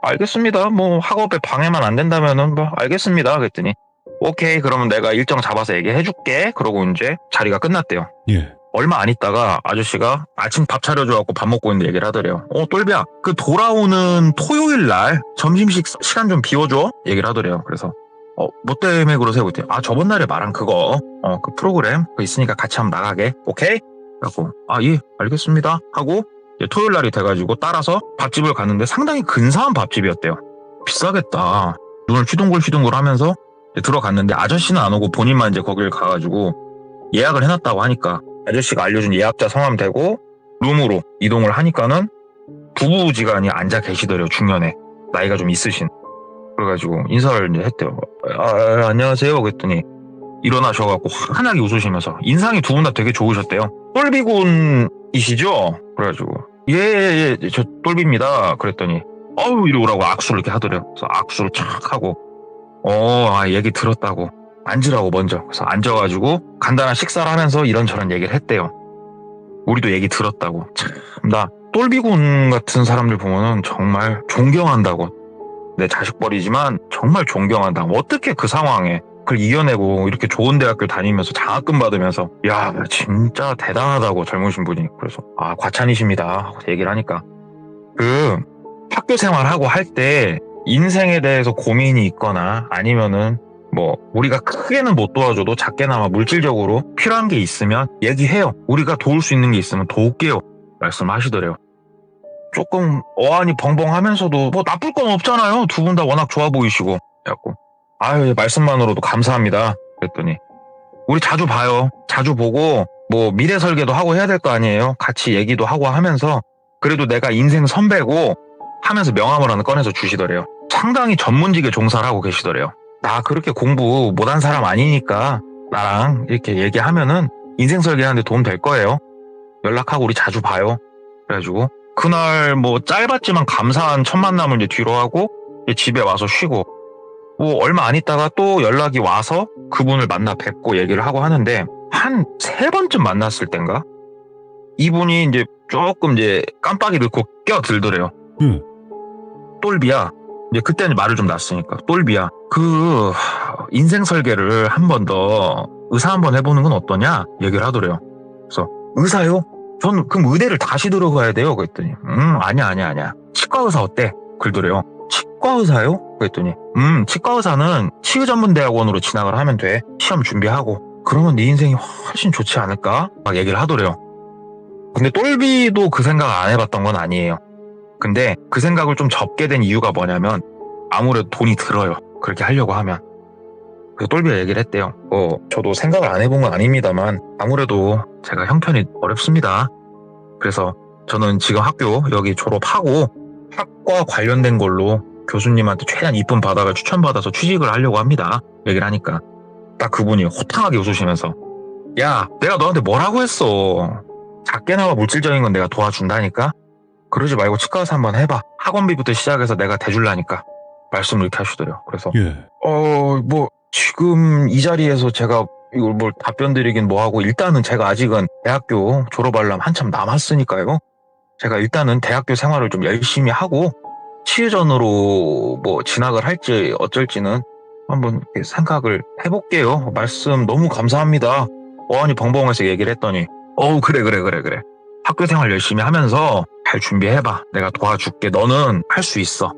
알겠습니다. 뭐 학업에 방해만 안 된다면은 뭐 알겠습니다. 그랬더니 오케이 그러면 내가 일정 잡아서 얘기해 줄게. 그러고 이제 자리가 끝났대요. 예. 얼마 안 있다가 아저씨가 아침 밥 차려줘갖고 밥 먹고 있는데 얘기를 하더래요. 똘비야, 그 돌아오는 토요일 날 점심식 시간 좀 비워줘? 얘기를 하더래요. 그래서 뭐 때문에 그러세요? 그랬더니 저번 달에 말한 그거 그 프로그램 그거 있으니까 같이 한번 나가게. 오케이? 그래갖고 예, 알겠습니다 하고 이제 토요일 날이 돼가지고 따라서 밥집을 갔는데 상당히 근사한 밥집이었대요. 비싸겠다. 눈을 휘둥글휘둥글 하면서 들어갔는데 아저씨는 안 오고 본인만 이제 거길 가가지고 예약을 해놨다고 하니까 아저씨가 알려준 예약자 성함 대고 룸으로 이동을 하니까는 부부지간이 앉아 계시더래요. 중년에 나이가 좀 있으신. 그래가지고 인사를 이제 했대요. 안녕하세요 그랬더니 일어나셔갖고 환하게 웃으시면서 인상이 두 분 다 되게 좋으셨대요. 똘비군이시죠? 그래가지고 예, 저 똘비입니다. 그랬더니 이리 오라고 악수를 이렇게 하더래요. 그래서 악수를 착 하고 얘기 들었다고 앉으라고 먼저. 그래서 앉아가지고 간단한 식사를 하면서 이런저런 얘기를 했대요. 우리도 얘기 들었다고. 참, 나 똘비군 같은 사람들 보면은 정말 존경한다고. 내 자식벌이지만 정말 존경한다고. 어떻게 그 상황에 그걸 이겨내고 이렇게 좋은 대학교 다니면서 장학금 받으면서 야 진짜 대단하다고 젊으신 분이. 그래서 과찬이십니다 하고 얘기를 하니까 그 학교 생활하고 할 때 인생에 대해서 고민이 있거나 아니면은 뭐 우리가 크게는 못 도와줘도 작게나마 물질적으로 필요한 게 있으면 얘기해요. 우리가 도울 수 있는 게 있으면 도울게요 말씀하시더래요. 조금 어안이 벙벙하면서도 뭐 나쁠 건 없잖아요. 두 분 다 워낙 좋아 보이시고. 그래갖고 말씀만으로도 감사합니다 그랬더니 우리 자주 봐요. 자주 보고 뭐 미래 설계도 하고 해야 될 거 아니에요. 같이 얘기도 하고 하면서 그래도 내가 인생 선배고 하면서 명함을 하나 꺼내서 주시더래요. 상당히 전문직에 종사를 하고 계시더래요. 나 그렇게 공부 못한 사람 아니니까 나랑 이렇게 얘기하면은 인생 설계하는데 도움 될 거예요. 연락하고 우리 자주 봐요. 그래가지고 그날 뭐 짧았지만 감사한 첫 만남을 이제 뒤로 하고 이제 집에 와서 쉬고 뭐 얼마 안 있다가 또 연락이 와서 그분을 만나 뵙고 얘기를 하고 하는데 한 3번쯤 만났을 땐가 이분이 이제 조금 이제 깜빡이 넣고 껴들더래요. 똘비야. 이제 그때는 말을 좀 놨으니까 똘비야. 그 인생 설계를 한 번 더 의사 한번 해보는 건 어떠냐 얘기를 하더래요. 그래서 의사요? 전 그럼 의대를 다시 들어가야 돼요. 그랬더니 아니야. 치과 의사 어때? 그러더래요. 치과 의사요? 그랬더니 치과 의사는 치의전문대학원으로 진학을 하면 돼. 시험 준비하고 그러면 네 인생이 훨씬 좋지 않을까? 막 얘기를 하더래요. 근데 똘비도 그 생각 안 해봤던 건 아니에요. 근데 그 생각을 좀 접게 된 이유가 뭐냐면 아무래도 돈이 들어요. 그렇게 하려고 하면. 그래서 똘비가 얘기를 했대요. 저도 생각을 안 해본 건 아닙니다만 아무래도 제가 형편이 어렵습니다. 그래서 저는 지금 학교 여기 졸업하고 학과 관련된 걸로 교수님한테 최대한 이쁨 받아가 추천받아서 취직을 하려고 합니다. 얘기를 하니까 딱 그분이 호탕하게 웃으시면서 야, 내가 너한테 뭐라고 했어. 작게나마 물질적인 건 내가 도와준다니까. 그러지 말고 치과 의사 한번 해봐. 학원비부터 시작해서 내가 대줄라니까. 말씀을 이렇게 하시더래요. 그래서 뭐 지금 이 자리에서 제가 이걸 뭘 답변 드리긴 뭐하고 일단은 제가 아직은 대학교 졸업하려면 한참 남았으니까요. 제가 일단은 대학교 생활을 좀 열심히 하고 치의전으로 뭐 진학을 할지 어쩔지는 한번 생각을 해볼게요. 말씀 너무 감사합니다. 어안이 벙벙해서 얘기를 했더니 그래. 학교 생활 열심히 하면서 잘 준비해봐. 내가 도와줄게. 너는 할 수 있어.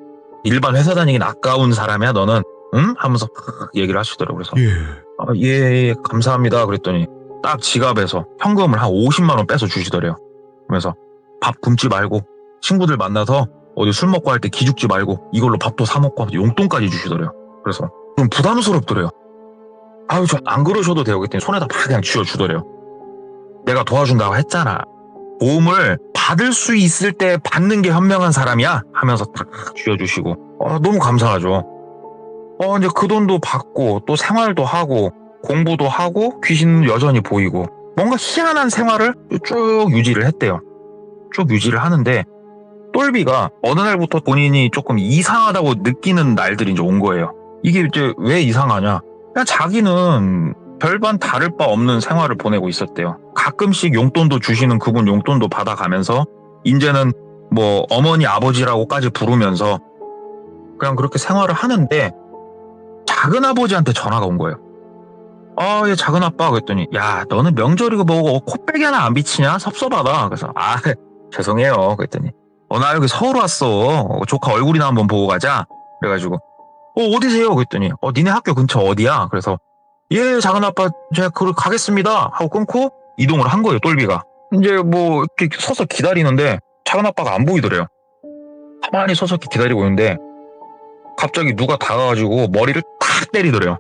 일반 회사 다니긴 아까운 사람이야 너는. 응? 하면서 얘기를 하시더라고요. 그래서 예, 감사합니다. 그랬더니 딱 지갑에서 현금을 한 50만 원 빼서 주시더래요. 그러면서 밥 굶지 말고 친구들 만나서 어디 술 먹고 할 때 기죽지 말고 이걸로 밥도 사 먹고 용돈까지 주시더래요. 그래서 좀 부담스럽더래요. 저 안 그러셔도 돼요. 그랬더니 손에다 막 그냥 쥐어주더래요. 내가 도와준다고 했잖아. 도움을 받을 수 있을 때 받는 게 현명한 사람이야 하면서 딱 쥐어주시고 너무 감사하죠. 이제 그 돈도 받고 또 생활도 하고 공부도 하고 귀신도 여전히 보이고 뭔가 희한한 생활을 쭉 유지를 했대요. 쭉 유지를 하는데 똘비가 어느 날부터 본인이 조금 이상하다고 느끼는 날들이 이제 온 거예요. 이게 이제 왜 이상하냐? 그냥 자기는 별반 다를 바 없는 생활을 보내고 있었대요. 가끔씩 용돈도 주시는 그분 용돈도 받아가면서 이제는 뭐 어머니 아버지라고까지 부르면서 그냥 그렇게 생활을 하는데 작은 아버지한테 전화가 온 거예요. 예, 작은 아빠. 그랬더니, 야, 너는 명절이고 뭐고 코빼기 하나 안 비치냐? 섭섭하다. 그래서, 죄송해요. 그랬더니, 나 여기 서울 왔어. 조카 얼굴이나 한번 보고 가자. 그래가지고, 어디세요? 그랬더니, 니네 학교 근처 어디야? 그래서, 예, 작은 아빠, 제가 그걸 가겠습니다. 하고 끊고 이동을 한 거예요, 똘비가. 이제 뭐, 이렇게 서서 기다리는데, 작은 아빠가 안 보이더래요. 가만히 서서 이렇게 기다리고 있는데, 갑자기 누가 다가가지고 머리를 탁 때리더래요.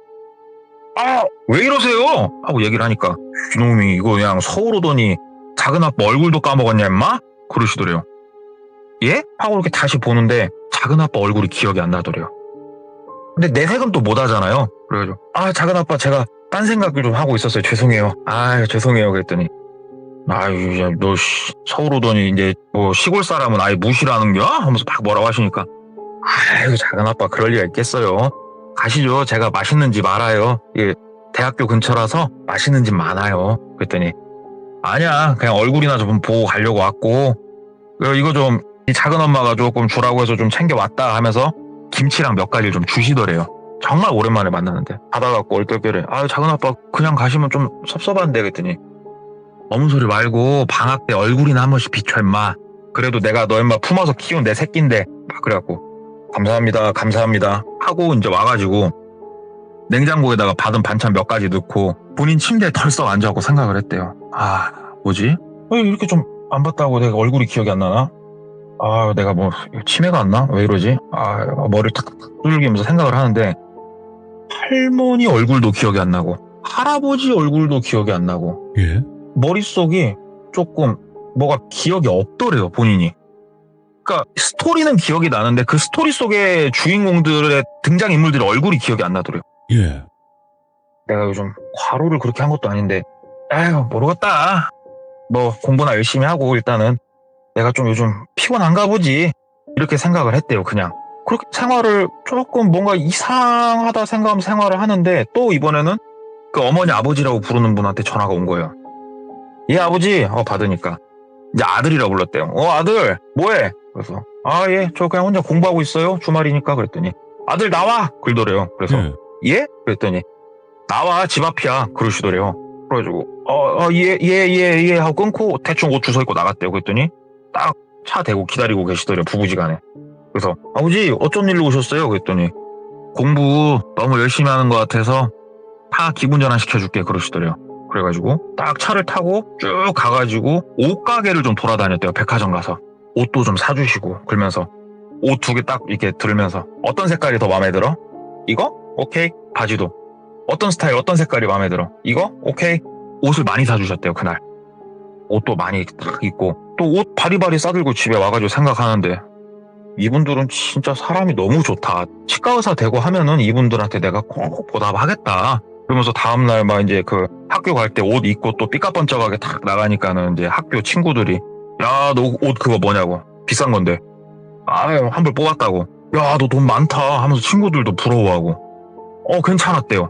왜 이러세요? 하고 얘기를 하니까, 이놈이 이거 그냥 서울 오더니 작은 아빠 얼굴도 까먹었냐, 임마? 그러시더래요. 예? 하고 이렇게 다시 보는데, 작은 아빠 얼굴이 기억이 안 나더래요. 근데 내색은 또 못하잖아요. 그래가지고, 작은 아빠 제가 딴 생각을 좀 하고 있었어요. 죄송해요. 죄송해요. 그랬더니, 야, 너 서울 오더니 이제 뭐 시골 사람은 아예 무시라는겨? 하면서 막 뭐라고 하시니까, 작은 아빠 그럴 리가 있겠어요. 가시죠. 제가 맛있는 집 알아요. 이게 대학교 근처라서 맛있는 집 많아요. 그랬더니, 아니야, 그냥 얼굴이나 좀 보고 가려고 왔고, 이거 좀 이 작은 엄마가 조금 주라고 해서 좀 챙겨왔다 하면서 김치랑 몇 가지를 좀 주시더래요. 정말 오랜만에 만났는데 받아갖고 얼떨결에, 작은 아빠 그냥 가시면 좀 섭섭한데. 그랬더니, 어문 소리 말고 방학 때 얼굴이나 한 번씩 비춰 임마. 그래도 내가 너 임마 품어서 키운 내 새끼인데. 막 그래갖고, 감사합니다 하고 이제 와가지고 냉장고에다가 받은 반찬 몇 가지 넣고 본인 침대에 털썩 앉아갖고 생각을 했대요. 뭐지? 이렇게 좀 안 봤다고 내가 얼굴이 기억이 안 나나? 내가 뭐 치매가 안 나? 왜 이러지? 머리를 탁탁 두들기면서 생각을 하는데, 할머니 얼굴도 기억이 안 나고 할아버지 얼굴도 기억이 안 나고, 예? 머릿속이 조금 뭐가 기억이 없더래요, 본인이. 그러니까 스토리는 기억이 나는데 그 스토리 속의 주인공들의 등장인물들의 얼굴이 기억이 안 나더래요. 예. 내가 요즘 과로를 그렇게 한 것도 아닌데, 모르겠다. 뭐 공부나 열심히 하고 일단은 내가 좀 요즘 피곤한가 보지, 이렇게 생각을 했대요. 그냥 그렇게 생활을 조금 뭔가 이상하다 생각하면서 생활을 하는데, 또 이번에는 그 어머니 아버지라고 부르는 분한테 전화가 온 거예요. 예, 아버지. 받으니까 이제 아들이라고 불렀대요. 아들 뭐해? 그래서, 예, 저 그냥 혼자 공부하고 있어요, 주말이니까. 그랬더니, 아들 나와! 그러더래요. 그래서, 예? 그랬더니, 나와, 집 앞이야. 그러시더래요. 그래가지고, 예 하고 끊고 대충 옷 주워 입고 나갔대요. 그랬더니 딱 차 대고 기다리고 계시더래요, 부부지간에. 그래서, 아버지 어쩐 일로 오셨어요? 그랬더니, 공부 너무 열심히 하는 것 같아서 다 기분 전환 시켜줄게. 그러시더래요. 그래가지고 딱 차를 타고 쭉 가가지고 옷가게를 좀 돌아다녔대요. 백화점 가서 옷도 좀 사주시고, 그러면서 옷 2개 딱 이렇게 들으면서, 어떤 색깔이 더 마음에 들어? 이거? 오케이. 바지도 어떤 스타일, 어떤 색깔이 마음에 들어? 이거? 오케이. 옷을 많이 사주셨대요, 그날. 옷도 많이 딱 입고, 또 옷 바리바리 싸들고 집에 와가지고 생각하는데, 이분들은 진짜 사람이 너무 좋다. 치과 의사 되고 하면은 이분들한테 내가 꼭 보답하겠다. 그러면서 다음날 막 이제 그 학교 갈 때 옷 입고 또 삐까뻔쩍하게 탁 나가니까는 이제 학교 친구들이, 야, 너 옷 그거 뭐냐고. 비싼 건데. 한 벌 뽑았다고. 야, 너 돈 많다 하면서 친구들도 부러워하고. 괜찮았대요.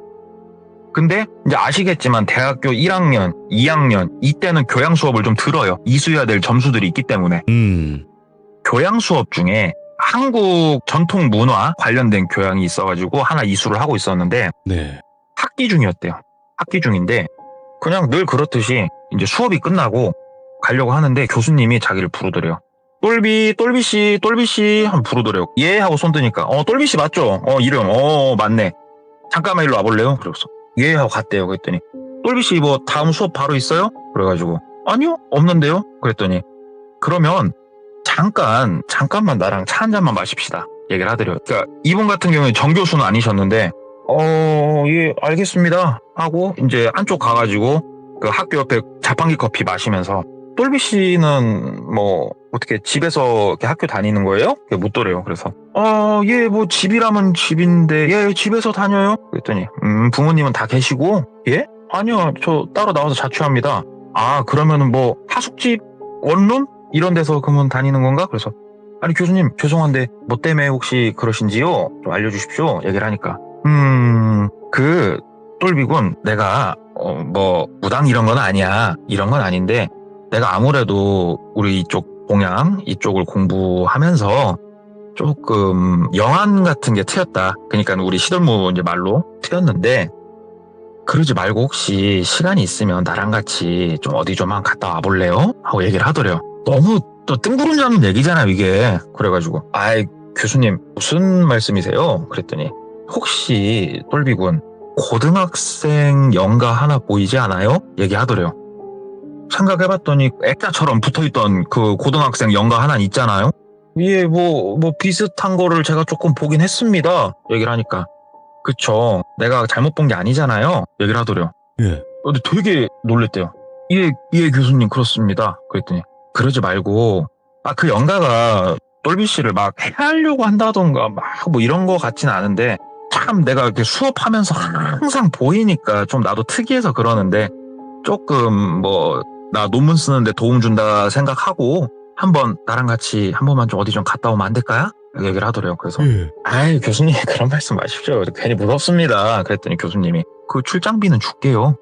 근데 이제 아시겠지만 대학교 1학년, 2학년 이때는 교양 수업을 좀 들어요. 이수해야 될 점수들이 있기 때문에. 교양 수업 중에 한국 전통 문화 관련된 교양이 있어가지고 하나 이수를 하고 있었는데, 네. 학기 중이었대요. 학기 중인데 그냥 늘 그렇듯이 이제 수업이 끝나고 가려고 하는데 교수님이 자기를 부르더래요. 똘비씨 하면 부르더래요. 예 하고 손 드니까, 똘비씨 맞죠? 이름 맞네. 잠깐만 일로 와볼래요? 그래서 예 하고 갔대요. 그랬더니, 똘비씨 뭐 다음 수업 바로 있어요? 그래가지고, 아니요 없는데요? 그랬더니, 그러면 잠깐만 나랑 차 한 잔만 마십시다, 얘기를 하더래요. 그러니까 이분 같은 경우에 정교수는 아니셨는데, 예 알겠습니다 하고 이제 한쪽 가가지고 그 학교 옆에 자판기 커피 마시면서, 똘비 씨는 뭐 어떻게 집에서 이렇게 학교 다니는 거예요? 묻더래요. 그래서, 예, 뭐 집이라면 집인데, 예, 집에서 다녀요? 그랬더니, 부모님은 다 계시고, 예? 아니요, 저 따로 나와서 자취합니다. 그러면은 뭐 하숙집, 원룸 이런 데서 그러면 다니는 건가? 그래서, 아니 교수님 죄송한데 뭐 때문에 혹시 그러신지요? 좀 알려주십시오. 얘기를 하니까, 그 똘비군, 내가 뭐 무당 이런 건 아니야. 이런 건 아닌데, 내가 아무래도 우리 이쪽 동양 이쪽을 공부하면서 조금 영안 같은 게 트였다. 그러니까 우리 시덜무 이제 말로 트였는데, 그러지 말고 혹시 시간이 있으면 나랑 같이 좀 어디 좀 한 갔다 와볼래요? 하고 얘기를 하더래요. 너무 또 뜬구름 잡는 얘기잖아요, 이게. 그래가지고 아이 교수님 무슨 말씀이세요? 그랬더니 혹시 똘비군 고등학생 연가 하나 보이지 않아요? 얘기하더래요. 생각해봤더니 액자처럼 붙어있던 그 고등학생 연가 하나 있잖아요. 예, 뭐 비슷한 거를 제가 조금 보긴 했습니다. 얘기를 하니까 그쵸. 내가 잘못 본 게 아니잖아요. 얘기를 하더래요. 예. 근데 되게 놀랬대요. 예, 교수님 그렇습니다. 그랬더니 그러지 말고 그 연가가 똘비 씨를 막 해하려고 한다던가 막 뭐 이런 거 같지는 않은데 참 내가 이렇게 수업하면서 항상 보이니까 좀 나도 특이해서 그러는데 조금 뭐 나 논문 쓰는데 도움 준다 생각하고 한번 나랑 같이 한 번만 좀 어디 좀 갔다 오면 안 될까요? 얘기를 하더래요. 그래서 아이 교수님 그런 말씀 마십시오. 괜히 무섭습니다. 그랬더니 교수님이 그 출장비는 줄게요.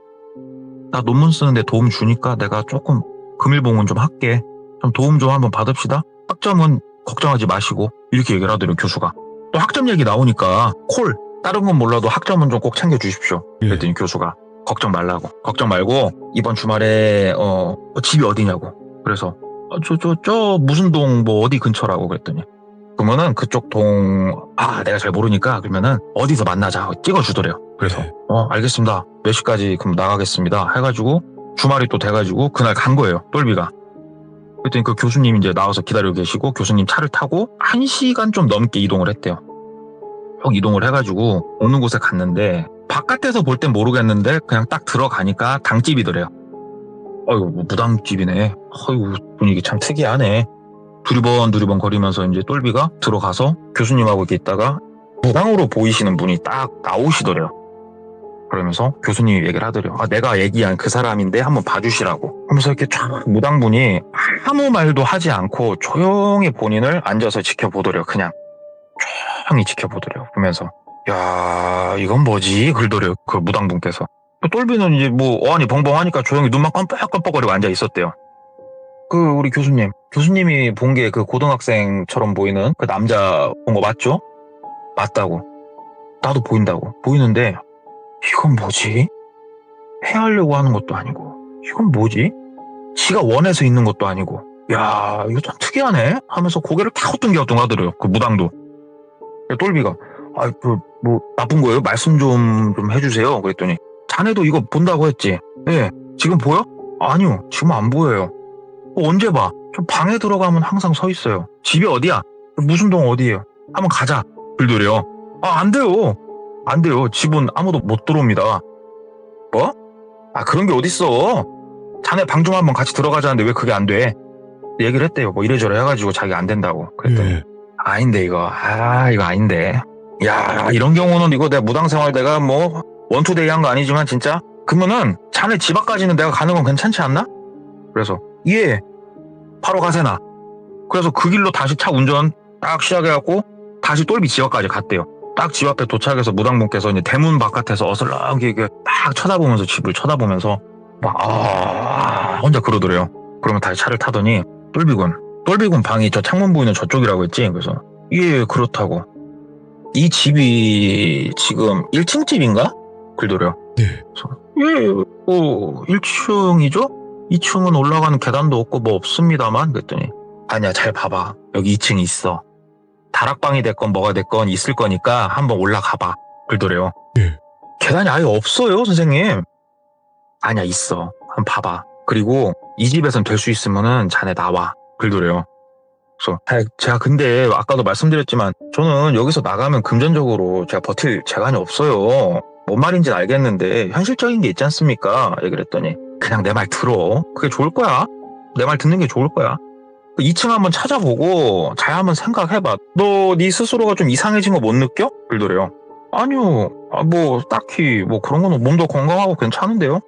나 논문 쓰는데 도움 주니까 내가 조금 금일봉은 좀 할게. 좀 도움 좀 한번 받읍시다. 학점은 걱정하지 마시고 이렇게 얘기를 하더래요. 교수가. 또 학점 얘기 나오니까 콜 다른 건 몰라도 학점은 좀 꼭 챙겨주십시오. 그랬더니 교수가 걱정 말라고. 걱정 말고 이번 주말에 집이 어디냐고. 그래서 저 무슨 동 뭐 어디 근처라고 그랬더니 그러면은 그쪽 동 내가 잘 모르니까 그러면은 어디서 만나자 찍어주더래요. 그래서 알겠습니다. 몇 시까지 그럼 나가겠습니다. 해가지고 주말이 또 돼가지고 그날 간 거예요. 똘비가. 그랬더니 그 교수님이 이제 나와서 기다리고 계시고 교수님 차를 타고 1시간 좀 넘게 이동을 했대요. 쭉 이동을 해가지고 어느 곳에 갔는데 바깥에서 볼 땐 모르겠는데 그냥 딱 들어가니까 당집이더래요. 어이구 무당집이네. 어이구 분위기 참 특이하네. 두리번 거리면서 이제 똘비가 들어가서 교수님하고 이렇게 있다가 무당으로 보이시는 분이 딱 나오시더래요. 그러면서 교수님이 얘기를 하더래요. 내가 얘기한 그 사람인데 한번 봐주시라고. 하면서 이렇게 쫙 무당분이 아무 말도 하지 않고 조용히 본인을 앉아서 지켜보더래요. 그냥 조용히 지켜보더래요. 그러면서 야 이건 뭐지? 그러더래요. 그 무당분께서. 똘비는 이제 뭐 어안이 벙벙하니까 조용히 눈만 깜빡깜빡거리고 앉아 있었대요. 우리 교수님이 본 게 그 고등학생처럼 보이는 그 남자 본 거 맞죠? 맞다고. 나도 보인다고. 보이는데 이건 뭐지? 해하려고 하는 것도 아니고 이건 뭐지? 지가 원해서 있는 것도 아니고 야 이거 참 특이하네 하면서 고개를 갸우뚱갸우뚱 하더래요. 그 무당도. 똘비가 뭐 나쁜 거예요? 말씀 좀 해주세요. 그랬더니 자네도 이거 본다고 했지? 예. 지금 보여? 아니요. 지금 안 보여요. 언제 봐? 저 방에 들어가면 항상 서 있어요. 집이 어디야? 무슨 동 어디예요? 한번 가자. 그러더래요. 안 돼요. 안 돼요. 집은 아무도 못 들어옵니다. 뭐? 그런 게 어딨어. 자네 방 좀 한번 같이 들어가자는데 왜 그게 안 돼? 얘기를 했대요. 뭐 이래저래 해가지고 자기가 안 된다고. 그랬더니 아닌데 이거. 이거 아닌데. 야 이런 경우는 이거 내가 무당생활 내가 뭐 원투데이 한 거 아니지만 진짜 그러면은 자네 집 앞까지는 내가 가는 건 괜찮지 않나? 그래서 예 바로 가세나. 그래서 그 길로 다시 차 운전 딱 시작해갖고 다시 똘비 집 앞까지 갔대요. 딱 집 앞에 도착해서 무당분께서 이제 대문 바깥에서 어슬렁하게 딱 쳐다보면서 집을 쳐다보면서 막 혼자 그러더래요. 그러면 다시 차를 타더니 똘비군 방이 저 창문 보이는 저쪽이라고 했지. 그래서 예 그렇다고. 이 집이 지금 1층 집인가? 그러더래요. 네. 예 1층이죠? 2층은 올라가는 계단도 없고 뭐 없습니다만. 그랬더니 아니야 잘 봐봐. 여기 2층이 있어. 다락방이 됐건 뭐가 됐건 있을 거니까 한번 올라가봐. 그러더래요. 네. 계단이 아예 없어요 선생님. 아니야 있어. 한번 봐봐. 그리고 이 집에선 될 수 있으면은 자네 나와. 그러더래요. 그래서 제가 근데 아까도 말씀드렸지만 저는 여기서 나가면 금전적으로 제가 버틸 재간이 없어요. 뭔 말인지는 알겠는데 현실적인 게 있지 않습니까? 얘기를 했더니 그냥 내 말 들어. 그게 좋을 거야. 내 말 듣는 게 좋을 거야. 2층 한번 찾아보고 잘 한번 생각해봐. 너 네 스스로가 좀 이상해진 거 못 느껴? 그러더래요. 아니요. 뭐 딱히 뭐 그런 거는 몸도 건강하고 괜찮은데요.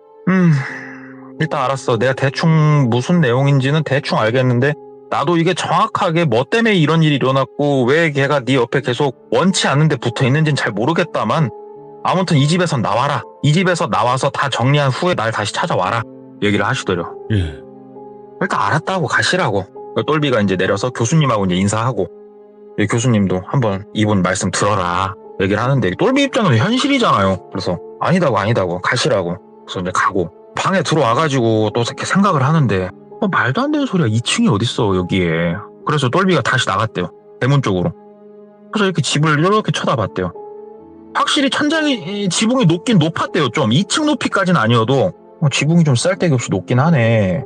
일단 알았어. 내가 대충 무슨 내용인지는 대충 알겠는데 나도 이게 정확하게 뭐 때문에 이런 일이 일어났고 왜 걔가 네 옆에 계속 원치 않는데 붙어 있는지는 잘 모르겠다만 아무튼 이 집에선 나와라. 이 집에서 나와서 다 정리한 후에 날 다시 찾아와라. 얘기를 하시더래요. 예. 일단 알았다고 가시라고. 똘비가 이제 내려서 교수님하고 이제 인사하고 교수님도 한번 이분 말씀 들어라. 얘기를 하는데 똘비 입장에서 현실이잖아요. 그래서 아니다고 가시라고. 그래서 이제 가고 방에 들어와가지고 또 이렇게 생각을 하는데 말도 안 되는 소리야. 2층이 어딨어 여기에. 그래서 똘비가 다시 나갔대요. 대문 쪽으로. 그래서 이렇게 집을 이렇게 쳐다봤대요. 확실히 천장이 지붕이 높긴 높았대요. 좀 2층 높이까지는 아니어도 지붕이 좀 쌀데기 없이 높긴 하네.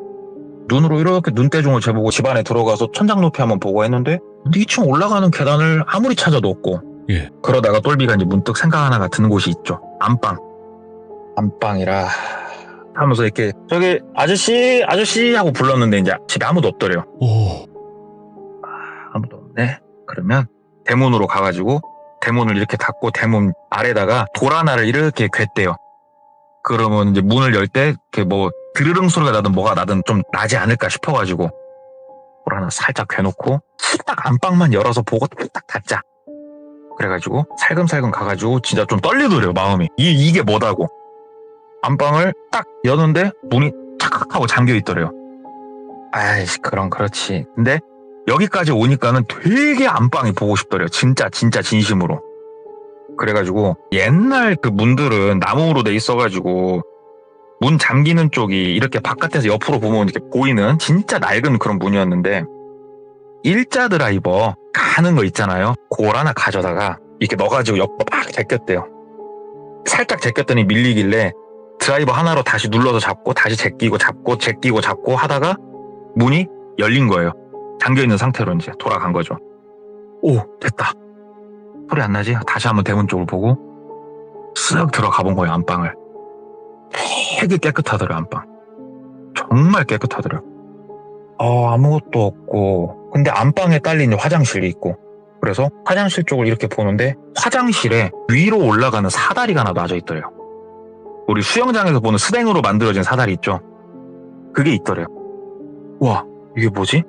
눈으로 이렇게 눈대중을 재보고 집 안에 들어가서 천장 높이 한번 보고 했는데 2층 올라가는 계단을 아무리 찾아도 없고. 예. 그러다가 똘비가 이제 문득 생각 하나가 드는 곳이 있죠. 안방이라 하면서 이렇게 저기 아저씨 하고 불렀는데 이제 집에 아무도 없더래요. 오. 아무도 없네. 그러면 대문으로 가가지고 대문을 이렇게 닫고 대문 아래다가 돌 하나를 이렇게 괵대요. 그러면 이제 문을 열 때 뭐 드르릉 소리가 나든 뭐가 나든 좀 나지 않을까 싶어가지고 돌 하나 살짝 괵놓고 딱 안방만 열어서 보고 딱 닫자. 그래가지고 살금살금 가가지고 진짜 좀 떨리더래요 마음이. 이게 뭐다고. 안방을 딱 여는데 문이 착각 하고 잠겨있더래요. 아이씨 그렇지. 근데 여기까지 오니까는 되게 안방이 보고 싶더래요. 진짜 진심으로. 그래가지고 옛날 그 문들은 나무로 돼 있어가지고 문 잠기는 쪽이 이렇게 바깥에서 옆으로 보면 이렇게 보이는 진짜 낡은 그런 문이었는데 일자 드라이버 가는 거 있잖아요. 그걸 하나 가져다가 이렇게 넣어가지고 옆으로 막 제꼈대요. 살짝 제꼈더니 밀리길래 드라이버 하나로 다시 눌러서 잡고 다시 제끼고 잡고 하다가 문이 열린 거예요. 잠겨있는 상태로 이제 돌아간 거죠. 오 됐다. 소리 안 나지? 다시 한번 대문 쪽을 보고 쓱 들어가 본 거예요. 안방을. 되게 깨끗하더래요. 안방. 정말 깨끗하더래요. 아무것도 없고 근데 안방에 딸린 화장실이 있고 그래서 화장실 쪽을 이렇게 보는데 화장실에 위로 올라가는 사다리가 하나 놔져 있더래요. 우리 수영장에서 보는 스댕으로 만들어진 사다리 있죠? 그게 있더래요. 와 이게 뭐지?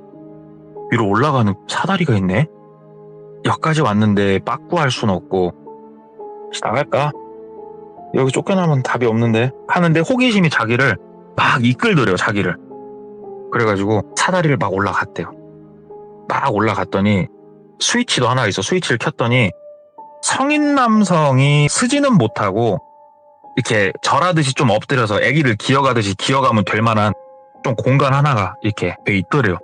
위로 올라가는 사다리가 있네? 여기까지 왔는데 빠꾸할 순 없고 나갈까? 여기 쫓겨나면 답이 없는데 하는데 호기심이 자기를 막 이끌더래요. 자기를. 그래가지고 사다리를 막 올라갔대요. 막 올라갔더니 스위치도 하나 있어. 스위치를 켰더니 성인 남성이 쓰지는 못하고 이렇게 절하듯이 좀 엎드려서 아기를 기어가듯이 기어가면 될 만한 좀 공간 하나가 이렇게 돼 있더래요.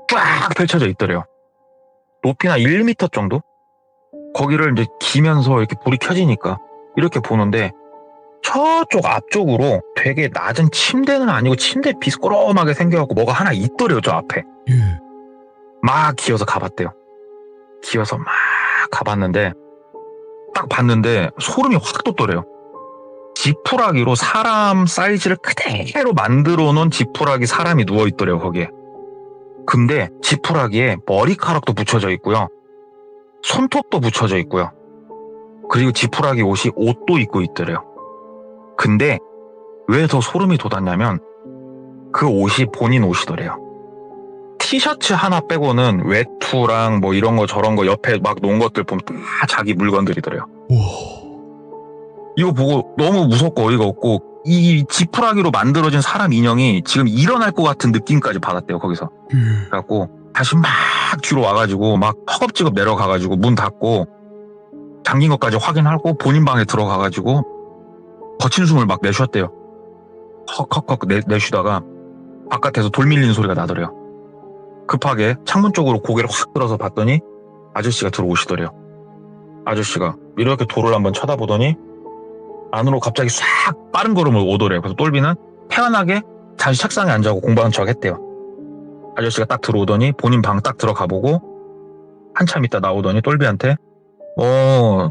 쫙 펼쳐져 있더래요. 높이나 1m 정도? 거기를 이제 기면서 이렇게 불이 켜지니까 이렇게 보는데 저쪽 앞쪽으로 되게 낮은 침대는 아니고 침대 비스꼬롬하게 생겨갖고 뭐가 하나 있더래요. 저 앞에. 예. 막 기어서 가봤대요. 기어서 막 가봤는데 딱 봤는데 소름이 확 돋더래요. 지푸라기로 사람 사이즈를 그대로 만들어 놓은 지푸라기 사람이 누워있더래요. 거기에. 근데 지푸라기에 머리카락도 붙여져 있고요. 손톱도 붙여져 있고요. 그리고 지푸라기 옷이 옷도 입고 있더래요. 근데 왜 더 소름이 돋았냐면 그 옷이 본인 옷이더래요. 티셔츠 하나 빼고는 외투랑 뭐 이런 거 저런 거 옆에 막 놓은 것들 보면 다 자기 물건들이더래요. 와. 이거 보고 너무 무섭고 어이가 없고 이 지푸라기로 만들어진 사람 인형이 지금 일어날 것 같은 느낌까지 받았대요. 거기서. 그래갖고 다시 막 뒤로 와가지고 막 허겁지겁 내려가가지고 문 닫고 잠긴 것까지 확인하고 본인 방에 들어가가지고 거친 숨을 막 내쉬었대요. 헉헉헉 내쉬다가 바깥에서 돌 밀리는 소리가 나더래요. 급하게 창문 쪽으로 고개를 확 들어서 봤더니 아저씨가 들어오시더래요. 아저씨가 이렇게 돌을 한번 쳐다보더니 안으로 갑자기 싹 빠른 걸음을 오더래요. 그래서 똘비는 편안하게 다시 책상에 앉아고 공부하는 척 했대요. 아저씨가 딱 들어오더니 본인 방 딱 들어가보고 한참 있다 나오더니 똘비한테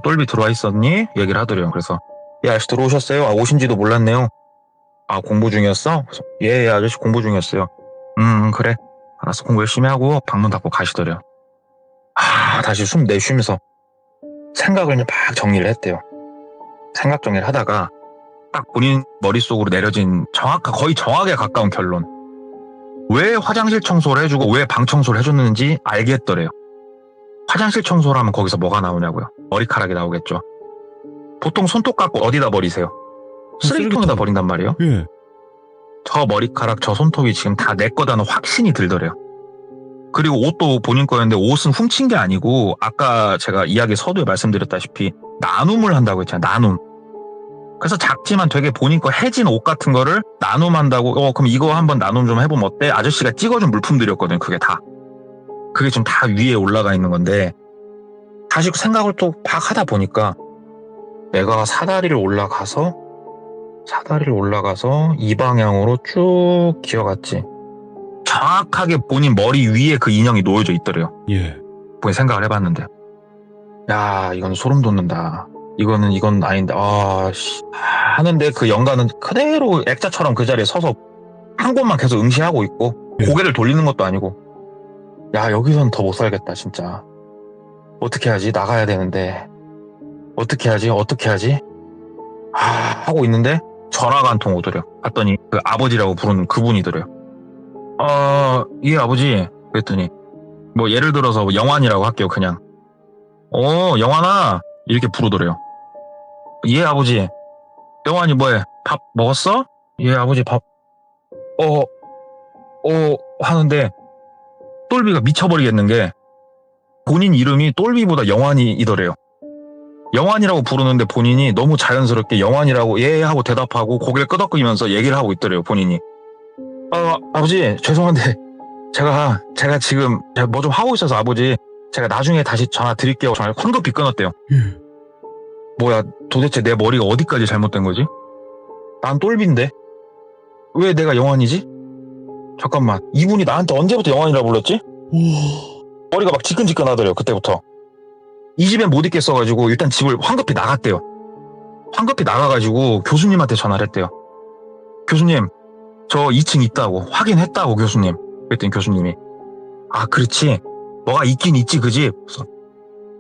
똘비 들어와 있었니? 얘기를 하더래요. 그래서 예 아저씨 들어오셨어요? 오신지도 몰랐네요. 공부 중이었어? 그래서 예 아저씨 공부 중이었어요. 그래 알았어 공부 열심히 하고 방문 닫고 가시더래요. 다시 숨 내쉬면서 생각을 막 정리를 했대요. 생각 정리를 하다가 딱 본인 머릿속으로 내려진 거의 정확에 가까운 결론. 왜 화장실 청소를 해주고 왜 방 청소를 해줬는지 알겠더래요. 화장실 청소를 하면 거기서 뭐가 나오냐고요. 머리카락이 나오겠죠. 보통 손톱 깎고 어디다 버리세요? 쓰레기통에다 버린단 말이에요. 예. 저 머리카락 저 손톱이 지금 다 내 거다는 확신이 들더래요. 그리고 옷도 본인 거였는데 옷은 훔친 게 아니고 아까 제가 이야기 서두에 말씀드렸다시피 나눔을 한다고 했잖아요. 나눔. 그래서 작지만 되게 본인 거 해진 옷 같은 거를 나눔한다고 그럼 이거 한번 나눔 좀 해보면 어때? 아저씨가 찍어준 물품들이었거든요. 그게 다. 그게 좀 다 위에 올라가 있는 건데 다시 생각을 또 막 하다 보니까 내가 사다리를 올라가서 이 방향으로 쭉 기어갔지. 정확하게 본인 머리 위에 그 인형이 놓여져 있더래요. 예. 본인 생각을 해봤는데 야 이건 소름 돋는다. 이건 아닌데 하는데 그 영가는 그대로 액자처럼 그 자리에 서서 한 곳만 계속 응시하고 있고 예. 고개를 돌리는 것도 아니고 야 여기선 더 못 살겠다 진짜. 어떻게 하지? 나가야 되는데 어떻게 하지? 하고 있는데 전화가 한 통 오더래요. 봤더니 그 아버지라고 부르는 그분이더래요. 예 아버지. 그랬더니 뭐 예를 들어서 뭐 영환이라고 할게요. 그냥 영환아 이렇게 부르더래요. 예 아버지. 영환이 뭐해? 밥 먹었어? 예 아버지 밥 하는데 똘비가 미쳐버리겠는 게 본인 이름이 똘비보다 영환이더래요. 영환이라고 부르는데 본인이 너무 자연스럽게 영환이라고 예 하고 대답하고 고개를 끄덕이면서 얘기를 하고 있더래요. 본인이 아버지 죄송한데 제가 지금 뭐 좀 하고 있어서 아버지 제가 나중에 다시 전화 드릴게요. 전화 황급히 끊었대요. 뭐야 도대체 내 머리가 어디까지 잘못된 거지? 난 똘비인데 왜 내가 영환이지? 잠깐만 이분이 나한테 언제부터 영환이라고 불렀지? 머리가 막 지끈지끈하더래요. 그때부터 이 집에 못 있겠어가지고 일단 집을 황급히 나갔대요. 황급히 나가가지고 교수님한테 전화를 했대요. 교수님 저 2층 있다고 확인했다고 교수님. 그랬더니 교수님이 그렇지 뭐가 있긴 있지 그지?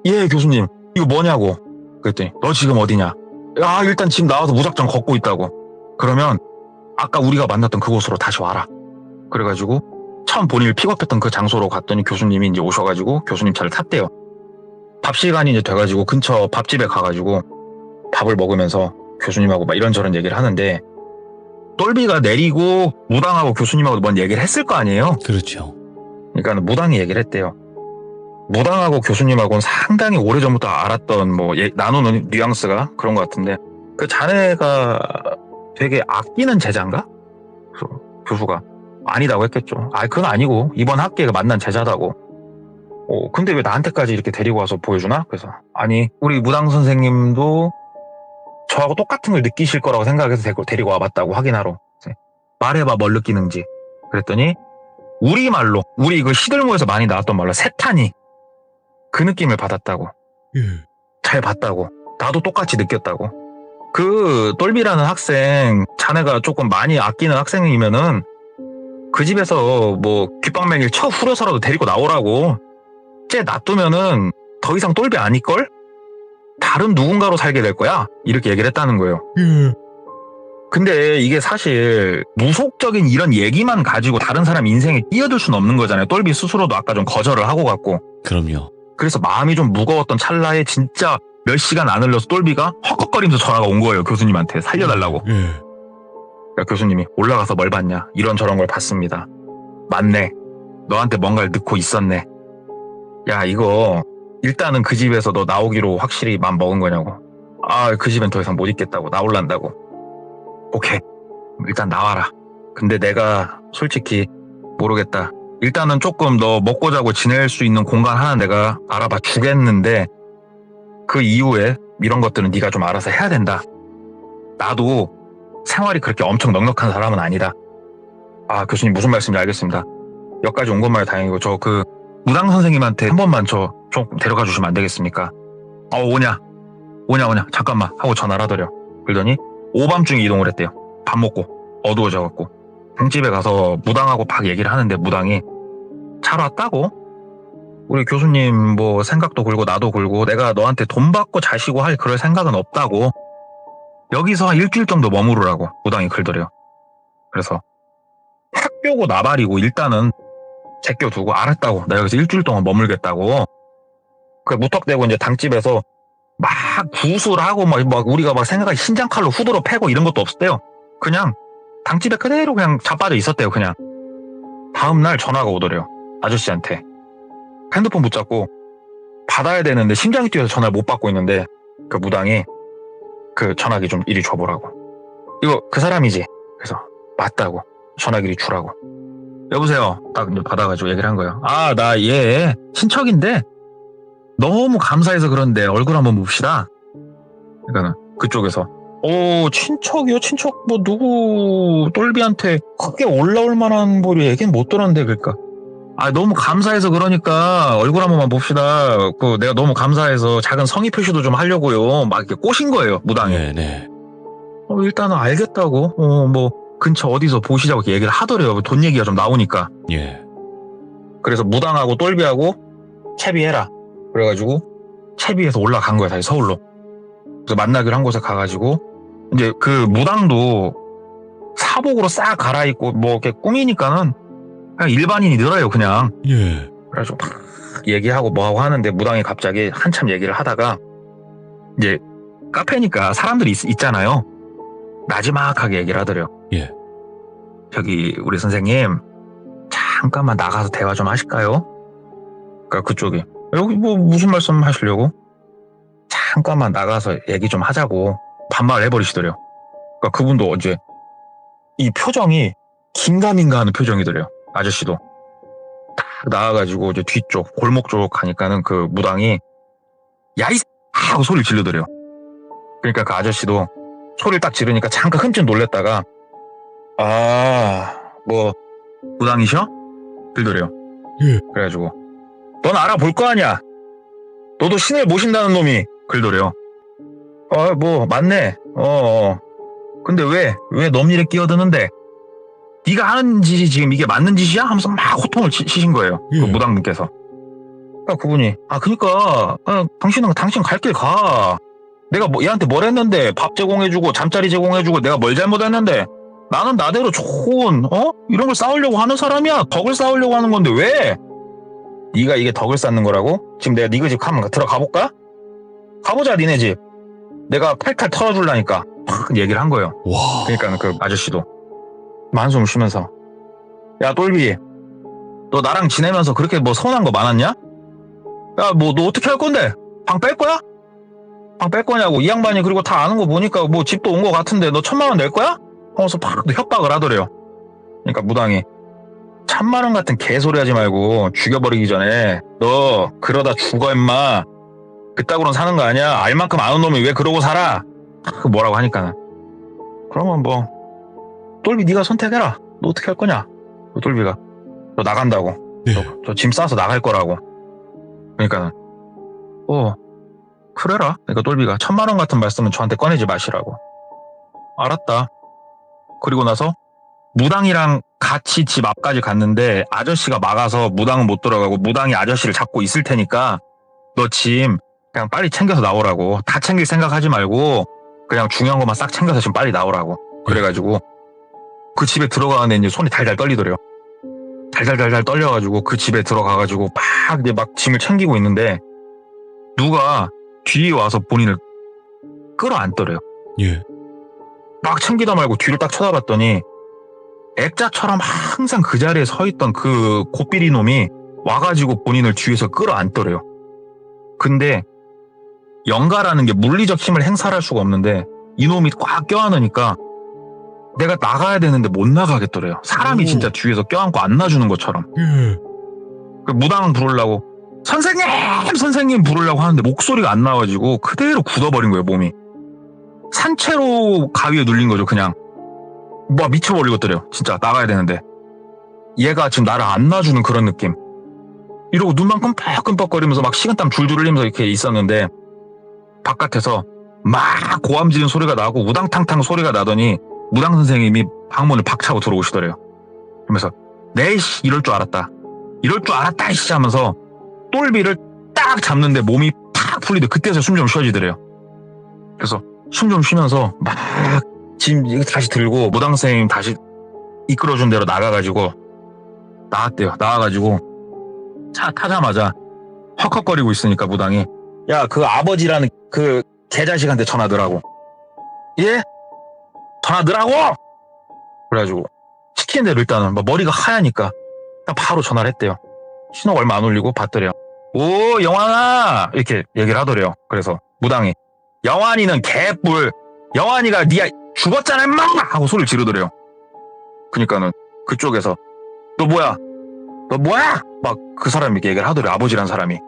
예 교수님 이거 뭐냐고. 그랬더니 너 지금 어디냐? 일단 지금 나와서 무작정 걷고 있다고. 그러면 아까 우리가 만났던 그곳으로 다시 와라. 그래가지고 처음 본인을 픽업했던 그 장소로 갔더니 교수님이 이제 오셔가지고 교수님 차를 탔대요. 밥 시간이 이제 돼가지고 근처 밥집에 가가지고 밥을 먹으면서 교수님하고 막 이런저런 얘기를 하는데 똘비가 내리고 무당하고 교수님하고 뭔 얘기를 했을 거 아니에요? 그렇죠. 그러니까 무당이 얘기를 했대요. 무당하고 교수님하고는 상당히 오래전부터 알았던 나누는 뉘앙스가 그런 것 같은데 그 자네가 되게 아끼는 제자인가? 그래서 교수가 아니다고 했겠죠. 그건 아니고 이번 학기에 만난 제자다고. 근데 왜 나한테까지 이렇게 데리고 와서 보여주나? 그래서 아니 우리 무당 선생님도 저하고 똑같은 걸 느끼실 거라고 생각해서 데리고 와봤다고 확인하러. 말해봐 뭘 느끼는지. 그랬더니 우리말로 우리 이거 시들모에서 많이 나왔던 말로 세탄이 그 느낌을 받았다고. 잘 봤다고. 나도 똑같이 느꼈다고. 그 똘비라는 학생 자네가 조금 많이 아끼는 학생이면은 그 집에서 뭐 귓방맹이를 쳐 후려서라도 데리고 나오라고. 쟤 놔두면은 더 이상 똘비 아닐걸? 다른 누군가로 살게 될 거야. 이렇게 얘기를 했다는 거예요. 근데 이게 사실 무속적인 이런 얘기만 가지고 다른 사람 인생에 끼어들 수는 없는 거잖아요. 똘비 스스로도 아까 좀 거절을 하고 갔고. 그럼요. 그래서 마음이 좀 무거웠던 찰나에 진짜 몇 시간 안 흘려서 똘비가 헉헉거리면서 전화가 온 거예요. 교수님한테 살려달라고. 그러니까 교수님이 올라가서 뭘 봤냐. 이런저런 걸 봤습니다. 맞네. 너한테 뭔가를 넣고 있었네. 야 이거 일단은 그 집에서 너 나오기로 확실히 맘 먹은 거냐고. 그 집엔 더 이상 못 있겠다고. 나올란다고. 오케이 일단 나와라. 근데 내가 솔직히 모르겠다. 일단은 조금 너 먹고 자고 지낼 수 있는 공간 하나 내가 알아봐 주겠는데 그 이후에 이런 것들은 네가 좀 알아서 해야 된다. 나도 생활이 그렇게 엄청 넉넉한 사람은 아니다. 교수님 무슨 말씀인지 알겠습니다. 여기까지 온 것만이 다행이고 저 그 무당 선생님한테 한 번만 저 좀 데려가 주시면 안 되겠습니까? 오냐 잠깐만 하고 전화를 하더래요. 그러더니 오밤중에 이동을 했대요. 밥 먹고 어두워져갖고 등집에 가서 무당하고 막 얘기를 하는데 무당이 잘 왔다고? 우리 교수님 뭐 생각도 굴고 나도 굴고 내가 너한테 돈 받고 자시고 할 그럴 생각은 없다고. 여기서 한 일주일 정도 머무르라고 무당이 그러더래요. 그래서 학교고 나발이고 일단은 제껴두고 알았다고. 나 여기서 일주일 동안 머물겠다고. 그 무턱대고 이제 당집에서 막 구술하고 막 우리가 막 생각하기 신장칼로 후드로 패고 이런 것도 없었대요. 그냥 당집에 그대로 그냥 자빠져 있었대요. 그냥 다음날 전화가 오더래요. 아저씨한테. 핸드폰 붙잡고 받아야 되는데 심장이 뛰어서 전화를 못 받고 있는데 그 무당이 그 전화기 좀 이리 줘보라고. 이거 그 사람이지? 그래서 맞다고. 전화기를 주라고. 여보세요. 딱 받아가지고 얘기를 한 거예요. 아, 나 얘 친척인데 너무 감사해서 그런데 얼굴 한번 봅시다. 그러니까 그쪽에서 친척이요? 친척 뭐 누구 똘비한테 크게 올라올 만한 뭐 얘기는 못 들었는데. 그러니까 너무 감사해서 그러니까 얼굴 한 번만 봅시다. 내가 너무 감사해서 작은 성의 표시도 좀 하려고요. 막 이렇게 꼬신 거예요, 무당이. 네네. 일단은 알겠다고. 뭐 근처 어디서 보시자고 이렇게 얘기를 하더래요. 돈 얘기가 좀 나오니까. 예. 그래서 무당하고 똘비하고 채비해라. 그래가지고 채비해서 올라간 거야, 다시 서울로. 그래서 만나기로 한 곳에 가가지고 이제 그 무당도 사복으로 싹 갈아입고 뭐 이렇게 꾸미니까는 그냥 일반인이 늘어요, 그냥. 예. 그래가지고 막 얘기하고 뭐하고 하는데 무당이 갑자기 한참 얘기를 하다가 이제 카페니까 사람들이 있잖아요. 나지막하게 얘기를 하더래요. 예. 저기 우리 선생님 잠깐만 나가서 대화 좀 하실까요? 그러니까 그쪽이 여기 뭐 무슨 말씀 하시려고? 잠깐만 나가서 얘기 좀 하자고 반말을 해버리시더래요. 그러니까 그분도 어제 이 표정이 긴가민가 하는 표정이더래요. 아저씨도 딱 나와가지고 이제 뒤쪽 골목 쪽 가니까는 그 무당이 야이 하고 소리를 지르더래요. 그러니까 그 아저씨도 소리를 딱 지르니까 잠깐 흠칫 놀랬다가 뭐 무당이셔? 들더래요. 예. 그래가지고 넌 알아볼 거 아니야. 너도 신을 모신다는 놈이. 그러더래요. 뭐 맞네. 근데 왜 넘 일에 끼어드는데? 네가 하는 짓이 지금 이게 맞는 짓이야? 하면서 막 호통을 치신 거예요. 예. 그 무당분께서. 그러니까 그분이 그러니까 당신은 당신 갈 길 가. 내가 얘한테 뭘 했는데? 밥 제공해주고 잠자리 제공해주고 내가 뭘 잘못했는데? 나는 나대로 좋은 이런 걸 쌓으려고 하는 사람이야. 덕을 쌓으려고 하는 건데 왜? 네가 이게 덕을 쌓는 거라고? 지금 내가 네 집 한번 들어가 볼까? 가보자 니네 집. 내가 탈탈 털어줄라니까 팍 얘기를 한 거예요. 와. 그러니까 그 아저씨도 한숨을 쉬면서 야 똘비 너 나랑 지내면서 그렇게 뭐 서운한 거 많았냐? 야 뭐 너 어떻게 할 건데? 방 뺄 거야? 방 뺄 거냐고. 이 양반이 그리고 다 아는 거 보니까 뭐 집도 온 거 같은데 너 1,000만 원 낼 거야? 하면서 팍 협박을 하더래요. 그러니까 무당이 1,000만 원 같은 개소리 하지 말고 죽여버리기 전에 너 그러다 죽어 임마. 그따구로는 사는 거 아니야. 알 만큼 아는 놈이 왜 그러고 살아? 뭐라고 하니까 그러면 뭐 똘비 네가 선택해라. 너 어떻게 할 거냐? 그 똘비가 너 나간다고. 네. 저 짐 싸서 나갈 거라고. 그러니까는 그래라. 그러니까 똘비가 1,000만 원 같은 말씀은 저한테 꺼내지 마시라고. 알았다. 그리고 나서 무당이랑 같이 집 앞까지 갔는데 아저씨가 막아서 무당은 못 들어가고 무당이 아저씨를 잡고 있을 테니까 너 짐 그냥 빨리 챙겨서 나오라고. 다 챙길 생각하지 말고 그냥 중요한 것만 싹 챙겨서 지금 빨리 나오라고. 그래가지고 그 집에 들어가는데 이제 손이 달달 떨리더래요. 달달달달 떨려가지고 그 집에 들어가가지고 막 이제 막 짐을 챙기고 있는데 누가 뒤에 와서 본인을 끌어안더래요. 예. 막 챙기다 말고 뒤를 딱 쳐다봤더니 액자처럼 항상 그 자리에 서 있던 그 고삐리 놈이 와가지고 본인을 뒤에서 끌어안더래요. 근데 영가라는 게 물리적 힘을 행사할 수가 없는데 이놈이 꽉 껴안으니까 내가 나가야 되는데 못 나가겠더래요. 사람이 오. 진짜 뒤에서 껴안고 안 놔주는 것처럼. 예. 그 무당 부르려고 선생님 부르려고 하는데 목소리가 안 나와가지고 그대로 굳어버린 거예요, 몸이. 산채로 가위에 눌린 거죠, 그냥. 뭐 미쳐버리겠더래요. 진짜 나가야 되는데 얘가 지금 나를 안 놔주는 그런 느낌. 이러고 눈만 끔뻑끔뻑거리면서 막 식은땀 줄줄 흘리면서 이렇게 있었는데 바깥에서 막 고함 지르는 소리가 나고 우당탕탕 소리가 나더니 무당 선생님이 방문을 박차고 들어오시더래요. 그러면서 네이씨 이럴 줄 알았다 이씨 하면서 똘비를 딱 잡는데 몸이 팍 풀리더래. 그때서 숨 좀 쉬어지더래요. 그래서 숨 좀 쉬면서 막 짐 다시 들고 무당 선생님 다시 이끌어준 대로 나가가지고 나왔대요. 나와가지고 차 타자마자 헉헉거리고 있으니까 무당이 야 그 아버지라는 그 개자식한테 전화더라고. 예? 전화더라고? 그래가지고 시키는 대로 일단은 막 머리가 하얘니까 바로 전화를 했대요. 신호 얼마 안 올리고 받더래요. 오, 영환아! 이렇게 얘기를 하더래요. 그래서 무당이 영환이는 개뿔. 영환이가 니가 죽었잖아, 임마! 하고 소리를 지르더래요. 그니까는 그쪽에서 너 뭐야? 너 뭐야? 막 그 사람이 이렇게 얘기를 하더래요. 아버지란 사람이.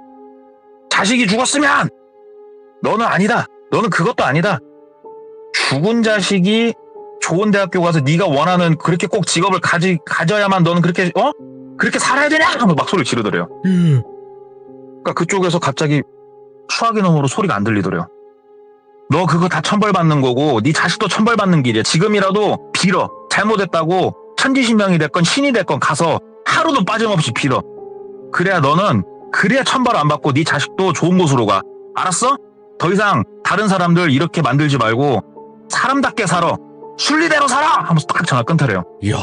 자식이 죽었으면 너는 아니다. 너는 그것도 아니다. 죽은 자식이 좋은 대학교 가서 네가 원하는 그렇게 꼭 직업을 가져야만 너는 그렇게 그렇게 살아야 되냐? 하면서 막 소리를 지르더래요. 그러니까 그쪽에서 갑자기 수화기 너머로 소리가 안 들리더래요. 너 그거 다 천벌받는 거고 네 자식도 천벌받는 길이야. 지금이라도 빌어. 잘못했다고 천지신명이 됐건 신이 됐건 가서 하루도 빠짐없이 빌어. 그래야 너는 그래야 천벌 안 받고 네 자식도 좋은 곳으로 가. 알았어? 더 이상 다른 사람들 이렇게 만들지 말고 사람답게 살아. 순리대로 살아! 하면서 딱 전화 끊더래요. 이야.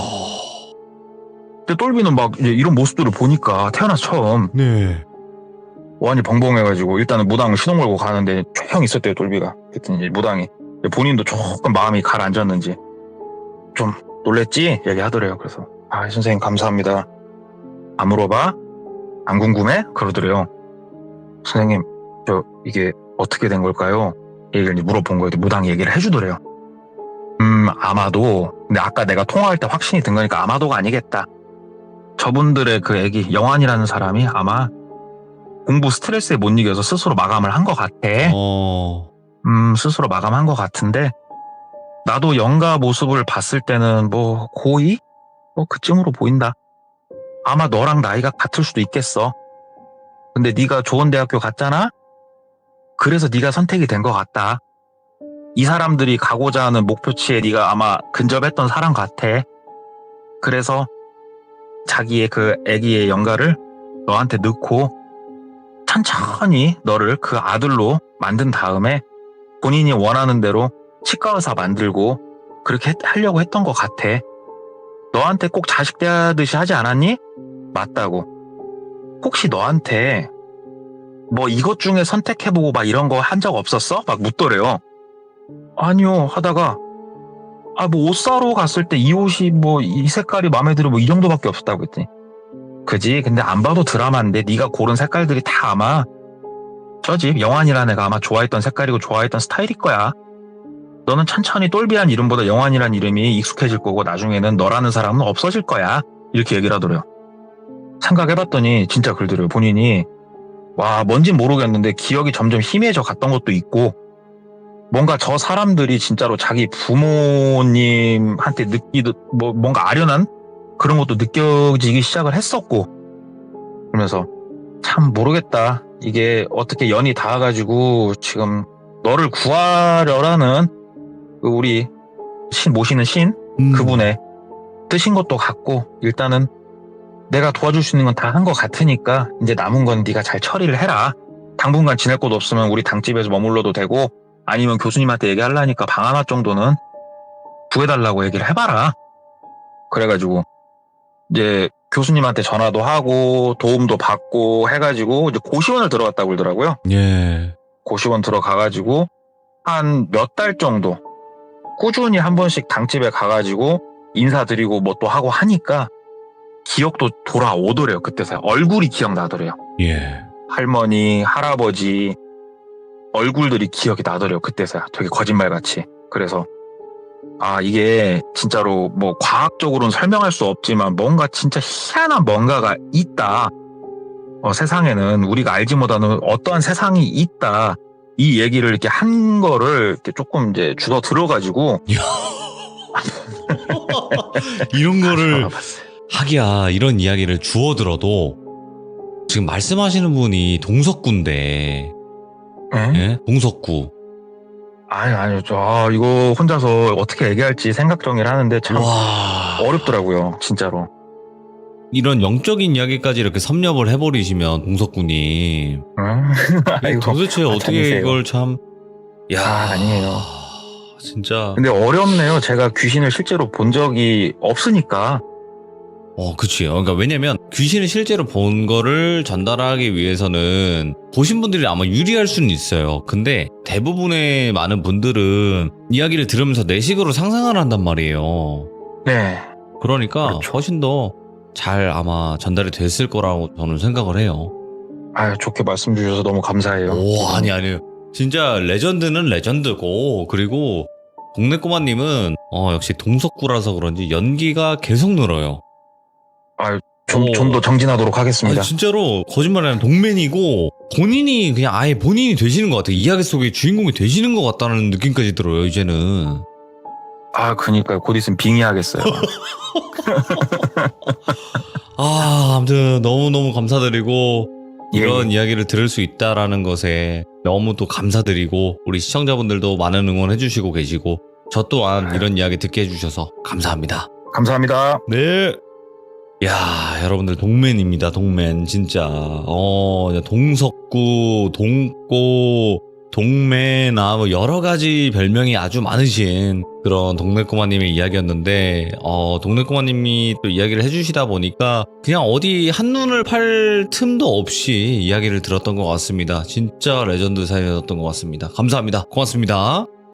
근데 똘비는 막 이제 이런 모습들을 보니까 태어나서 처음 네. 완이 벙벙해가지고 일단은 무당 신호 걸고 가는데 조용히 있었대요, 똘비가. 그랬더니 이제 무당이 본인도 조금 마음이 가라앉았는지 좀 놀랬지? 얘기하더래요. 그래서 선생님 감사합니다. 안 물어봐? 안 궁금해? 그러더래요. 선생님 이게 어떻게 된 걸까요? 얘기를 물어본 거예요. 무당이 얘기를 해주더래요. 아마도 근데 아까 내가 통화할 때 확신이 든 거니까 아마도가 아니겠다. 저분들의 그 애기 영환이라는 사람이 아마 공부 스트레스에 못 이겨서 스스로 마감을 한 것 같아. 스스로 마감한 것 같은데 나도 영가 모습을 봤을 때는 뭐 고2? 그쯤으로 보인다. 아마 너랑 나이가 같을 수도 있겠어. 근데 네가 좋은 대학교 갔잖아? 그래서 네가 선택이 된 것 같다. 이 사람들이 가고자 하는 목표치에 네가 아마 근접했던 사람 같아. 그래서 자기의 그 애기의 영가를 너한테 넣고 천천히 너를 그 아들로 만든 다음에 본인이 원하는 대로 치과 의사 만들고 그렇게 하려고 했던 것 같아. 너한테 꼭 자식 대하듯이 하지 않았니? 맞다고. 혹시 너한테 뭐 이것 중에 선택해보고 막 이런 거 한 적 없었어? 막 묻더래요. 아니요 하다가 뭐 옷 사러 갔을 때 이 옷이 뭐 이 색깔이 마음에 들어 뭐 이 정도밖에 없었다고 했더니 그지? 근데 안 봐도 드라마인데 네가 고른 색깔들이 다 아마 저집 영환이라는 애가 아마 좋아했던 색깔이고 좋아했던 스타일일 거야. 너는 천천히 똘비란 이름보다 영환이란 이름이 익숙해질 거고 나중에는 너라는 사람은 없어질 거야. 이렇게 얘기를 하더래요. 생각해봤더니 진짜 그러더래요. 본인이 뭔진 모르겠는데 기억이 점점 희미해져 갔던 것도 있고 뭔가 저 사람들이 진짜로 자기 부모님한테 뭔가 아련한 그런 것도 느껴지기 시작을 했었고 그러면서 참 모르겠다. 이게 어떻게 연이 닿아가지고 지금 너를 구하려라는 우리 모시는 신 그분의 뜻인 것도 같고 일단은 내가 도와줄 수 있는 건 다 한 것 같으니까 이제 남은 건 네가 잘 처리를 해라. 당분간 지낼 곳 없으면 우리 당집에서 머물러도 되고 아니면 교수님한테 얘기하려니까 방 하나 정도는 구해달라고 얘기를 해봐라. 그래가지고 이제 교수님한테 전화도 하고 도움도 받고 해가지고 이제 고시원을 들어갔다고 그러더라고요. 예. 고시원 들어가가지고 한 몇 달 정도 꾸준히 한 번씩 당집에 가가지고 인사드리고 뭐 또 하고 하니까 기억도 돌아오더래요. 그때서야 얼굴이 기억나더래요. 예. 할머니, 할아버지 얼굴들이 기억이 나더래요. 그때서야 되게 거짓말같이. 그래서 이게 진짜로 뭐 과학적으로는 설명할 수 없지만 뭔가 진짜 희한한 뭔가가 있다. 세상에는 우리가 알지 못하는 어떠한 세상이 있다. 이 얘기를 이렇게 한 거를 이렇게 조금 이제 주워 들어가지고 이런 거를 하기야 이런 이야기를 주워 들어도 지금 말씀하시는 분이 동석구인데 예? 동석구 아니요. 이거 혼자서 어떻게 얘기할지 생각 정리를 하는데 참 어렵더라고요. 진짜로. 이런 영적인 이야기까지 이렇게 섭렵을 해버리시면 동석구님 도대체 어떻게 아니세요. 이걸 참 아니에요. 진짜 근데 어렵네요. 제가 귀신을 실제로 본 적이 없으니까. 그치요. 그러니까 왜냐면 귀신을 실제로 본 거를 전달하기 위해서는 보신 분들이 아마 유리할 수는 있어요. 근데 대부분의 많은 분들은 이야기를 들으면서 내 식으로 상상을 한단 말이에요. 네. 그러니까 그렇죠. 훨씬 더 잘 아마 전달이 됐을 거라고 저는 생각을 해요. 아, 좋게 말씀 주셔서 너무 감사해요. 오, 아니에요. 진짜 레전드는 레전드고, 그리고 동네 꼬마님은 역시 동석구라서 그런지 연기가 계속 늘어요. 좀 더 정진하도록 하겠습니다. 진짜로 거짓말 아니라 동맨이고 본인이 그냥 아예 본인이 되시는 것 같아요. 이야기 속의 주인공이 되시는 것 같다는 느낌까지 들어요, 이제는. 그니까요. 곧 있으면 빙의하겠어요. 아무튼 너무너무 감사드리고, 예, 이런 이야기를 들을 수 있다라는 것에 너무 또 감사드리고, 우리 시청자분들도 많은 응원해주시고 계시고, 저 또한 이런 이야기 듣게 해주셔서 감사합니다. 감사합니다. 네. 야, 여러분들 동맨입니다. 동맨 진짜. 동석구, 동꼬, 동맨, 뭐 여러 가지 별명이 아주 많으신 그런 동네꼬마님의 이야기였는데, 동네꼬마님이 또 이야기를 해주시다 보니까 그냥 어디 한눈을 팔 틈도 없이 이야기를 들었던 것 같습니다. 진짜 레전드 사연이었던 것 같습니다. 감사합니다. 고맙습니다.